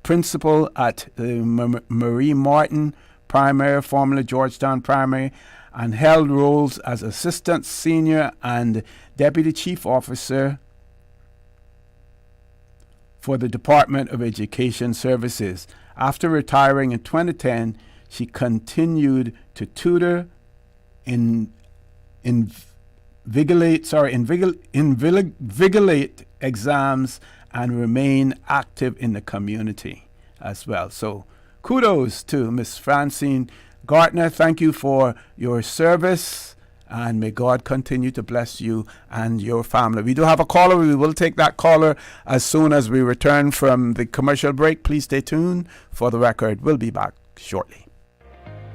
principal at the Marie Martin Primary, formerly Georgetown Primary, and held roles as assistant senior and deputy chief officer for the Department of Education Services. After retiring in 2010, she continued to tutor, invigilate exams, and remain active in the community as well. So kudos to Miss Francine Gardner. Thank you for your service, and may God continue to bless you and your family. We do have a caller. We will take that caller as soon as we return from the commercial break. Please stay tuned. For the record, we'll be back shortly.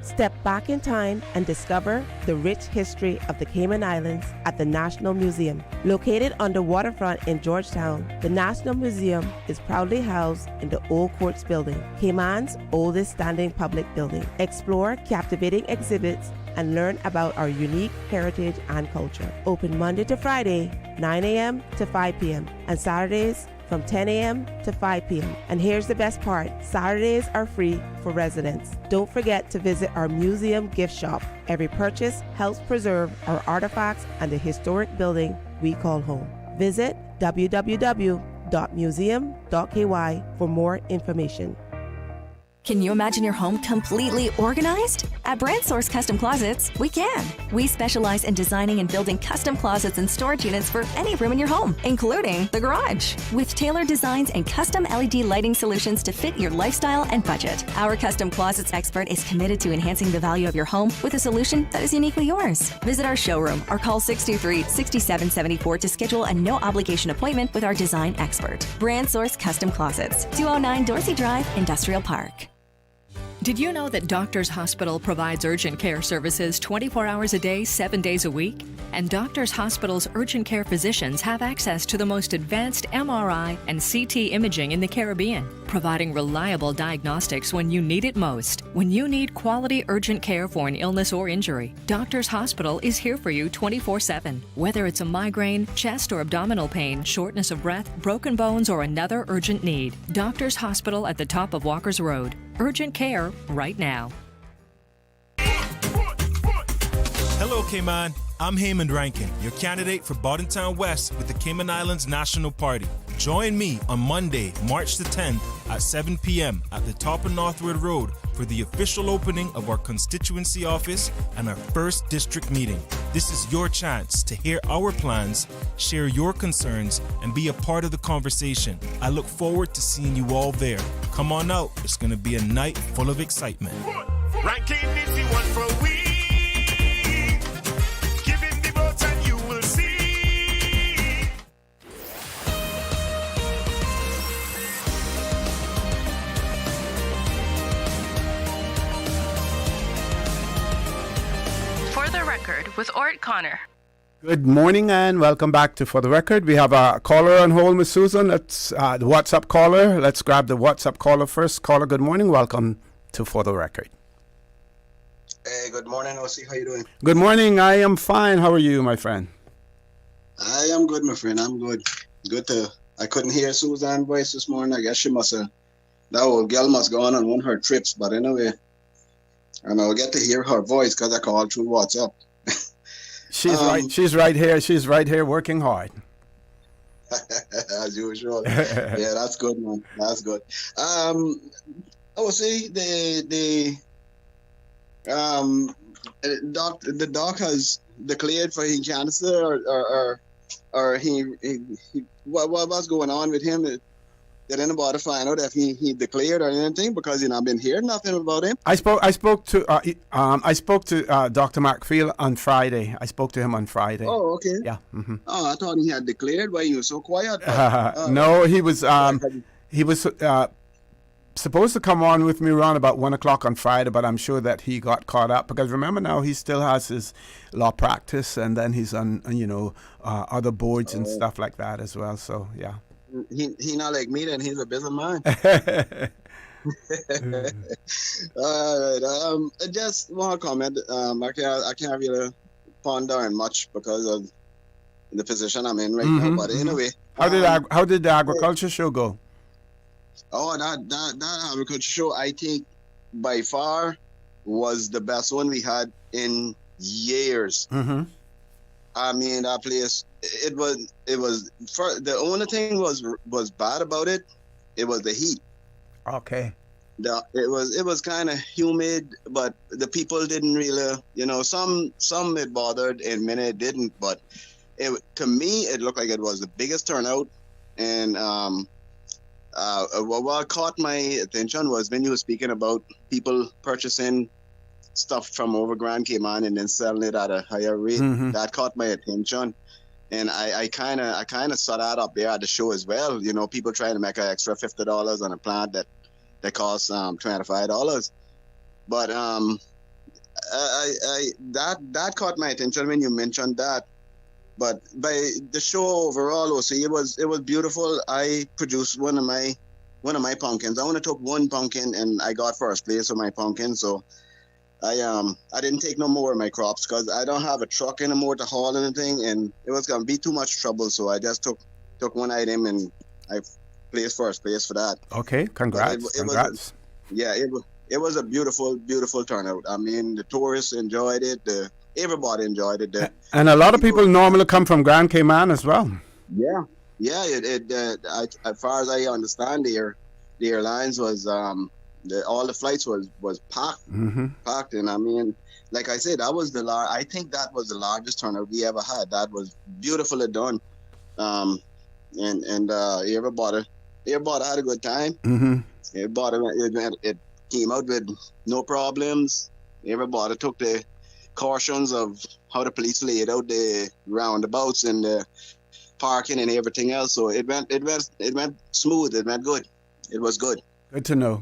Step back in time and discover the rich history of the Cayman Islands at the National Museum. Located on the waterfront in Georgetown, the National Museum is proudly housed in the Old Courts building, Cayman's oldest standing public building. Explore captivating exhibits and learn about our unique heritage and culture. Open Monday to Friday, 9 a.m. to 5 p.m. and Saturdays from 10 a.m. to 5 p.m. And here's the best part, Saturdays are free for residents. Don't forget to visit our museum gift shop. Every purchase helps preserve our artifacts and the historic building we call home. Visit www.museum.ky for more information. Can you imagine your home completely organized? At Brand Source Custom Closets, we can. We specialize in designing and building custom closets and storage units for any room in your home, including the garage. With tailored designs and custom LED lighting solutions to fit your lifestyle and budget, our custom closets expert is committed to enhancing the value of your home with a solution that is uniquely yours. Visit our showroom or call 623-6774 to schedule a no-obligation appointment with our design expert. Brand Source Custom Closets, 209 Dorsey Drive, Industrial Park. Did you know that Doctors Hospital provides urgent care services 24 hours a day, 7 days a week? And Doctors Hospital's urgent care physicians have access to the most advanced MRI and CT imaging in the Caribbean, providing reliable diagnostics when you need it most. When you need quality urgent care for an illness or injury, Doctors Hospital is here for you 24/7. Whether it's a migraine, chest or abdominal pain, shortness of breath, broken bones, or another urgent need, Doctors Hospital at the top of Walker's Road. Urgent care right now. Hello, Cayman. I'm Heyman Rankin, your candidate for Bordentown West with the Cayman Islands National Party. Join me on Monday, March the 10th at 7 p.m. at the top of Northwood Road for the official opening of our constituency office and our first district meeting. This is your chance to hear our plans, share your concerns, and be a part of the conversation. I look forward to seeing you all there. Come on out. It's going to be a night full of excitement. Ranking is the one for we. Give him the vote and you will see. For the record, with Orrett Connor. Good morning and welcome back to For the Record. We have a caller on hold, Miss Susan. Let's the WhatsApp caller. Let's grab the WhatsApp caller first. Caller, good morning. Welcome to For the Record. Hey, good morning, OC. How you doing? Good morning. I am fine. How are you, my friend? I am good, my friend. I'm good. I couldn't hear Susan's voice this morning. I guess she must have that old girl must go on one of her trips, but anyway, and I'll get to hear her voice because I called through WhatsApp. She's right. She's right here. She's right here working hard. As usual. Yeah, that's good, man. That's good. See, the doc has declared for his cancer, or he what's going on with him? Did anybody find out if he declared or anything? Because I've been hearing nothing about him. I spoke to Dr. McFeel on Friday. I spoke to him on Friday. Oh, okay. Yeah. Mm-hmm. Oh, I thought he had declared. Why you were so quiet? No, he was supposed to come on with me around about 1 o'clock on Friday, but I'm sure that he got caught up because remember now he still has his law practice, and then he's on other boards and stuff like that as well. So yeah. He not like me, then he's a busy man. All right. I just want to comment. I can't really ponder on much because of the position I'm in right now. But anyway, how did the agriculture show go? Oh, that agriculture show, I think by far was the best one we had in years. Mm-hmm. I mean, that place, it was the only thing was bad about it. It was the heat. Okay. It was kind of humid, but the people didn't really, some it bothered and many it didn't. But to me, it looked like it was the biggest turnout. And what caught my attention was when you were speaking about people purchasing stuff from over Grand Cayman and then selling it at a higher rate. Mm-hmm. That caught my attention, and I kind of saw that up there at the show as well. People trying to make an extra $50 on a plant that costs $25. But that caught my attention when you mentioned that. But by the show overall, it was beautiful. I produced one of my pumpkins. I only took one pumpkin and I got first place with my pumpkin. So I didn't take no more of my crops because I don't have a truck anymore to haul anything, and it was gonna be too much trouble. So I just took one item and I placed first place for that. Okay, congrats. Congrats. It was a beautiful turnout. I mean, the tourists enjoyed it. Everybody enjoyed it. And a lot of people normally come from Grand Cayman as well. Yeah. As far as I understand, the airlines was all the flights was packed, packed, and I mean, like I said, I think that was the largest turnout we ever had. That was beautifully done, and everybody had a good time. Mm-hmm. It came out with no problems. Everybody took the cautions of how the police laid out the roundabouts and the parking and everything else. So it went smooth. It went good. It was good. Good to know.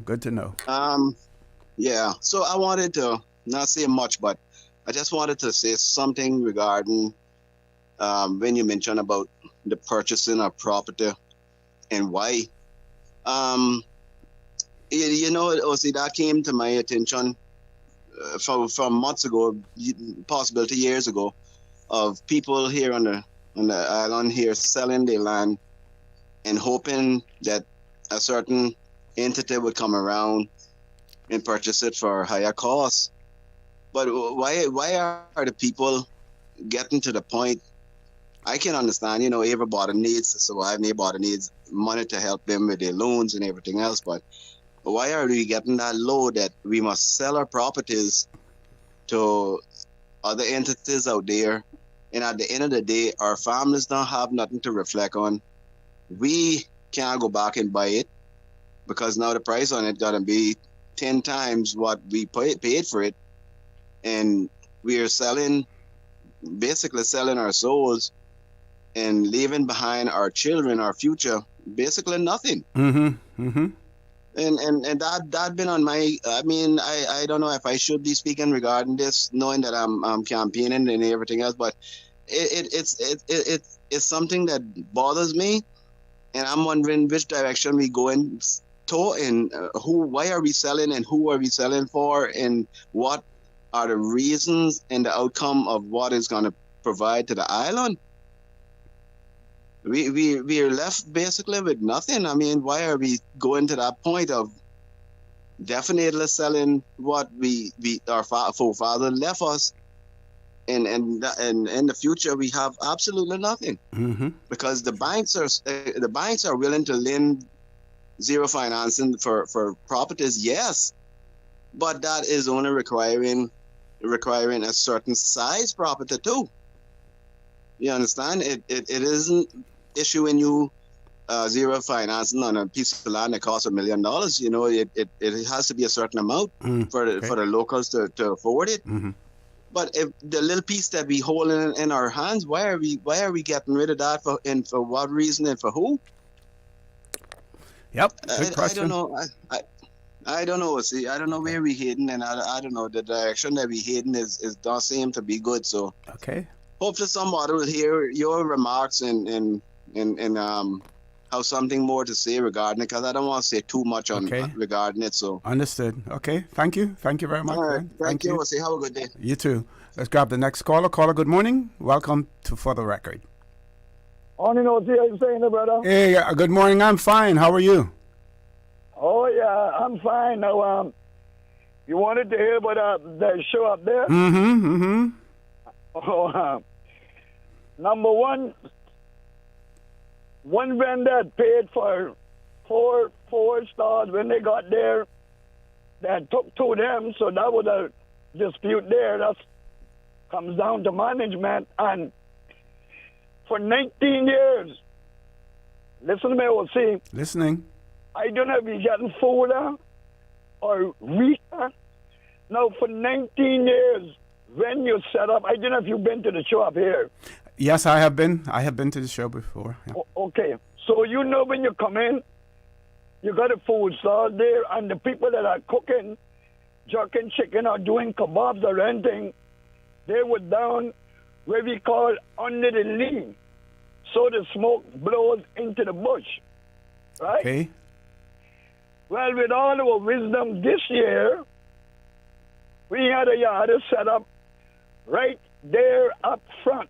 Yeah. So I wanted to not say much, but I just wanted to say something regarding when you mentioned about the purchasing of property and why. That came to my attention from months ago, possibly 2 years ago, of people here on the island here selling their land and hoping that a certain entity would come around and purchase it for higher costs. But why are the people getting to the point? I can understand, everybody needs to survive, and everybody needs money to help them with their loans and everything else, but why are we getting that low that we must sell our properties to other entities out there? And at the end of the day, our families don't have nothing to reflect on. We can't go back and buy it because now the price on it got to be 10 times what we paid for it. And we are basically selling our souls and leaving behind our children, our future, basically nothing. Mm-hmm. Mm-hmm. And that been on my. I mean, I don't know if I should be speaking regarding this, knowing that I'm campaigning and everything else, but it's something that bothers me, and I'm wondering which direction we go in to, and why are we selling, and who are we selling for, and what are the reasons and the outcome of what is going to provide to the island. We are left basically with nothing. I mean, why are we going to that point of definitely selling what our forefather left us. And in the future, we have absolutely nothing because the banks are willing to lend zero financing for properties, yes, but that is only requiring a certain size property too. You understand? It isn't issuing you zero financing on a piece of land that costs $1 million. You know, it has to be a certain amount for the locals to afford it. But if the little piece that we hold in our hands, why are we getting rid of that for what reason and for who? Yep, good question. I don't know. I don't know. See, I don't know where we're heading, and I don't know. The direction that we're heading is don't seem to be good. So okay. Hopefully somebody will hear your remarks and have something more to say regarding it, because I don't want to say too much regarding it. So understood. Okay, thank you very much. All right. Thank you. We'll say have a good day. You too. Let's grab the next caller. Caller, good morning. Welcome to For the Record. Only know what you're saying, brother. Hey, good morning. I'm fine. How are you? Oh yeah, I'm fine. Now, you wanted to hear about the show up there? Oh, number one vendor paid for four stars when they got there. That took to them, so that was a dispute there. That comes down to management. And for 19 years, listen to me, OC. Listening. I don't know if you're getting fuller or weaker. Now, for 19 years, when you set up, I don't know if you've been to the show up here. Yes, I have been. I have been to the show before. Yeah. Okay. So you know when you come in, you got a food stall there, and the people that are cooking, jerking chicken or doing kebabs or anything, they were down where we call under the lee. So the smoke blows into the bush. Right? Okay. Well, with all our wisdom this year, we had a yard set up right there up front.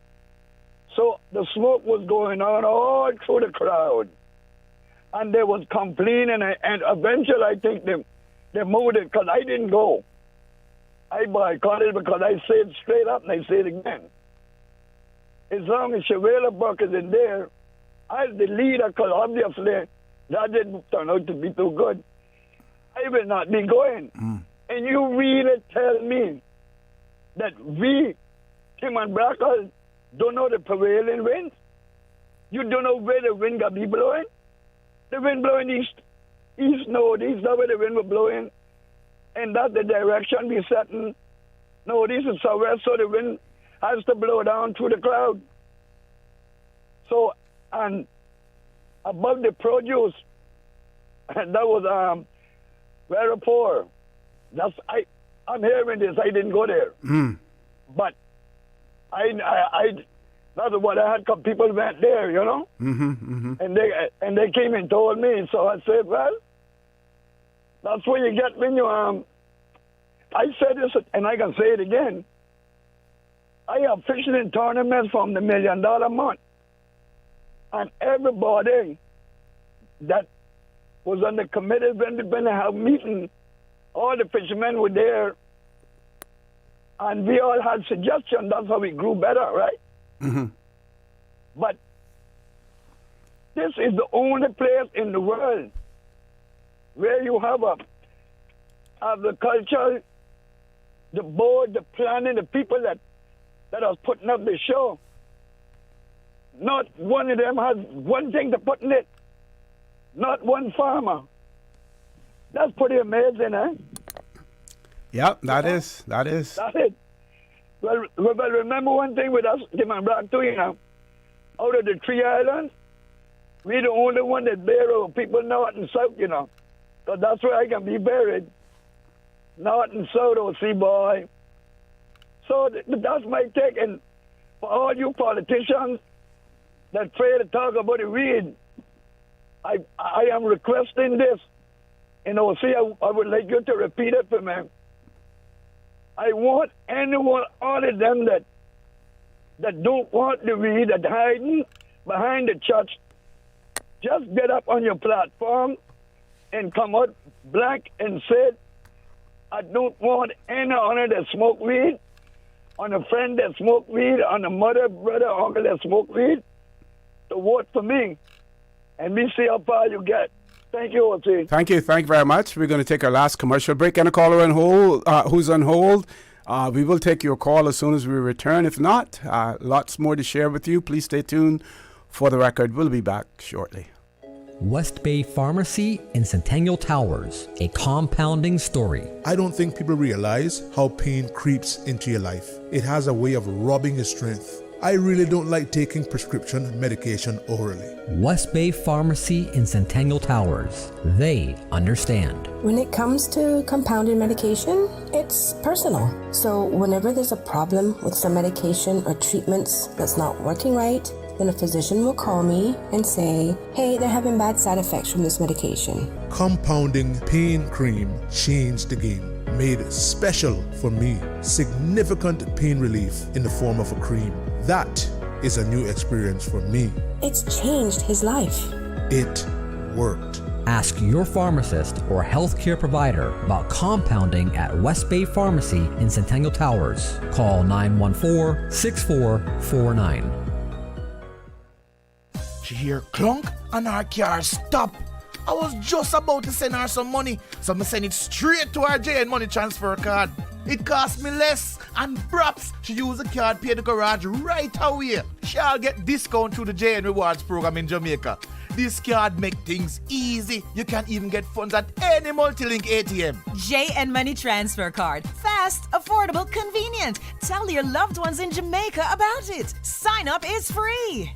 So the smoke was going on all through the crowd. And they was complaining, and eventually I think they moved it because I didn't go. I boycotted because I said straight up and I say it again. As long as Shavela Burke is in there, as the leader, because obviously that didn't turn out to be too good, I will not be going. And you really tell me that we, Tim and Brackle, don't know the prevailing winds? You don't know where the wind got be blowing? The wind blowing east, northeast, that's where the wind was blowing. And that's the direction we setting. Northeast and southwest, so the wind has to blow down through the cloud. So, and above the produce, and that was very poor. I'm hearing this. I didn't go there, but that's what I had. People went there, you know, and they came and told me. So I said, well, that's what you get when you I said this, and I can say it again. I have fishing in tournaments from the $1 million month, and everybody that was on the committee when they have meeting, all the fishermen were there, and we all had suggestions. That's how we grew better, right? But this is the only place in the world where you have a agriculture, the board, the planning, the people that are putting up the show. Not one of them has one thing to put in it. Not one farmer. That's pretty amazing, eh? Yep, that is. That's it. Well, remember one thing with us, Tim and Black too, you know. Out of the 3 islands, we're the only one that bury our people north and south, you know. Because that's where I can be buried. North and south, see, boy. So that's my take. And for all you politicians that try to talk about the weed, I am requesting this. And see, I would like you to repeat it for me. I want anyone, all of them that don't want the weed, that hiding behind the church, just get up on your platform and come out black and say I don't want any honor that smoke weed, on a friend that smoke weed, on a mother, brother, uncle that smoke weed, to vote for me. And me see how far you get. Thank you, O.C. Thank you very much. We're going to take our last commercial break. And a caller on hold, who's on hold. We will take your call as soon as we return. If not, lots more to share with you. Please stay tuned for the record. We'll be back shortly. West Bay Pharmacy in Centennial Towers, a compounding story. I don't think people realize how pain creeps into your life. It has a way of robbing your strength. I really don't like taking prescription medication orally. West Bay Pharmacy in Centennial Towers. They understand. When it comes to compounded medication, it's personal. So whenever there's a problem with some medication or treatments that's not working right, then a physician will call me and say, hey, they're having bad side effects from this medication. Compounding pain cream changed the game. Made special for me. Significant pain relief in the form of a cream. That is a new experience for me. It's changed his life. It worked. Ask your pharmacist or healthcare provider about compounding at West Bay Pharmacy in Centennial Towers. Call 914-6449. She hear clunk and her car stop. I was just about to send her some money, so I send it straight to her JN money transfer card. It cost me less, and perhaps she use the card pay the garage right away. She'll get discount through the JN Rewards program in Jamaica. This card make things easy. You can even get funds at any multi-link ATM. JN Money Transfer Card. Fast, affordable, convenient. Tell your loved ones in Jamaica about it. Sign up is free.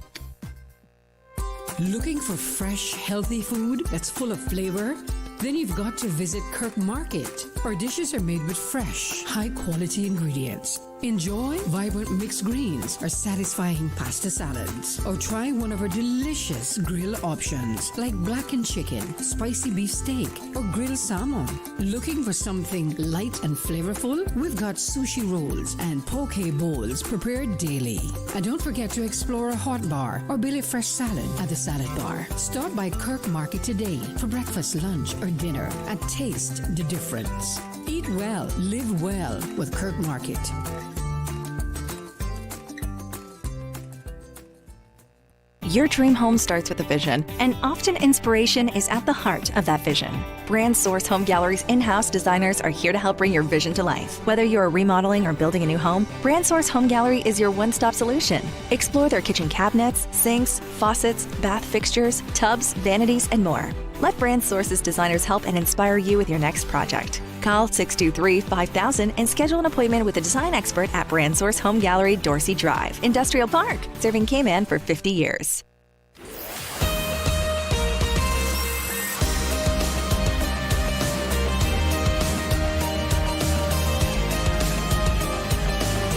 Looking for fresh, healthy food that's full of flavor? Then you've got to visit Kirk Market. Our dishes are made with fresh, high-quality ingredients. Enjoy vibrant mixed greens or satisfying pasta salads. Or try one of our delicious grill options like blackened chicken, spicy beef steak, or grilled salmon. Looking for something light and flavorful? We've got sushi rolls and poke bowls prepared daily. And don't forget to explore a hot bar or Billy Fresh salad at the salad bar. Stop by Kirk Market today for breakfast, lunch, or dinner and taste the difference. Eat well, live well with Kirk Market. Your dream home starts with a vision, and often inspiration is at the heart of that vision. Brand Source Home Gallery's in-house designers are here to help bring your vision to life. Whether you're remodeling or building a new home, Brand Source Home Gallery is your one-stop solution. Explore their kitchen cabinets, sinks, faucets, bath fixtures, tubs, vanities, and more. Let Brand Source's designers help and inspire you with your next project. Call 623-5000 and schedule an appointment with a design expert at Brand Source Home Gallery, Dorsey Drive, Industrial Park, serving Cayman for 50 years.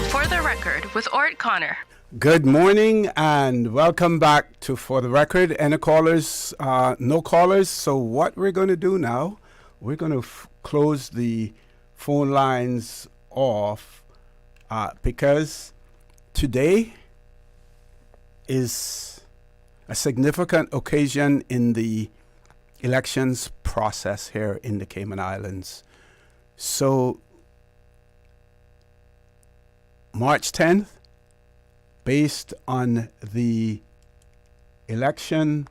For the Record with Orrett Connor. Good morning and welcome back to For the Record. Any callers? No callers. So what we're going to do now, we're going to close the phone lines off because today is a significant occasion in the elections process here in the Cayman Islands. So March 10th, based on the election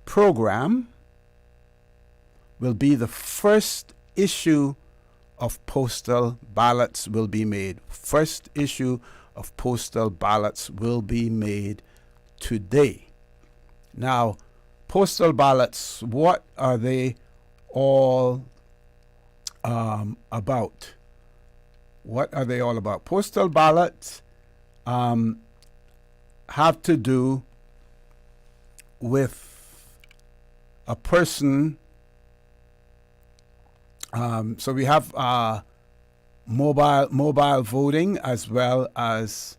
program, will be the first issue of postal ballots will be made. First issue of postal ballots will be made today. Now, postal ballots, what are they all about? What are they all about? Postal ballots have to do with a person. So we have mobile voting as well as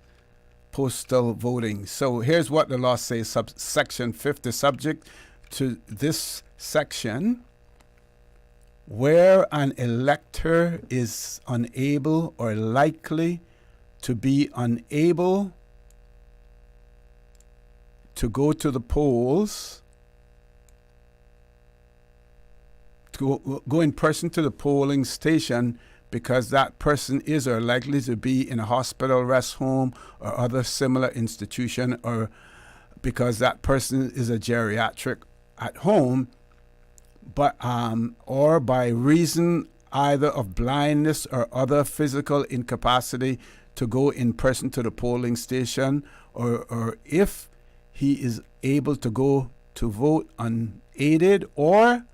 postal voting. So here's what the law says, Section 50, subject to this section. Where an elector is unable or likely to be unable to go to the polls to go in person to the polling station because that person is or likely to be in a hospital, rest home, or other similar institution, or because that person is a geriatric at home, but or by reason either of blindness or other physical incapacity to go in person to the polling station, or if he is able to go to vote unaided, or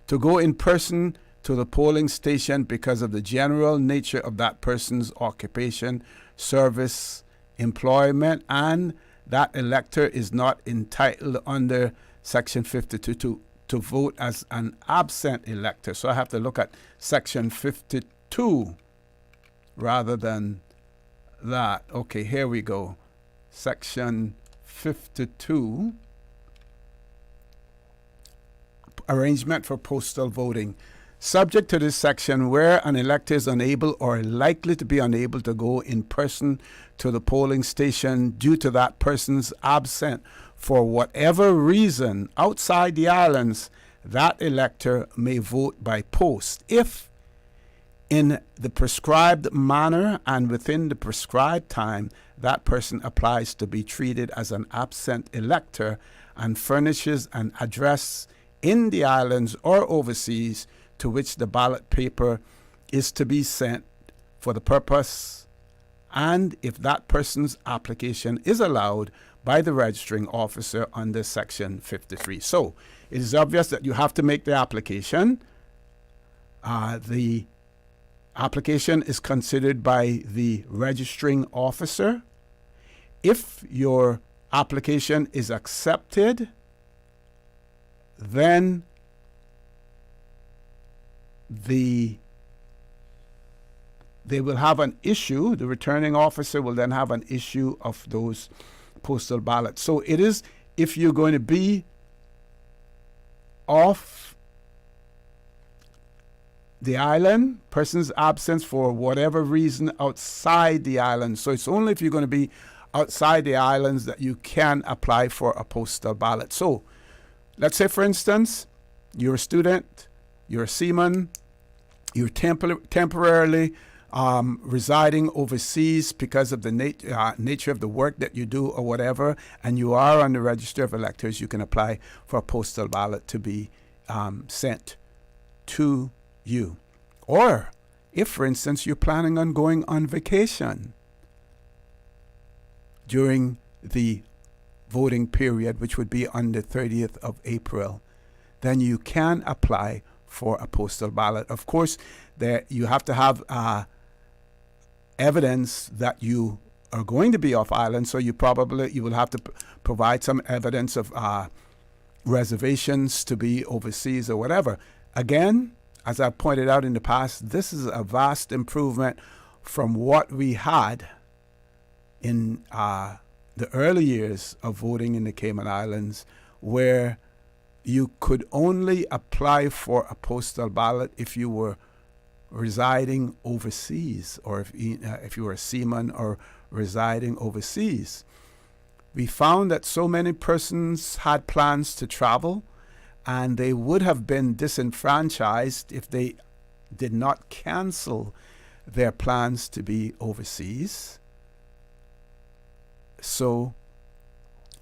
to go in person to the polling station because of the general nature of that person's occupation, service, employment, and that elector is not entitled under Section 52 to vote as an absent elector. So I have to look at Section 52 rather than that. Okay, here we go. Section 52, arrangement for postal voting. Subject to this section, where an elector is unable or likely to be unable to go in person to the polling station due to that person's absent for whatever reason outside the islands, that elector may vote by post if, in the prescribed manner and within the prescribed time, that person applies to be treated as an absent elector and furnishes an address in the islands or overseas to which the ballot paper is to be sent for the purpose, and if that person's application is allowed by the registering officer under Section 53. So it is obvious that you have to make the application. The application is considered by the registering officer. If your application is accepted, then they will have an issue. The returning officer will then have an issue of those postal ballots. So it is, if you're going to be off the island, person's absence for whatever reason outside the island. So it's only if you're going to be outside the islands that you can apply for a postal ballot. So let's say, for instance, you're a student, you're a seaman, you're temporarily residing overseas because of the nature of the work that you do or whatever, and you are on the register of electors, you can apply for a postal ballot to be sent to you. Or if, for instance, you're planning on going on vacation during the voting period, which would be on the 30th of April, then you can apply for a postal ballot. Of course, there you have to have evidence that you are going to be off island, so you will have to provide some evidence of reservations to be overseas or whatever. Again, as I pointed out in the past, this is a vast improvement from what we had in the early years of voting in the Cayman Islands, where you could only apply for a postal ballot if you were residing overseas, or if you were a seaman or residing overseas. We found that so many persons had plans to travel, and they would have been disenfranchised if they did not cancel their plans to be overseas. So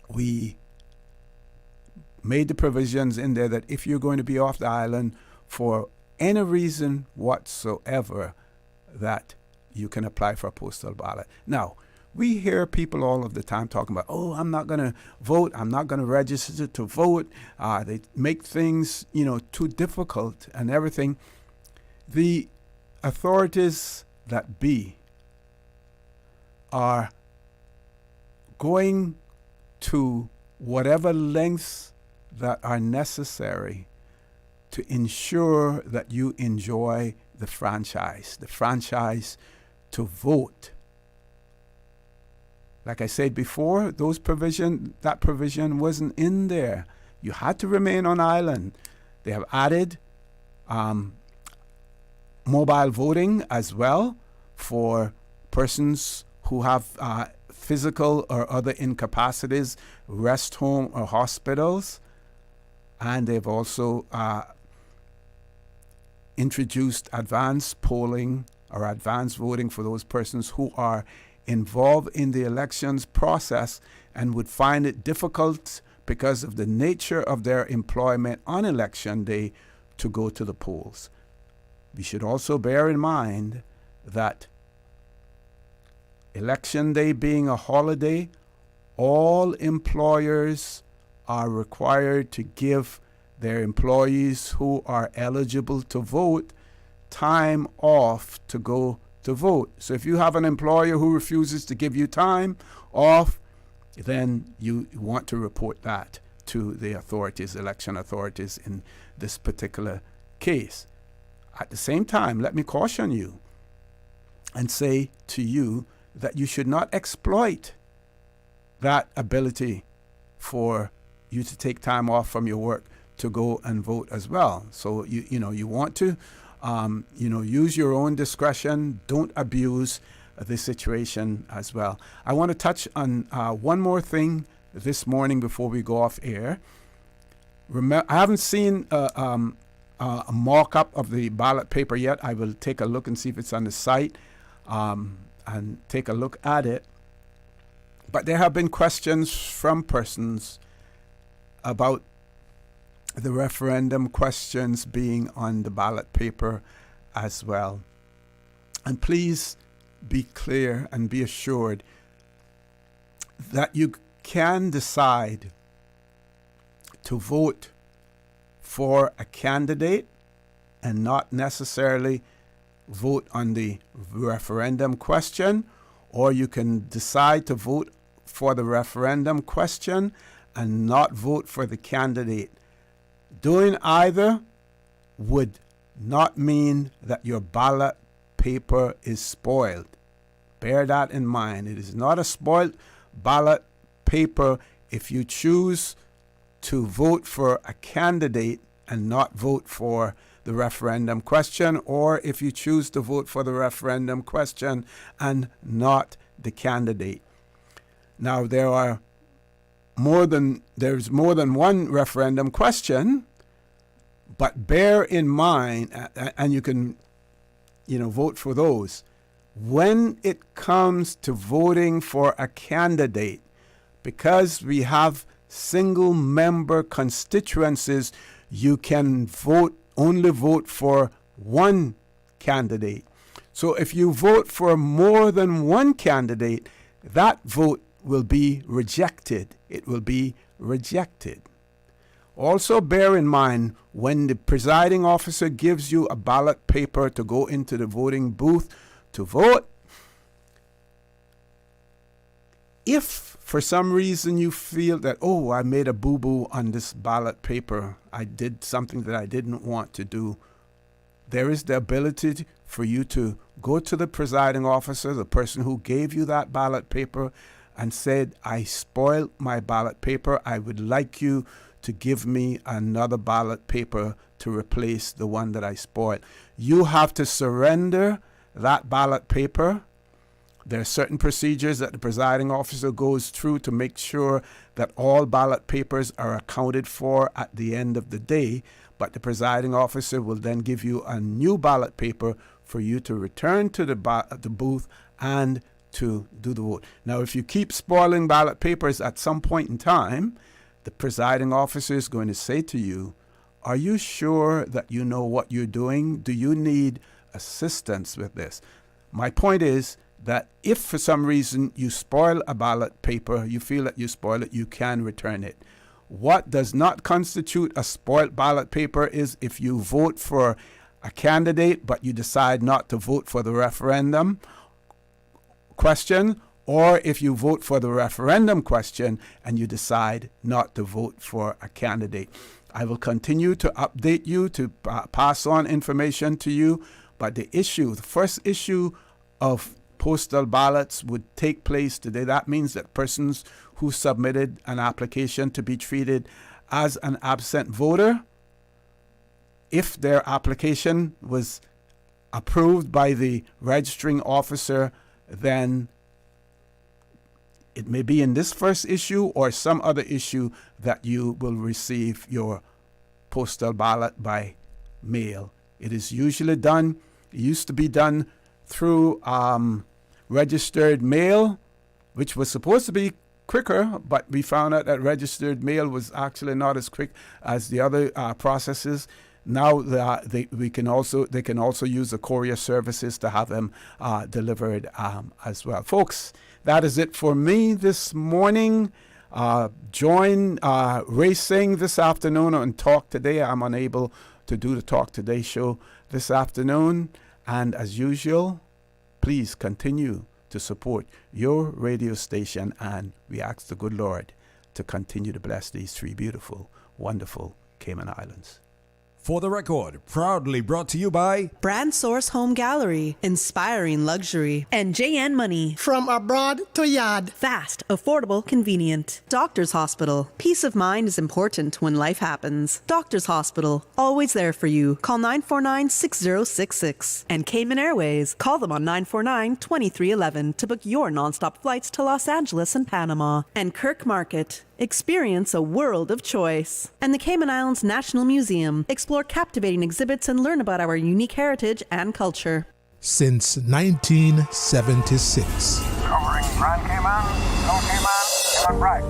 we made the provisions in there that if you're going to be off the island for any reason whatsoever, that you can apply for a postal ballot. Now, we hear people all of the time talking about, oh, I'm not going to vote, I'm not going to register to vote. They make things, too difficult and everything. The authorities that be are going to whatever lengths that are necessary to ensure that you enjoy the franchise to vote. Like I said before, that provision wasn't in there. You had to remain on island. They have added mobile voting as well for persons who have physical or other incapacities, rest home or hospitals. And they've also introduced advanced polling or advanced voting for those persons who are involved in the elections process and would find it difficult because of the nature of their employment on election day to go to the polls. We should also bear in mind that election day being a holiday, all employers are required to give their employees who are eligible to vote time off to go to vote. So if you have an employer who refuses to give you time off, then you want to report that to the authorities, election authorities in this particular case. At the same time, let me caution you and say to you that you should not exploit that ability for you to take time off from your work to go and vote as well. So you want to use your own discretion. Don't abuse the situation as well. I want to touch on one more thing this morning before we go off air. I haven't seen a mock-up of the ballot paper yet. I will take a look and see if it's on the site and take a look at it. But there have been questions from persons about the referendum questions being on the ballot paper as well. And please be clear and be assured that you can decide to vote for a candidate and not necessarily vote on the referendum question, or you can decide to vote for the referendum question and not vote for the candidate. Doing either would not mean that your ballot paper is spoiled. Bear that in mind. It is not a spoiled ballot paper if you choose to vote for a candidate and not vote for the referendum question, or if you choose to vote for the referendum question and not the candidate. Now, there's more than one referendum question, but bear in mind, and you can vote for those. When it comes to voting for a candidate, because we have single member constituencies, you can only vote for one candidate. So if you vote for more than one candidate, that vote will be rejected. It will be rejected. Also bear in mind, when the presiding officer gives you a ballot paper to go into the voting booth to vote, if for some reason you feel that, I made a boo-boo on this ballot paper, I did something that I didn't want to do, there is the ability for you to go to the presiding officer, the person who gave you that ballot paper, and said, I spoiled my ballot paper. I would like you to give me another ballot paper to replace the one that I spoiled. You have to surrender that ballot paper. There are certain procedures that the presiding officer goes through to make sure that all ballot papers are accounted for at the end of the day, but the presiding officer will then give you a new ballot paper for you to return to the booth and to do the vote. Now, if you keep spoiling ballot papers at some point in time, the presiding officer is going to say to you, are you sure that you know what you're doing? Do you need assistance with this? My point is that if for some reason you spoil a ballot paper, you feel that you spoil it, you can return it. What does not constitute a spoiled ballot paper is if you vote for a candidate but you decide not to vote for the referendum question, or if you vote for the referendum question and you decide not to vote for a candidate. I will continue to update you, to pass on information to you, but the first issue of postal ballots would take place today. That means that persons who submitted an application to be treated as an absent voter, if their application was approved by the registering officer, then it may be in this first issue or some other issue that you will receive your postal ballot by mail It is usually done, it used to be done through registered mail, which was supposed to be quicker, but we found out that registered mail was actually not as quick as the other processes. Now they can also use the courier services to have them delivered as well. Folks, that is it for me this morning. Join Racing this afternoon on Talk Today. I'm unable to do the Talk Today show this afternoon. And as usual, please continue to support your radio station. And we ask the good Lord to continue to bless these three beautiful, wonderful Cayman Islands. For the Record, proudly brought to you by Brand Source Home Gallery, inspiring luxury, and JN Money. From abroad to yard. Fast, affordable, convenient. Doctors Hospital. Peace of mind is important when life happens. Doctors Hospital, always there for you. Call 949-6066. And Cayman Airways. Call them on 949-2311 to book your nonstop flights to Los Angeles and Panama. And Kirk Market. Experience a world of choice. And the Cayman Islands National Museum. Explore captivating exhibits and learn about our unique heritage and culture. Since 1976. Covering Grand Cayman, Little Cayman, Cayman Bright.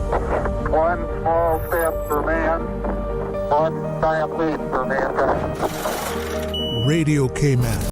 One small step for man, one giant leap for mankind. Radio Cayman.